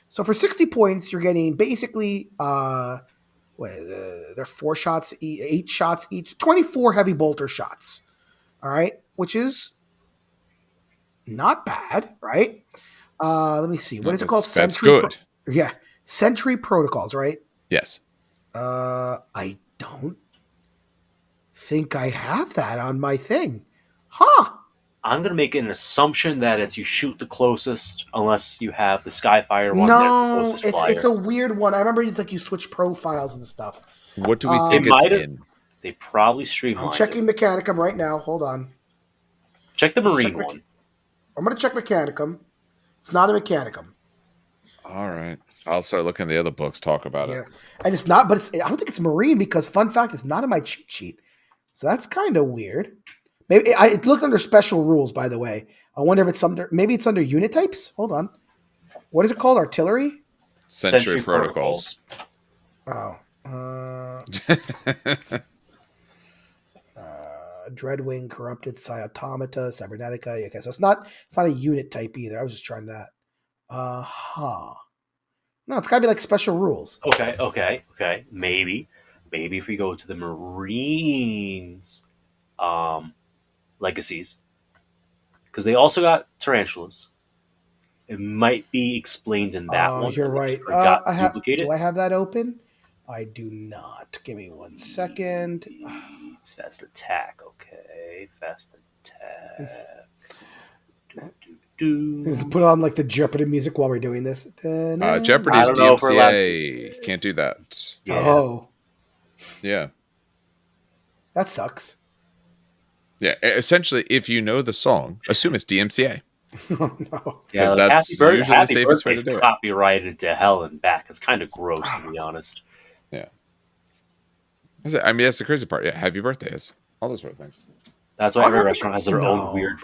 Speaker 2: So for 60 points, you're getting basically they're 4 shots, 8 shots each, 24 heavy bolter shots. All right, which is not bad, right? Let me see. What is it called?
Speaker 1: That's good.
Speaker 2: Yeah, Sentry protocols, right?
Speaker 1: Yes.
Speaker 2: I don't think I have that on my thing. Huh.
Speaker 3: I'm going to make an assumption that it's you shoot the closest unless you have the Skyfire one.
Speaker 2: No, it's a weird one. I remember it's like you switch profiles and stuff.
Speaker 1: What do we think it's in?
Speaker 3: They probably streamlined
Speaker 2: I'm checking Mechanicum right now. Hold on.
Speaker 3: Check the Marine one.
Speaker 2: I'm going to check Mechanicum. It's not a Mechanicum.
Speaker 1: All right. I'll start looking at the other books, talk about it.
Speaker 2: And it's not, but I don't think it's Marine because, fun fact, it's not in my cheat sheet. So that's kind of weird. Maybe it looked under special rules, by the way. I wonder if it's maybe it's under unit types. Hold on. What is it called? Artillery?
Speaker 1: Sentry protocols.
Speaker 2: Oh. Dreadwing, Corrupted, Automata, Cybernetica. Okay, so it's not a unit type either. I was just trying that. No, it's gotta be like special rules.
Speaker 3: Okay. Maybe if we go to the Marines legacies, because they also got tarantulas. It might be explained in that one.
Speaker 2: You're right.
Speaker 3: Forgot to duplicate it.
Speaker 2: Do I have that open? I do not. Give me 1 second.
Speaker 3: It's fast attack. Okay, fast attack.
Speaker 2: Put on like the Jeopardy music while we're doing this.
Speaker 1: Jeopardy is DMCA. Can't do that.
Speaker 3: Yeah.
Speaker 2: Oh.
Speaker 1: Yeah.
Speaker 2: That sucks.
Speaker 1: Yeah. Essentially, if you know the song, assume it's DMCA.
Speaker 2: Oh, no.
Speaker 3: Yeah, like
Speaker 1: that's usually the safest way to do it.
Speaker 3: Copyrighted to hell and back. It's kind of gross, to be honest.
Speaker 1: Yeah. I mean, that's the crazy part. Yeah. Happy birthdays. All those sort of things.
Speaker 3: That's why every restaurant has their own weird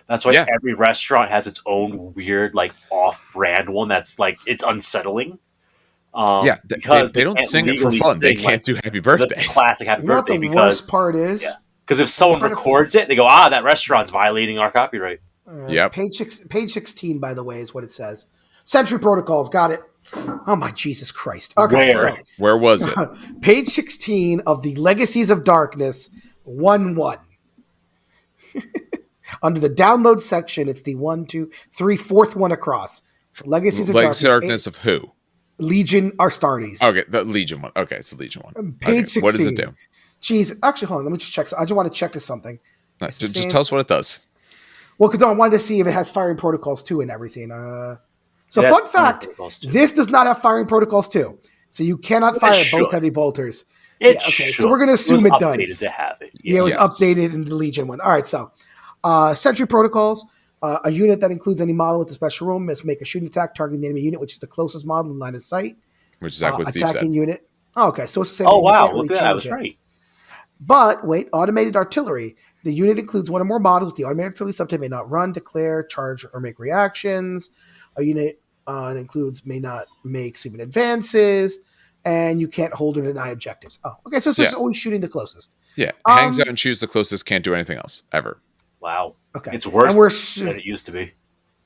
Speaker 3: that's why every restaurant has its own weird, like, off-brand one that's, like, it's unsettling.
Speaker 1: Because they don't sing it for fun. They can't do Happy Birthday.
Speaker 3: The classic Happy Birthday.
Speaker 2: The worst part is?
Speaker 3: Yeah. Because if someone records it, they go, that restaurant's violating our copyright.
Speaker 2: Page 16, by the way, is what it says. Sentry protocols, got it. Oh, my Jesus Christ. Okay,
Speaker 1: Where was it?
Speaker 2: Page 16 of the Legacies of Darkness 1-1. Under the download section, it's the 1, 2, 3, fourth one across. Legacies of
Speaker 1: Darkness of who?
Speaker 2: Legion Astartes.
Speaker 1: Okay, the Legion one. Okay, it's the Legion one.
Speaker 2: Page 16.
Speaker 1: What does it do?
Speaker 2: Jeez, actually, hold on. Let me just check. I just want to check to something.
Speaker 1: No, just tell us what it does.
Speaker 2: Well, because I wanted to see if it has firing protocols too and everything. Fun fact, this does not have firing protocols too. So you cannot fire both heavy bolters. So we're going to assume it does.
Speaker 3: Updated to have it.
Speaker 2: Yeah, it was updated in the Legion one. All right, so Sentry protocols. A unit that includes any model with a special rule must make a shooting attack targeting the enemy unit, which is the closest model in line of sight.
Speaker 1: Which is exactly what Steve
Speaker 2: attacking
Speaker 1: said.
Speaker 2: Unit. Oh, okay, so it's the same.
Speaker 3: Oh, wow. Look at that. I was right.
Speaker 2: But wait, automated artillery. The unit includes one or more models. The automated artillery subtype may not run, declare, charge, or make reactions. A unit may not make super advances, and you can't hold or deny objectives. Oh, okay, so it's just always shooting the closest.
Speaker 1: Yeah, hangs out and shoots the closest, can't do anything else, ever.
Speaker 3: Wow.
Speaker 2: Okay.
Speaker 3: It's worse than it used to be.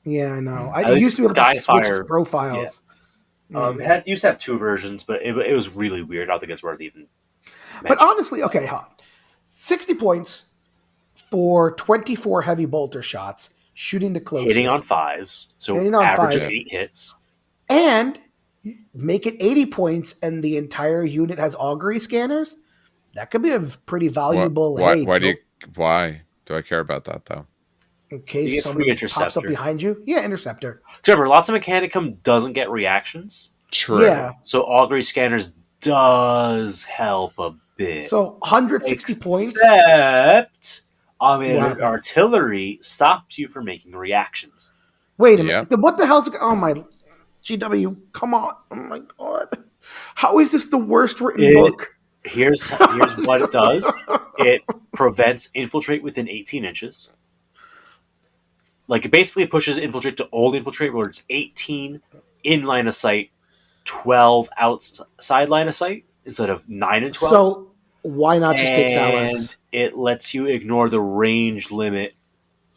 Speaker 2: Yeah, I know. It used to be able to switch its profiles.
Speaker 3: Yeah. It used to have 2 versions, but it was really weird. I don't think it's worth even mentioning.
Speaker 2: But honestly, 60 points for 24 heavy bolter shots, shooting the closest.
Speaker 3: Hitting on 5s, so average of 8 hits.
Speaker 2: And make it 80 points, and the entire unit has augury scanners. That could be a pretty valuable.
Speaker 1: Why do I care about that though?
Speaker 2: In case somebody pops up behind you, interceptor.
Speaker 3: Remember, lots of Mechanicum doesn't get reactions.
Speaker 1: True.
Speaker 2: Yeah.
Speaker 3: So augury scanners does help a bit.
Speaker 2: So 160 points.
Speaker 3: Except artillery stops you from making reactions.
Speaker 2: Wait a minute. What the hell's? Oh my, GW! Come on! Oh my god! How is this the worst written book?
Speaker 3: Here's what it does. It prevents infiltrate within 18 inches. Like, it basically pushes infiltrate to old infiltrate, where it's 18 in line of sight, 12 outside line of sight, instead of 9 and 12.
Speaker 2: So why not just take Thallax?
Speaker 3: And it lets you ignore the range limit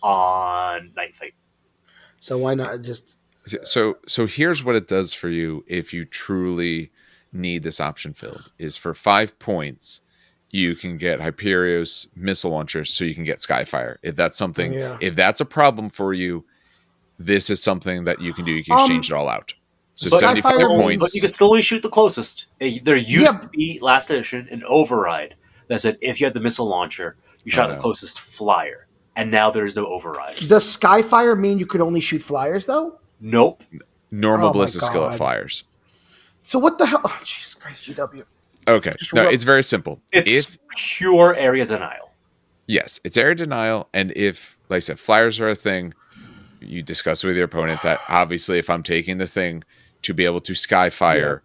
Speaker 3: on night fight.
Speaker 2: So why not just...
Speaker 1: So here's what it does for you if you truly need this option filled, is for 5 points... you can get Hyperios missile launchers, so you can get Skyfire. If that's something, if that's a problem for you, this is something that you can do. You can exchange it all out. So 75 points.
Speaker 3: But you can still only shoot the closest. There used to be, last edition, an override that said if you had the missile launcher, you shot the closest flyer. And now there's no override.
Speaker 2: Does Skyfire mean you could only shoot flyers, though?
Speaker 3: Nope.
Speaker 1: Normal ballistic skill at flyers.
Speaker 2: So what the hell? Oh, Jesus Christ, GW.
Speaker 1: Okay. No, it's very simple.
Speaker 3: It's pure area denial.
Speaker 1: Yes, it's area denial. And if, like I said, flyers are a thing, you discuss with your opponent that obviously if I'm taking the thing to be able to skyfire,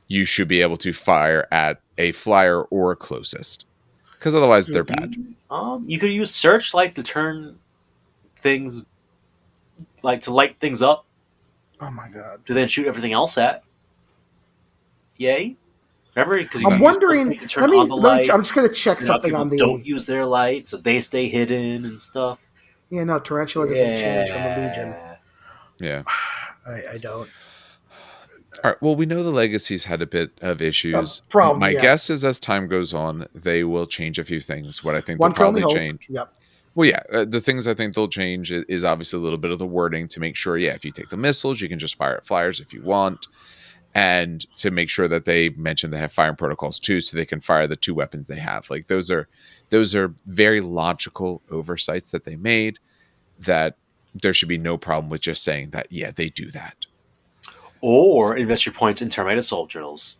Speaker 1: you should be able to fire at a flyer or closest. Because otherwise they're bad.
Speaker 3: You could use searchlights to turn things, like to light things up.
Speaker 2: Oh my god.
Speaker 3: To then shoot everything else at. Yay. Remember, because
Speaker 2: I'm wondering. I'm just going to check something
Speaker 3: on the. Don't use their light, so they stay hidden and stuff.
Speaker 2: Yeah, no, Tarantula doesn't change from the Legion.
Speaker 1: Yeah,
Speaker 2: I don't.
Speaker 1: All right. Well, we know the Legacies had a bit of issues.
Speaker 2: Problem.
Speaker 1: My guess is as time goes on, they will change a few things. What I think they'll probably change.
Speaker 2: Yep.
Speaker 1: Well, yeah, the things I think they'll change is obviously a little bit of the wording to make sure, if you take the missiles, you can just fire at flyers if you want, and to make sure that they mention they have firing protocols too, so they can fire the 2 weapons they have. Like those are very logical oversights that they made, that there should be no problem with just saying that, they do that.
Speaker 3: Or invest your points in Termite assault drills.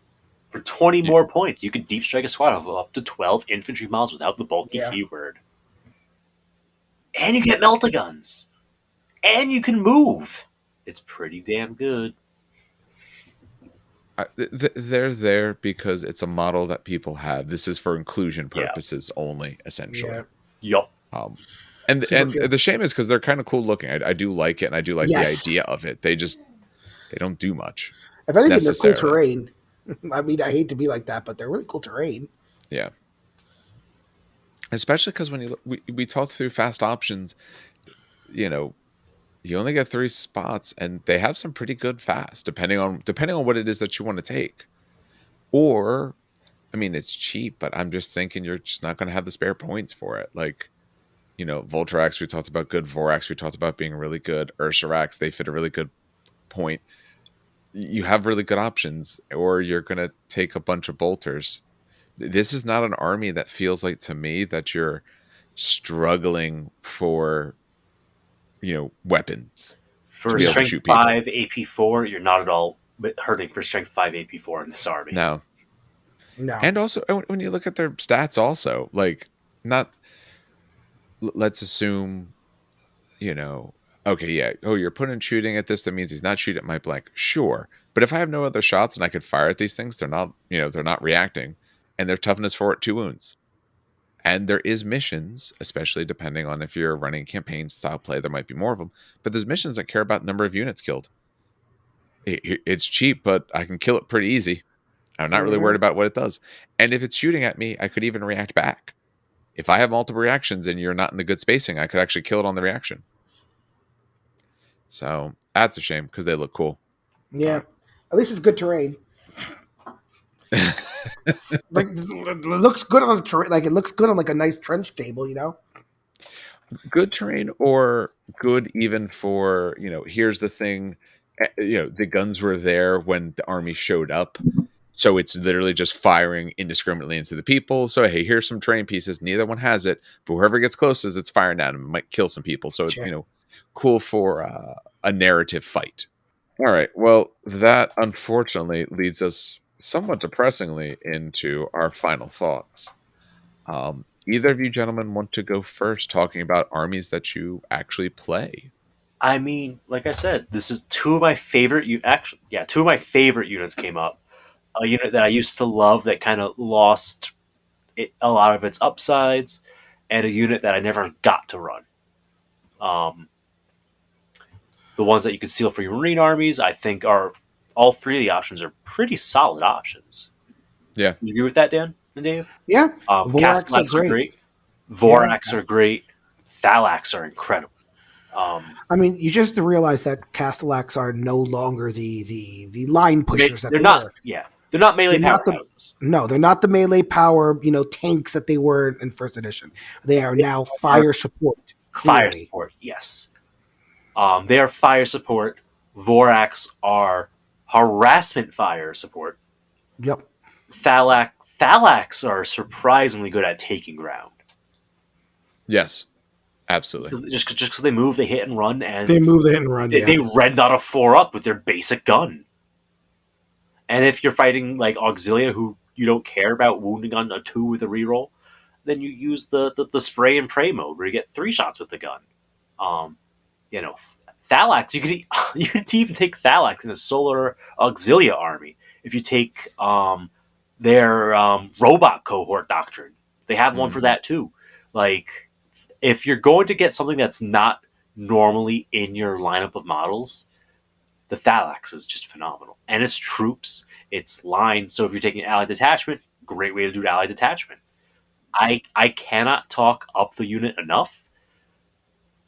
Speaker 3: For 20 more points, you can deep strike a squad of up to 12 infantry models without the bulky keyword. And you get melta-guns. And you can move. It's pretty damn good.
Speaker 1: They're there because it's a model that people have. This is for inclusion purposes only, essentially.
Speaker 3: Yup.
Speaker 1: And the shame is because they're kind of cool looking. I do like it, and I do like the idea of it. They don't do much.
Speaker 2: If anything, they're cool terrain. I mean, I hate to be like that, but they're really cool terrain.
Speaker 1: Yeah. Especially because when we talked through fast options, you only get 3 spots, and they have some pretty good fast, depending on what it is that you want to take. Or, I mean, it's cheap, but I'm just thinking you're just not going to have the spare points for it. Like, Vultarax, we talked about good. Vorax, we talked about being really good. Ursarax, they fit a really good point. You have really good options, or you're going to take a bunch of bolters. This is not an army that feels like, to me, that you're struggling for, weapons.
Speaker 3: For strength 5 AP4, you're not at all hurting for strength 5 AP4 in this army.
Speaker 1: No. And also, when you look at their stats also, like, let's assume, okay, you're putting shooting at this, that means he's not shooting at my blank. Sure. But if I have no other shots and I could fire at these things, they're not reacting, and their toughness 4 at 2 wounds. And there is missions, especially depending on if you're running campaign style play, there might be more of them. But there's missions that care about number of units killed. It's cheap, but I can kill it pretty easy. I'm not really worried about what it does. And if it's shooting at me, I could even react back. If I have multiple reactions and you're not in the good spacing, I could actually kill it on the reaction. So that's a shame because they look cool.
Speaker 2: Yeah. At least it's good terrain. Like, it looks good on a terrain. Like, it looks good on like a nice trench table,
Speaker 1: Good terrain, or good even for, here's the thing, the guns were there when the army showed up. So it's literally just firing indiscriminately into the people. So, hey, here's some terrain pieces. Neither one has it, but whoever gets closest, it's firing at them. It might kill some people. So it's, cool for a narrative fight. All right. Well, that unfortunately leads us somewhat depressingly into our final thoughts. Either of you gentlemen want to go first, talking about armies that you actually play?
Speaker 3: I mean, like I said, this is two of my favorite units came up. A unit that I used to love that kind of lost a lot of its upsides, and a unit that I never got to run. The ones that you can steal for your Marine armies, I think, are all 3 of the options are pretty solid options.
Speaker 1: Yeah.
Speaker 3: You agree with that, Dan and Dave?
Speaker 2: Yeah.
Speaker 3: Castellax are great. Vorax are great. Thallax are incredible.
Speaker 2: I mean, you just have to realize that Castellax are no longer the line pushers that
Speaker 3: they're
Speaker 2: they
Speaker 3: not.
Speaker 2: were.
Speaker 3: Yeah, they're not melee powerhouses.
Speaker 2: No, they're not the melee power, tanks that they were in first edition. They are now fire support. Clearly.
Speaker 3: Fire support, yes. They are fire support. Vorax are harassment fire support.
Speaker 2: Yep.
Speaker 3: Thallax are surprisingly good at taking ground.
Speaker 1: Yes, absolutely.
Speaker 3: Just because they move, they hit and run, and
Speaker 2: they move, they hit and run.
Speaker 3: They rend out a 4-up with their basic gun. And if you're fighting like Auxilia, who you don't care about wounding on a 2 with a reroll, then you use the spray and pray mode where you get 3 shots with the gun. Thallax, you could even take Thallax in a Solar Auxilia army. If you take their robot cohort doctrine, they have one for that too. Like, if you're going to get something that's not normally in your lineup of models, the Thallax is just phenomenal. And it's troops, it's lines. So if you're taking allied detachment, great way to do allied detachment. I cannot talk up the unit enough,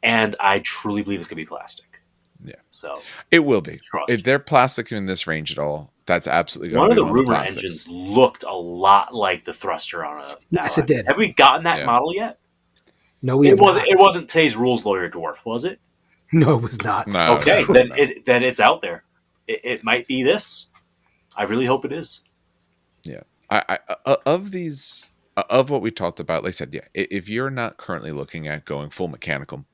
Speaker 3: and I truly believe it's going to be plastic.
Speaker 1: Yeah.
Speaker 3: So
Speaker 1: it will be. If they're plastic in this range at all, that's absolutely going
Speaker 3: to
Speaker 1: be
Speaker 3: one of the rumor engines looked a lot like the thruster on a Thallax.
Speaker 2: Yes, it did.
Speaker 3: Have we gotten that model yet?
Speaker 2: No, we have not.
Speaker 3: It wasn't today's rules lawyer dwarf, was it?
Speaker 2: No, it was not.
Speaker 1: No.
Speaker 3: Okay,
Speaker 1: No.
Speaker 3: then it's out there. It might be this. I really hope it is.
Speaker 1: Yeah. Of these of what we talked about, like I said, yeah, if you're not currently looking at going full Mechanicum,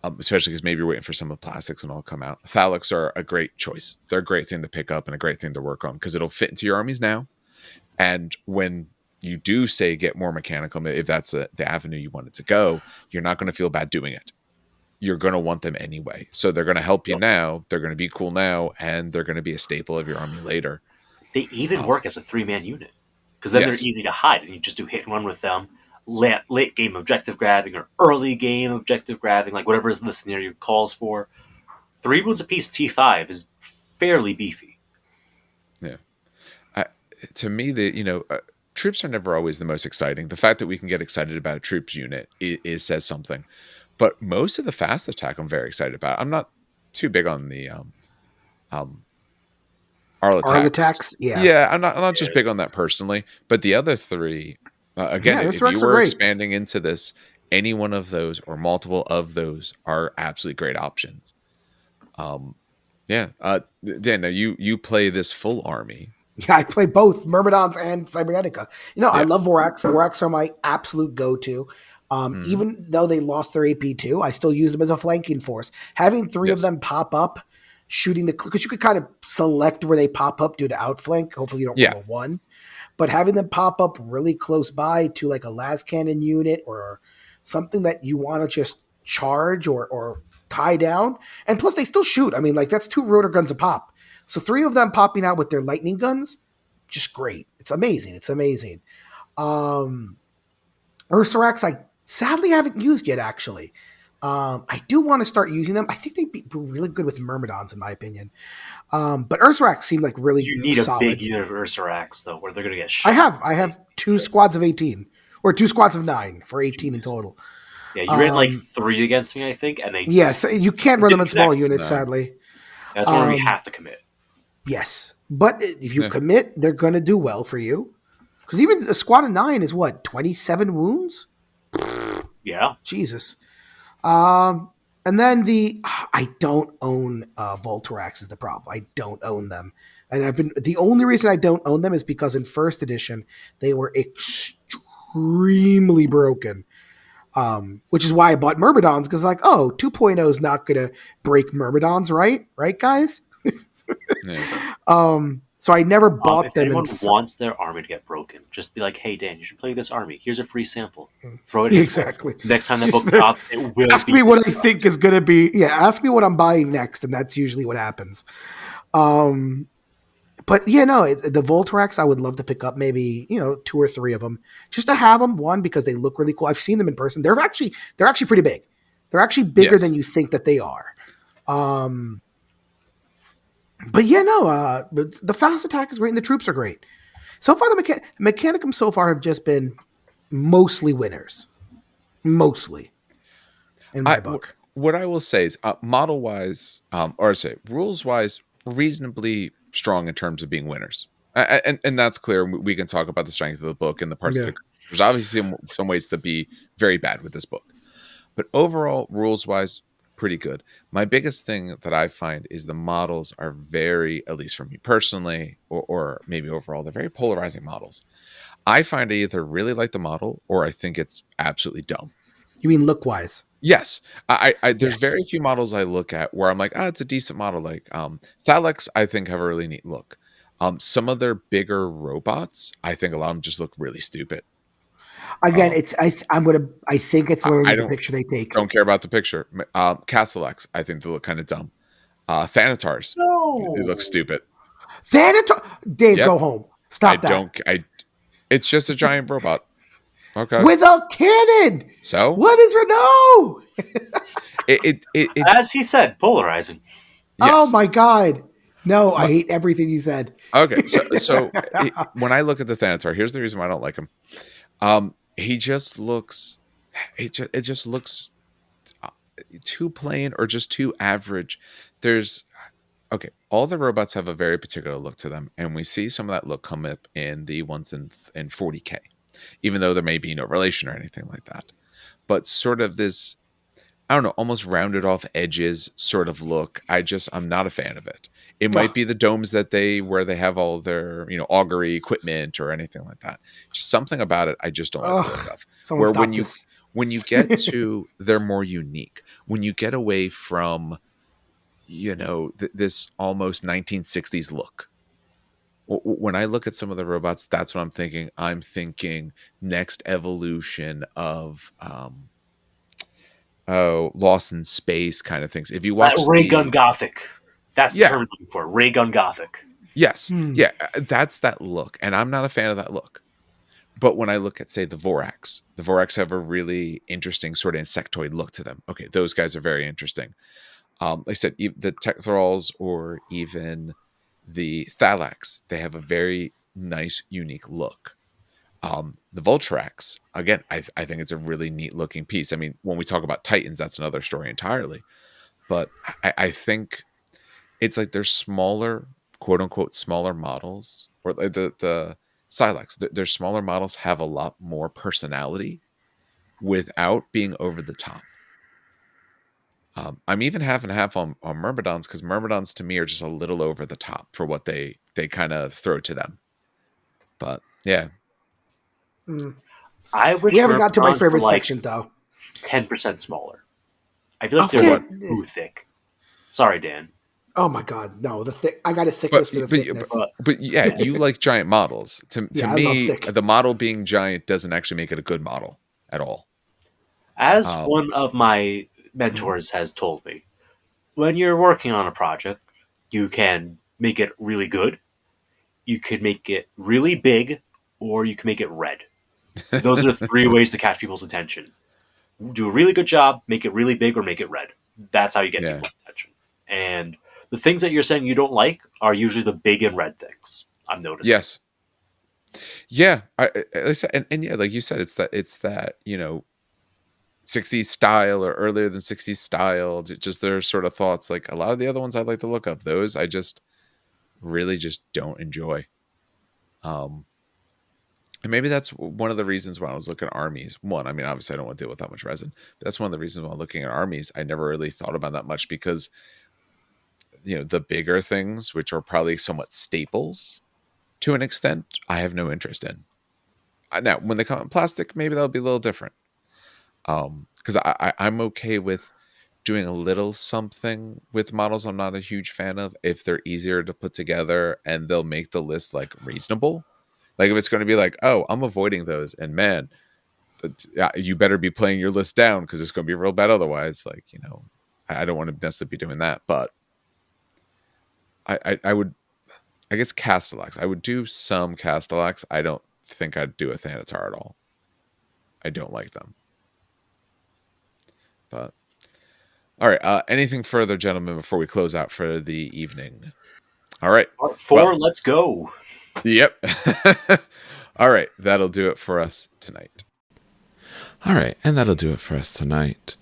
Speaker 1: especially because maybe you're waiting for some of the plastics and all come out, Thallax are a great choice. They're a great thing to pick up and a great thing to work on because it'll fit into your armies now. And when you do say get more Mechanicum, if that's the avenue you wanted to go, you're not going to feel bad doing it. You're going to want them anyway. So they're going to help you now. They're going to be cool now, and they're going to be a staple of your army later.
Speaker 3: They even work as a 3-man unit because then they're easy to hide, and you just do hit and run with them. Late game objective grabbing or early game objective grabbing, like whatever the scenario calls for. 3 wounds apiece T5 is fairly beefy.
Speaker 1: Yeah. To me, troops are never always the most exciting. The fact that we can get excited about a troops unit is says something. But most of the fast attack I'm very excited about. I'm not too big on the Arlatax.
Speaker 2: Yeah.
Speaker 1: I'm not just big on that personally, but the other 3, again, if you were expanding into this, any one of those or multiple of those are absolutely great options. Dan, now you play this full army.
Speaker 2: Yeah, I play both Myrmidons and Cybernetica. I love Vorax. Vorax are my absolute go-to. Even though they lost their AP2, I still use them as a flanking force. Having 3 of them pop up, shooting because you could kind of select where they pop up due to outflank. Hopefully you don't roll a 1. But having them pop up really close by to like a las cannon unit or something that you want to just charge or tie down. And plus they still shoot. I mean, like that's 2 rotor guns a pop. So 3 of them popping out with their lightning guns, just great. It's amazing. Ursarax, I sadly haven't used yet, actually. I do want to start using them. I think they'd be really good with Myrmidons, in my opinion. But Ursarax seemed like really solid.
Speaker 3: You need a big unit of Ursarax, though, where they're going to get shot.
Speaker 2: I have 2 squads of 18, or 2 squads of 9 for 18 in total.
Speaker 3: Yeah, you ran like 3 against me, I think, and they
Speaker 2: you can't run them in small units, sadly.
Speaker 3: That's where we have to commit.
Speaker 2: Yes, but if you commit, they're going to do well for you. Because even a squad of 9 is what, 27 wounds?
Speaker 3: Yeah,
Speaker 2: Jesus. And then I don't own Vultarax is the problem. I don't own them, and the only reason I don't own them is because in first edition they were extremely broken. Which is why I bought Myrmidons, because 2.0 is not gonna break Myrmidons, right, guys? So I never bought
Speaker 3: if
Speaker 2: them.
Speaker 3: If anyone wants their army to get broken, just be like, "Hey Dan, you should play this army. Here's a free sample. Throw it in."
Speaker 2: Exactly.
Speaker 3: Next time that book drops, it will.
Speaker 2: Ask me what I think is going to be. Yeah, ask me what I'm buying next, and that's usually what happens. But the Vultarax I would love to pick up, maybe 2 or 3 of them, just to have them. One, because they look really cool. I've seen them in person. They're actually pretty big. They're actually bigger than you think that they are. But the fast attack is great and the troops are great. So far, the Mechanicum so far have just been mostly winners. Mostly. In my book.
Speaker 1: What I will say is model-wise, rules-wise, reasonably strong in terms of being winners. And that's clear. We can talk about the strength of the book and the parts of the... There's obviously some ways to be very bad with this book. But overall, rules-wise, pretty good. My biggest thing that I find is the models are very, at least for me personally, or maybe overall, they're very polarizing models. I find I either really like the model or I think it's absolutely dumb.
Speaker 2: You mean look-wise?
Speaker 1: Yes. There's very few models I look at where I'm like, it's a decent model. Like Thallax, I think have a really neat look. Some of their bigger robots, I think a lot of them just look really stupid.
Speaker 2: Again, I think it's literally the picture they take.
Speaker 1: Don't care about the picture. Castellax, I think they look kind of dumb. Thanatars, they look stupid.
Speaker 2: Thanatar, Dave, go home. Stop that.
Speaker 1: It's just a giant robot. Okay.
Speaker 2: With a cannon.
Speaker 1: So
Speaker 2: what is Renault?
Speaker 3: As he said, polarizing.
Speaker 1: Yes.
Speaker 2: Oh my God. No, I hate everything he said.
Speaker 1: Okay, so when I look at the Thanatar, here's the reason why I don't like him. He just looks, it just looks too plain or just too average. All the robots have a very particular look to them, and we see some of that look come up in the ones in 40K, even though there may be no relation or anything like that. but sort of this, I don't know, almost rounded off edges sort of look. I'm not a fan of it. It might be the domes where they have all their, augury equipment or anything like that. Just something about it I just don't like the look of. Where when you get to, they're more unique. When you get away from, this almost 1960s look. When I look at some of the robots, that's what I'm thinking. I'm thinking next evolution of Lost in Space kind of things. If you watch
Speaker 3: Ray Gun Gothic, that's the term I'm looking for. Ray Gun Gothic.
Speaker 1: Yes, yeah, that's that look, and I'm not a fan of that look. But when I look at, say, the Vorax have a really interesting sort of insectoid look to them. Okay, those guys are very interesting. Like I said, the Tech-thralls or even the Thallax, they have a very nice, unique look. The Vultarax, again, I think it's a really neat looking piece. I mean, when we talk about Titans, that's another story entirely. But I think it's like they're smaller, quote unquote, smaller models, or like the Scyllax, their smaller models have a lot more personality without being over the top. I'm even half and half on Myrmidons, because Myrmidons to me are just a little over the top for what they kind of throw to them. But yeah.
Speaker 3: I wish
Speaker 2: we haven't got to my favorite section though.
Speaker 3: 10% smaller. I feel like they're too thick. Sorry, Dan.
Speaker 2: Oh my God, no! I got a sickness for the thickness.
Speaker 1: But yeah, you like giant models. To me, the model being giant doesn't actually make it a good model at all.
Speaker 3: As one of my mentors has told me, when you're working on a project, you can make it really good, you could make it really big, or you can make it red. Those are the three ways to catch people's attention. Do a really good job, make it really big, or make it red. That's how you get people's attention. And the things that you're saying you don't like are usually the big and red things, I'm noticing.
Speaker 1: Yes. Yeah. And yeah, like you said, it's that, 60s style or earlier than 60s style. Just their sort of thoughts. Like a lot of the other ones I like the look of. Those I just really just don't enjoy. And maybe that's one of the reasons when I was looking at armies. One, I mean, obviously I don't want to deal with that much resin. But that's one of the reasons when I'm looking at armies, I never really thought about that much, because the bigger things, which are probably somewhat staples to an extent, I have no interest in. Now, when they come in plastic, maybe that'll be a little different. Because I'm okay with doing a little something with models I'm not a huge fan of if they're easier to put together and they'll make the list like reasonable. Like if it's going to be like, oh, I'm avoiding those, and man, you better be playing your list down because it's going to be real bad otherwise. Like, I don't want to necessarily be doing that, but I would, I guess Castellax. I would do some Castellax. I don't think I'd do a Thanatar at all. I don't like them. But all right. Anything further, gentlemen, before we close out for the evening? All right.
Speaker 3: Part 4, let's go.
Speaker 1: Yep. All right. That'll do it for us tonight. All right. And that'll do it for us tonight.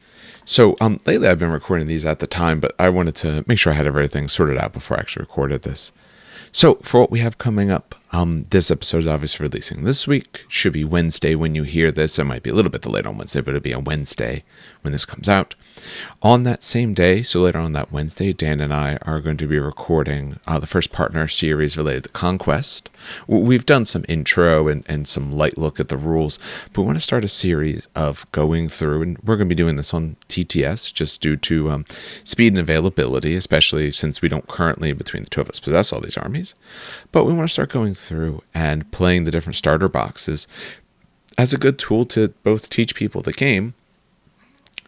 Speaker 1: So lately I've been recording these at the time, but I wanted to make sure I had everything sorted out before I actually recorded this. So for what we have coming up, this episode is obviously releasing this week. Should be Wednesday when you hear this. It might be a little bit delayed on Wednesday, but it'll be a Wednesday when this comes out. On that same day, so later on that Wednesday, Dan and I are going to be recording the first partner series related to Conquest. We've done some intro and some light look at the rules, but we want to start a series of going through, and we're going to be doing this on TTS just due to speed and availability, especially since we don't currently, between the two of us, possess all these armies. But we want to start going through and playing the different starter boxes as a good tool to both teach people the game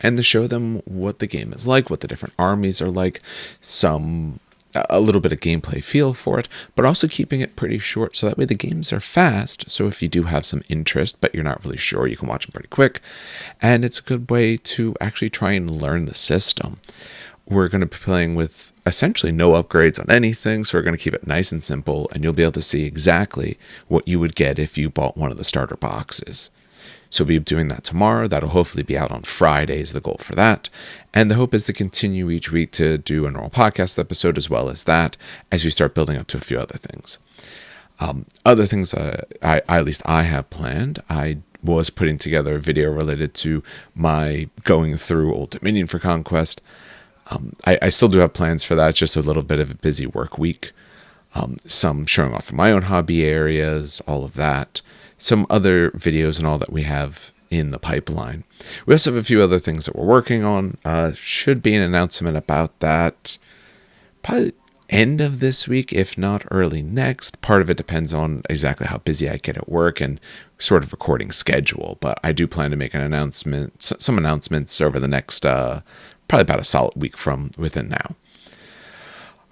Speaker 1: and to show them what the game is like, what the different armies are like, a little bit of gameplay feel for it, but also keeping it pretty short so that way the games are fast. So if you do have some interest, but you're not really sure, you can watch them pretty quick. And it's a good way to actually try and learn the system. We're going to be playing with essentially no upgrades on anything, so we're going to keep it nice and simple, and you'll be able to see exactly what you would get if you bought one of the starter boxes. So we'll be doing that tomorrow. That'll hopefully be out on Friday is the goal for that. And the hope is to continue each week to do a normal podcast episode as well as that, as we start building up to a few other things. Other things at least I have planned. I was putting together a video related to my going through Old Dominion for Conquest. I still do have plans for that, just a little bit of a busy work week. Some showing off from my own hobby areas, all of that. Some other videos and all that we have in the pipeline. We also have a few other things that we're working on. Should be an announcement about that probably end of this week, if not early next. Part of it depends on exactly how busy I get at work and sort of recording schedule. But I do plan to make an announcement, some announcements over the next probably about a solid week from within now.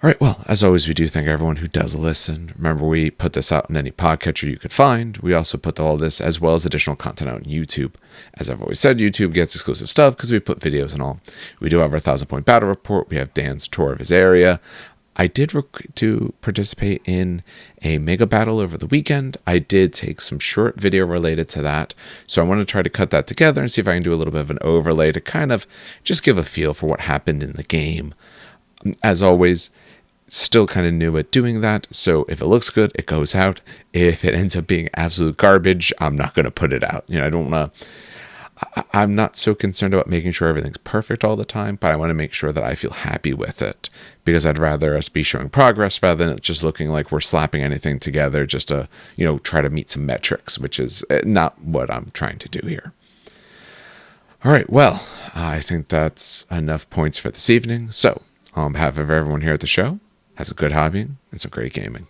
Speaker 1: All right, well, as always, we do thank everyone who does listen. Remember, we put this out in any podcatcher you could find. We also put all this as well as additional content out on YouTube. As I've always said, YouTube gets exclusive stuff because we put videos and all. We do have our 1,000-point battle report. We have Dan's tour of his area. I did to participate in a mega battle over the weekend. I did take some short video related to that. So I want to try to cut that together and see if I can do a little bit of an overlay to kind of just give a feel for what happened in the game. As always, still kind of new at doing that, so if it looks good, it goes out. If it ends up being absolute garbage, I'm not going to put it out. I don't want to. I'm not so concerned about making sure everything's perfect all the time, but I want to make sure that I feel happy with it, because I'd rather us be showing progress rather than it just looking like we're slapping anything together just to, try to meet some metrics, which is not what I'm trying to do here. All right, well, I think that's enough points for this evening. So, on behalf of everyone here at the show, has a good hobby and some great gaming.